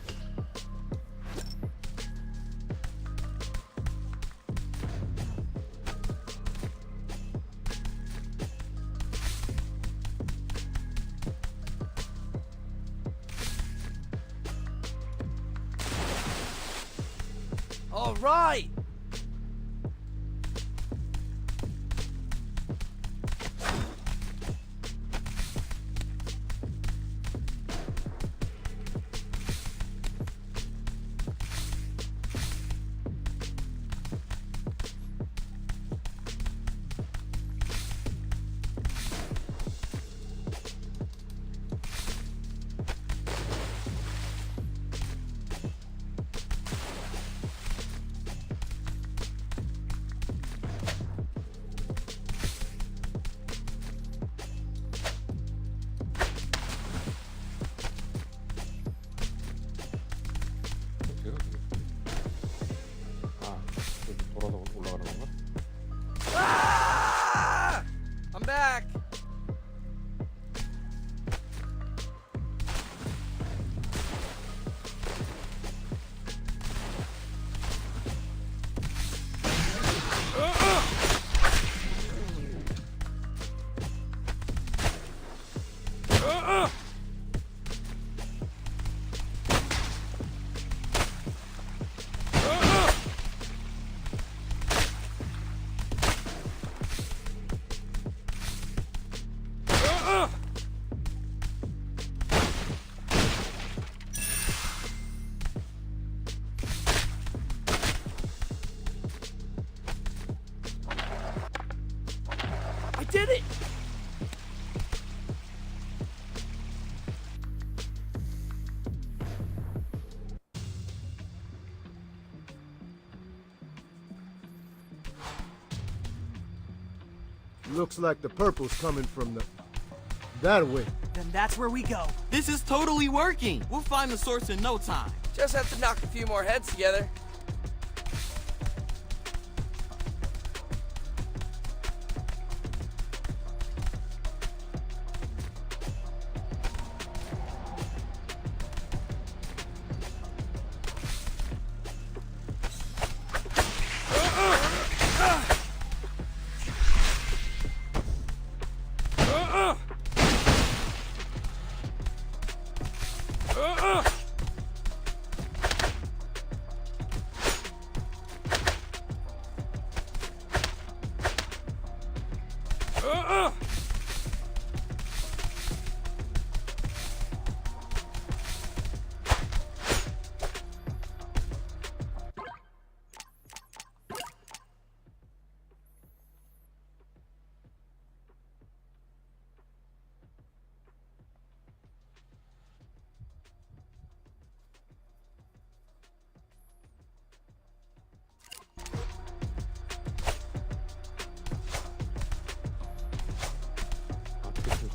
All right. 아, 여기 돌아서 올라가는 건가? Ah! I'm back. I did it! Looks like the purple's coming from that way. Then that's where we go. This is totally working. We'll find the source in no time. Just have to knock a few more heads together.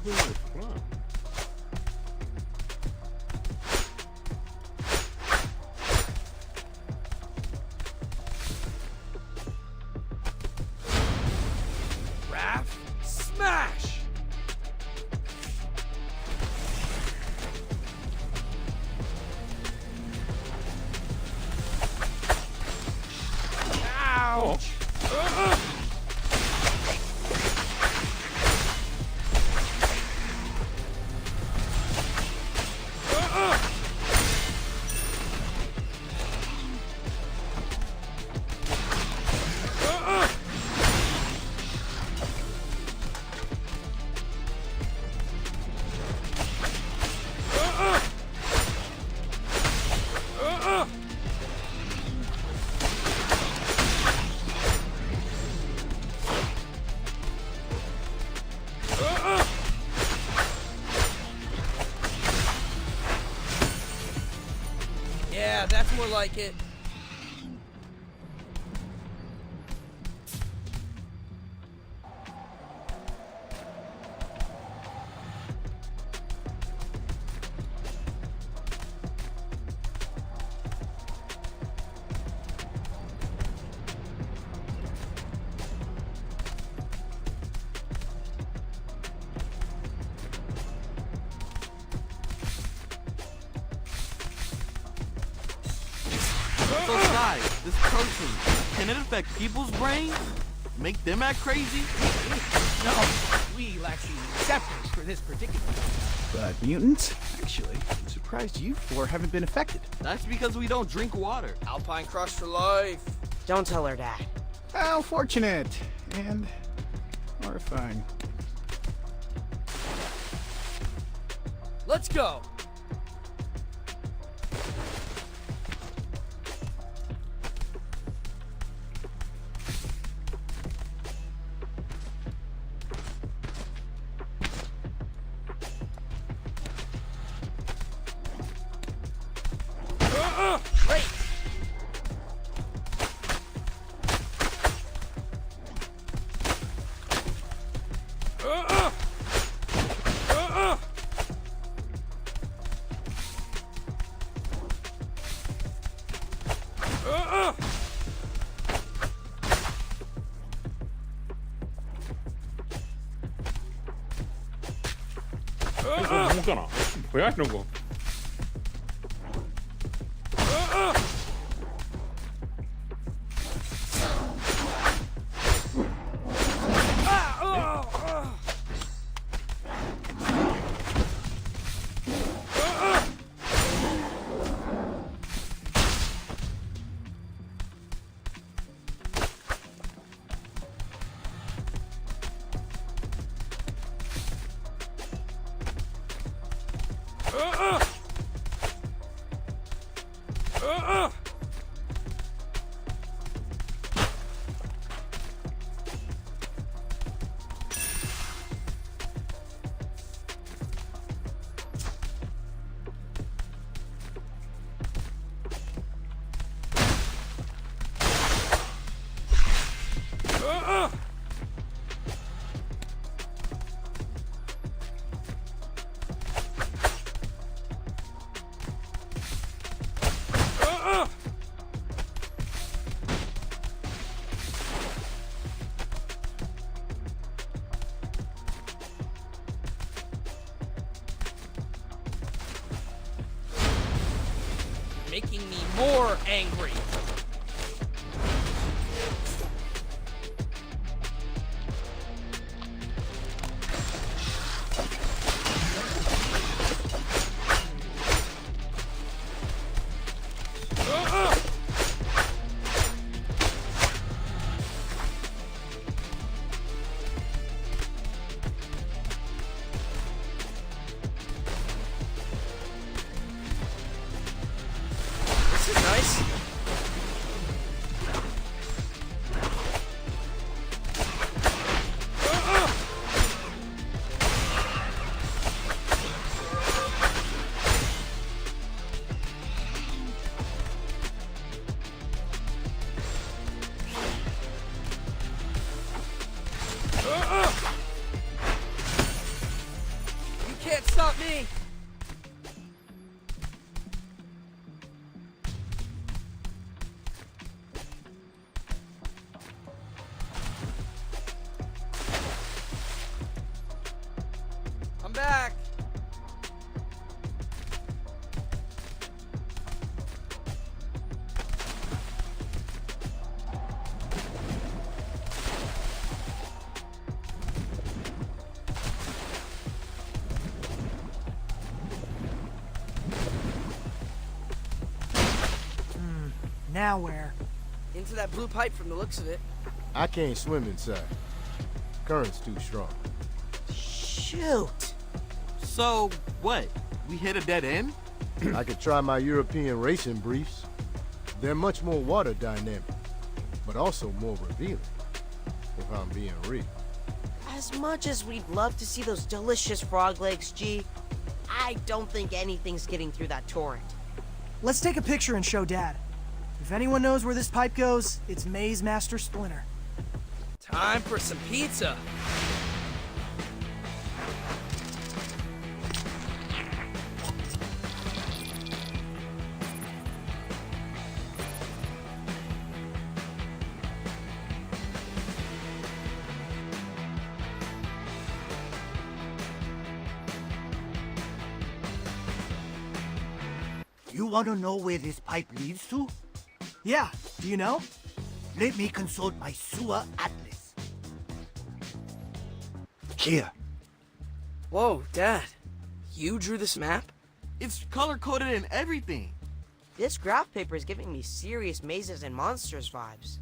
소리가 있구나. Raph, smash! Ouch! Sounds more like it. So guys, this protein, can it affect people's brains? Make them act crazy? No, we lack the receptors for this particular. But mutants? Actually, I'm surprised you four haven't been affected. That's because we don't drink water. Alpine Crush for life. Don't tell her that. How fortunate and horrifying. Let's go. Great. 이거 못 먹잖아. 뭐야 이런 거. Making me more angry. This is nice. You can't stop me. I'm back. Now where? Into that blue pipe from the looks of it. I can't swim inside. Current's too strong. Shoot. So, what? We hit a dead end? I could try my European racing briefs. They're much more water dynamic, but also more revealing, if I'm being real. As much as we'd love to see those delicious frog legs, G, I don't think anything's getting through that torrent. Let's take a picture and show Dad. If anyone knows where this pipe goes, it's Maze Master Splinter. Time for some pizza. You want to know where this pipe leads to? Yeah, do you know? Let me consult my sewer atlas. Here. Whoa, Dad. You drew this map? It's color-coded and everything. This graph paper is giving me serious mazes and monsters vibes.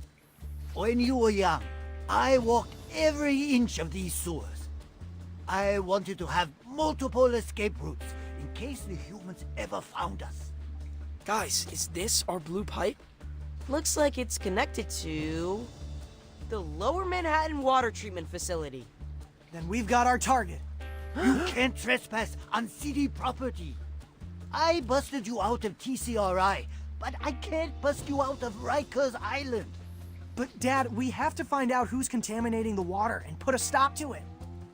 When you were young, I walked every inch of these sewers. I wanted to have multiple escape routes in case the humans ever found us. Guys, is this our blue pipe? Looks like it's connected to the Lower Manhattan Water Treatment Facility. Then we've got our target. You can't trespass on city property. I busted you out of TCRI, but I can't bust you out of Rikers Island. But Dad, we have to find out who's contaminating the water and put a stop to it.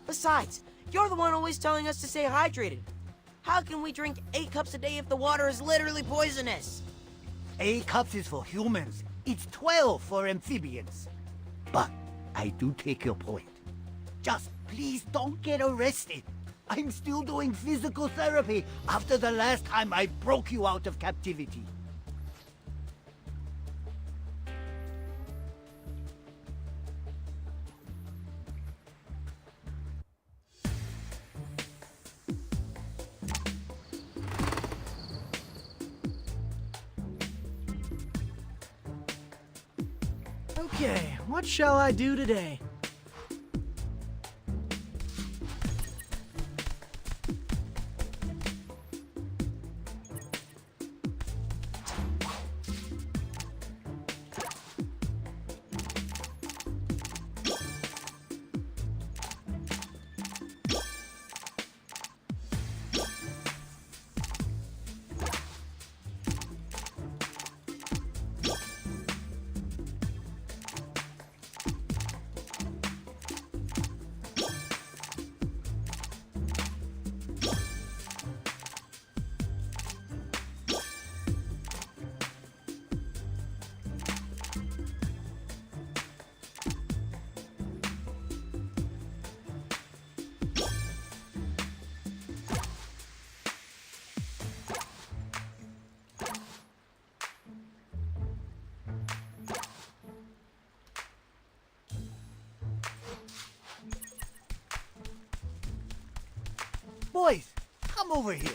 Besides, you're the one always telling us to stay hydrated. How can we drink 8 cups a day if the water is literally poisonous? 8 cups is for humans. It's 12 for amphibians. But I do take your point. Just please don't get arrested. I'm still doing physical therapy after the last time I broke you out of captivity. Okay, what shall I do today? Boys, come over here.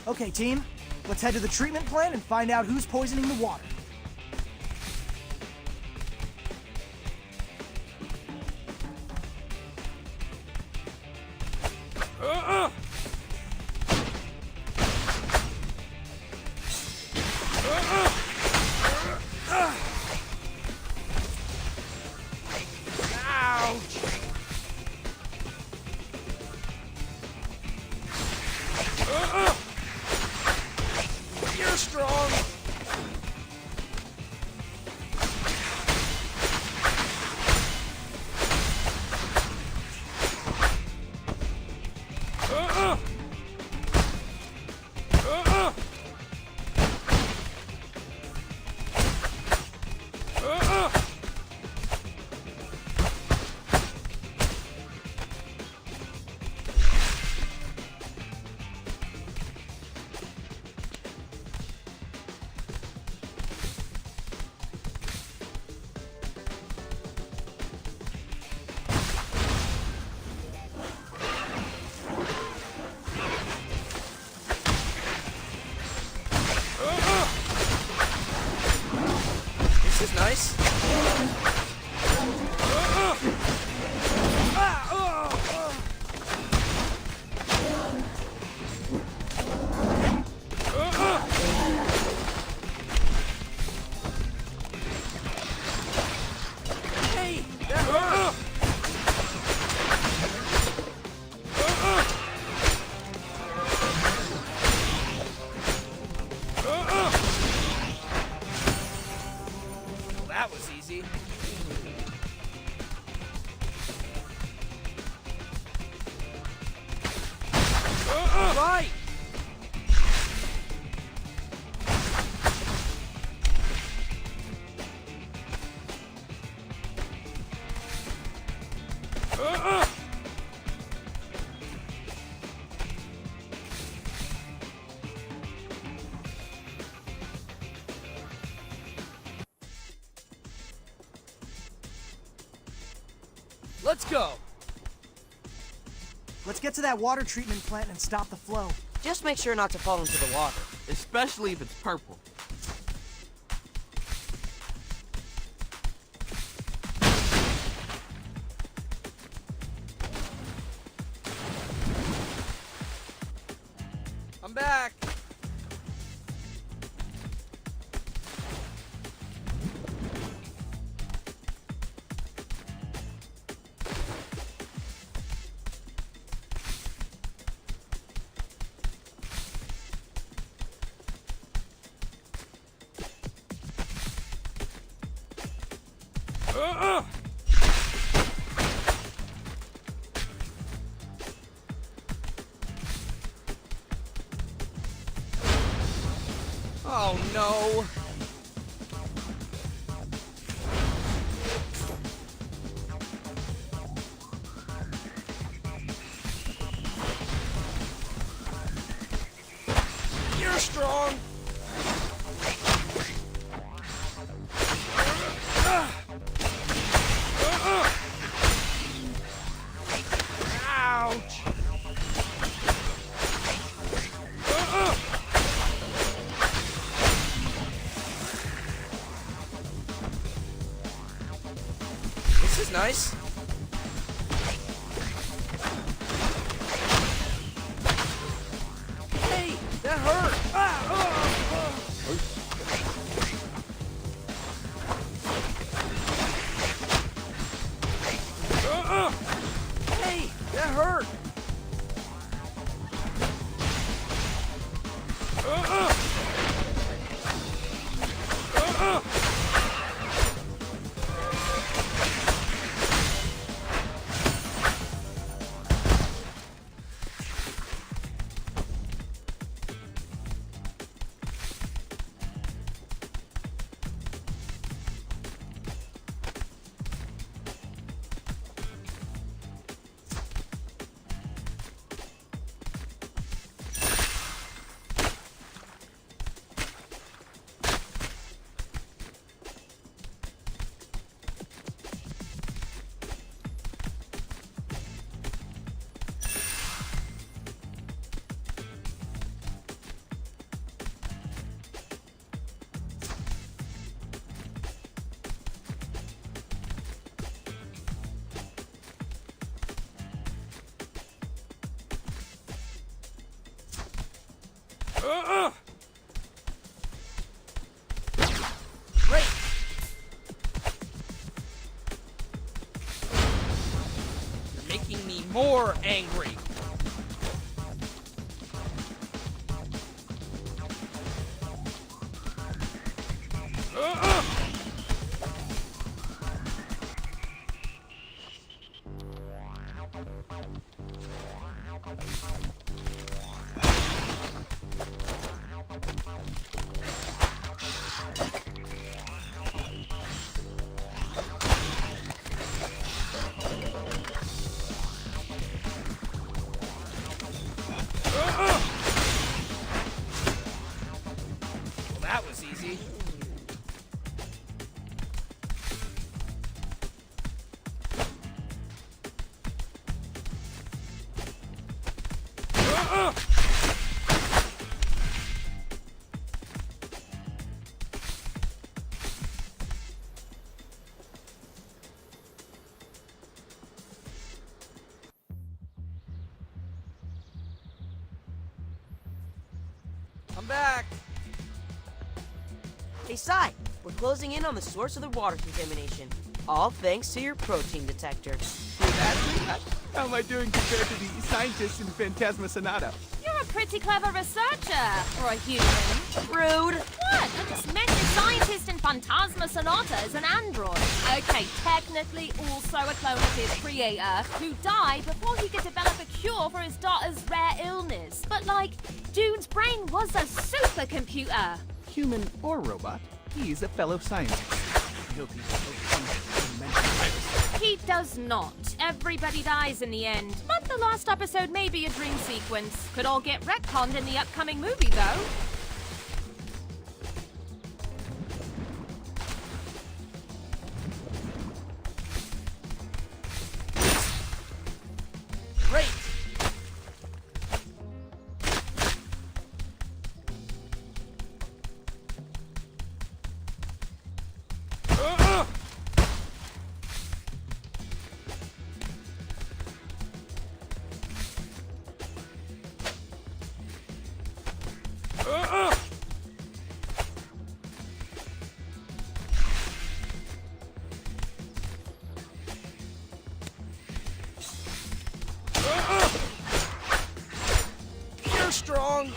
Okay, team, let's head to the treatment plant and find out who's poisoning the water. You're strong. This is nice. Hey, that hurt. That was easy. Right. Let's go. Let's get to that water treatment plant and stop the flow. Just make sure not to fall into the water. Especially if it's purple. I'm back. Oh no. You're strong. Ouch. This is nice. Hey, that hurt. Hey, that hurt. more angry. That was easy. I'm back. Hey, Sai, we're closing in on the source of the water contamination. All thanks to your protein detector. How am I doing compared to the scientists in Phantasma Sonata? You're a pretty clever researcher for a human. Rude. What? I just meant the scientist in Phantasma Sonata is an android. Okay, technically also a clone of his creator, who died before he could develop a cure for his daughter's rare illness. But like, dude's brain was a supercomputer. Human or robot, he's a fellow scientist. I hope he's some mental virus. He does not. Everybody dies in the end. But the last episode may be a dream sequence. Could all get retconned in the upcoming movie, though. Great. You're strong.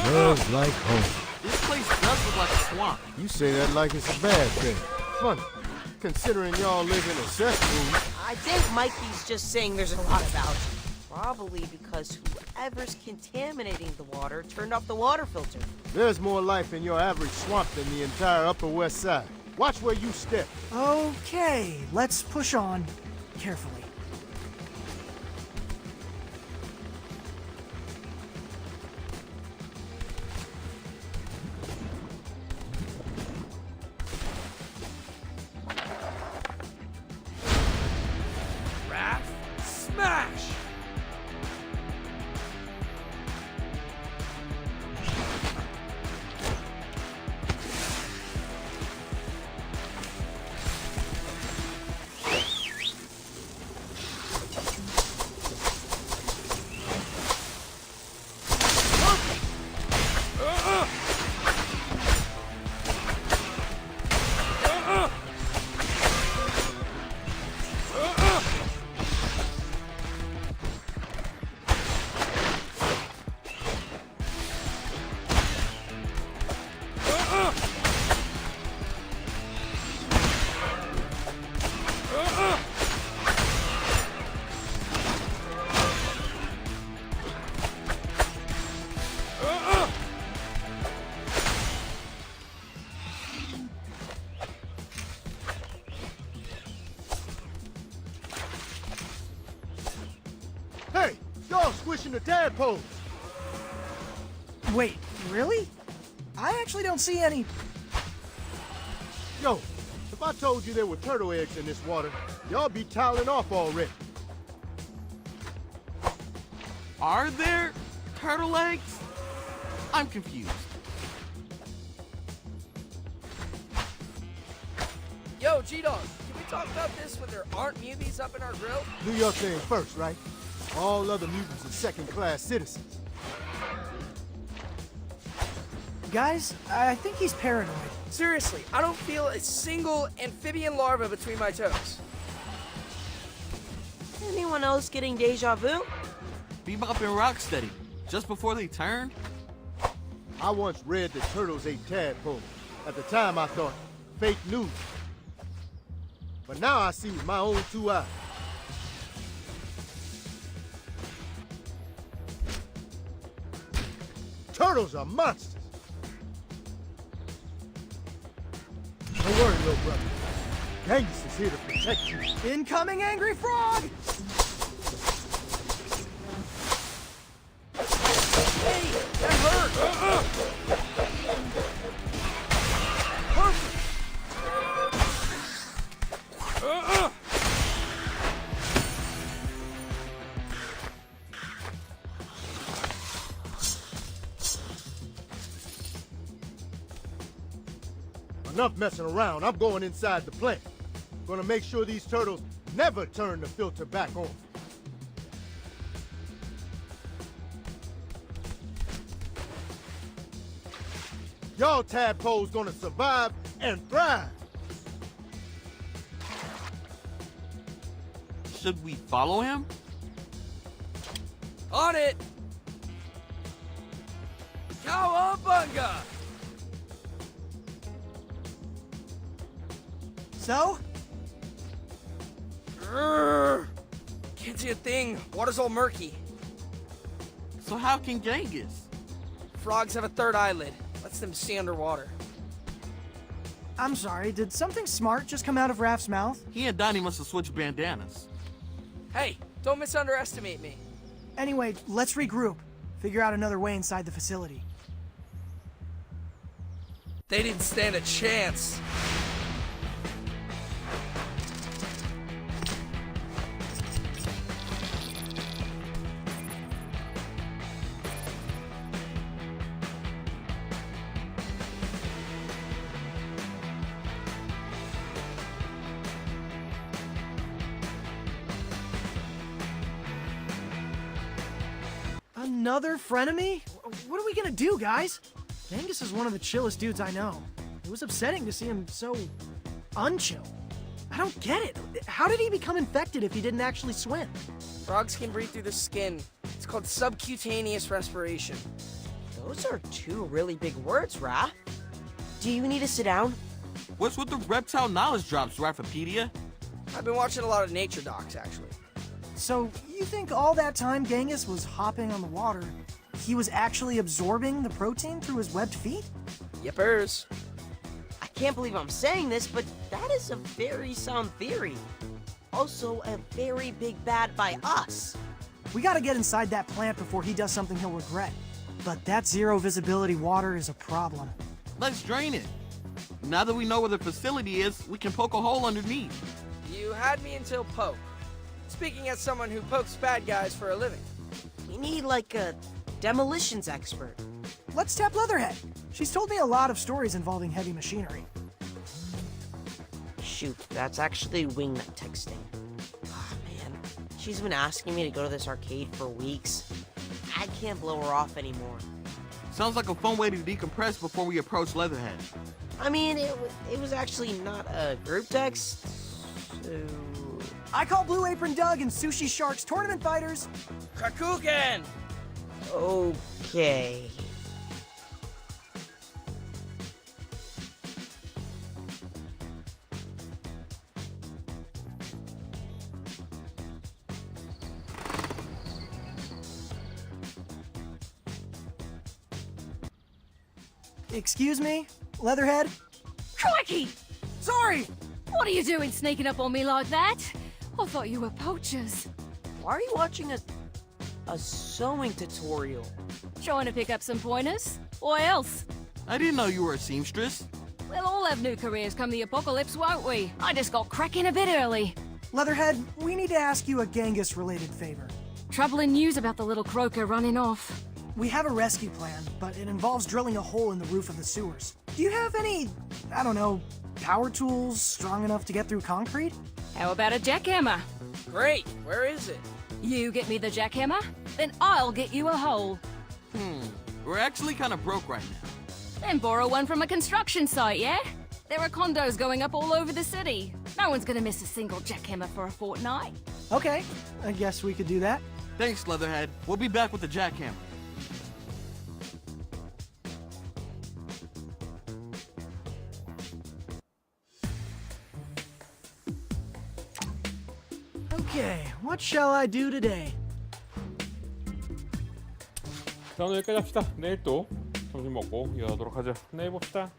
Smells like home. This place does look like a swamp. You say that like it's a bad thing. Funny, considering y'all live in a cesspool. I think Mikey's just saying there's a lot about. Probably because whoever's contaminating the water turned off the water filter. There's more life in your average swamp than the entire Upper West Side. Watch where you step. Okay, let's push on carefully. Wrath, smash! Y'all squishing the tadpoles. Wait, really? I actually don't see any. Yo, if I told you there were turtle eggs in this water, y'all be toweling off already. Are there turtle eggs? I'm confused. Yo, G-Dog, can we talk about this when there aren't mutants up in our grill? Do your thing first, right? All other mutants are second-class citizens. Guys, I think he's paranoid. Seriously, I don't feel a single amphibian larva between my toes. Anyone else getting deja vu? Bebop and Rocksteady, just before they turned? I once read that turtles ate tadpoles. At the time, I thought, fake news. But now I see with my own 2 eyes. Turtles are monsters. Don't worry, little brother. Genghis is here to protect you. Incoming angry frog! Hey, that hurt! Perfect! Enough messing around. I'm going inside the plant. Gonna make sure these turtles never turn the filter back on. Y'all tadpoles gonna survive and thrive. Should we follow him? On it! Cowapunga! So? Can't see a thing. Water's all murky. So how can Genghis? Frogs have a third eyelid. Lets them see underwater. I'm sorry, did something smart just come out of Raph's mouth? He and Donnie must have switched bandanas. Hey, don't misunderestimate me. Anyway, let's regroup. Figure out another way inside the facility. They didn't stand a chance. Another frenemy? What are we gonna do, guys? Genghis is one of the chillest dudes I know. It was upsetting to see him so unchill. I don't get it. How did he become infected if he didn't actually swim? Frogs can breathe through the skin. It's called subcutaneous respiration. Those are 2 really big words, Raph. Do you need to sit down? What's with the reptile knowledge drops, Raphipedia? I've been watching a lot of nature docs, actually. So, you think all that time Genghis was hopping on the water, he was actually absorbing the protein through his webbed feet? Yippers. I can't believe I'm saying this, but that is a very sound theory. Also, a very big bad by us. We gotta get inside that plant before he does something he'll regret. But that zero visibility water is a problem. Let's drain it. Now that we know where the facility is, we can poke a hole underneath. You had me until poke. Speaking as someone who pokes bad guys for a living. We need, like, a demolitions expert. Let's tap Leatherhead. She's told me a lot of stories involving heavy machinery. Shoot, that's actually wingnut texting. Oh, man. She's been asking me to go to this arcade for weeks. I can't blow her off anymore. Sounds like a fun way to decompress before we approach Leatherhead. I mean, it was actually not a group text, so... I call Blue Apron Doug and Sushi Sharks tournament fighters. Kakugan! Okay. Excuse me, Leatherhead? Crikey! Sorry! What are you doing sneaking up on me like that? I thought you were poachers. Why are you watching us? A sewing tutorial. Trying to pick up some pointers? What else? I didn't know you were a seamstress. We'll all have new careers come the apocalypse, won't we? I just got cracking a bit early. Leatherhead, we need to ask you a Genghis-related favor. Troubling news about the little croaker running off. We have a rescue plan, but it involves drilling a hole in the roof of the sewers. Do you have any, I don't know, power tools strong enough to get through concrete? How about a jackhammer? Great. Where is it? You get me the jackhammer, then I'll get you a hole. We're actually kind of broke right now. Then borrow one from a construction site, yeah? There are condos going up all over the city. No one's gonna miss a single jackhammer for a fortnight. Okay, I guess we could do that. Thanks, Leatherhead. We'll be back with the jackhammer. Okay, what shall I do today? 자, 오늘 여기까지 합시다. 내일 또 점심 먹고 이어가도록 하죠. 내일 봅시다.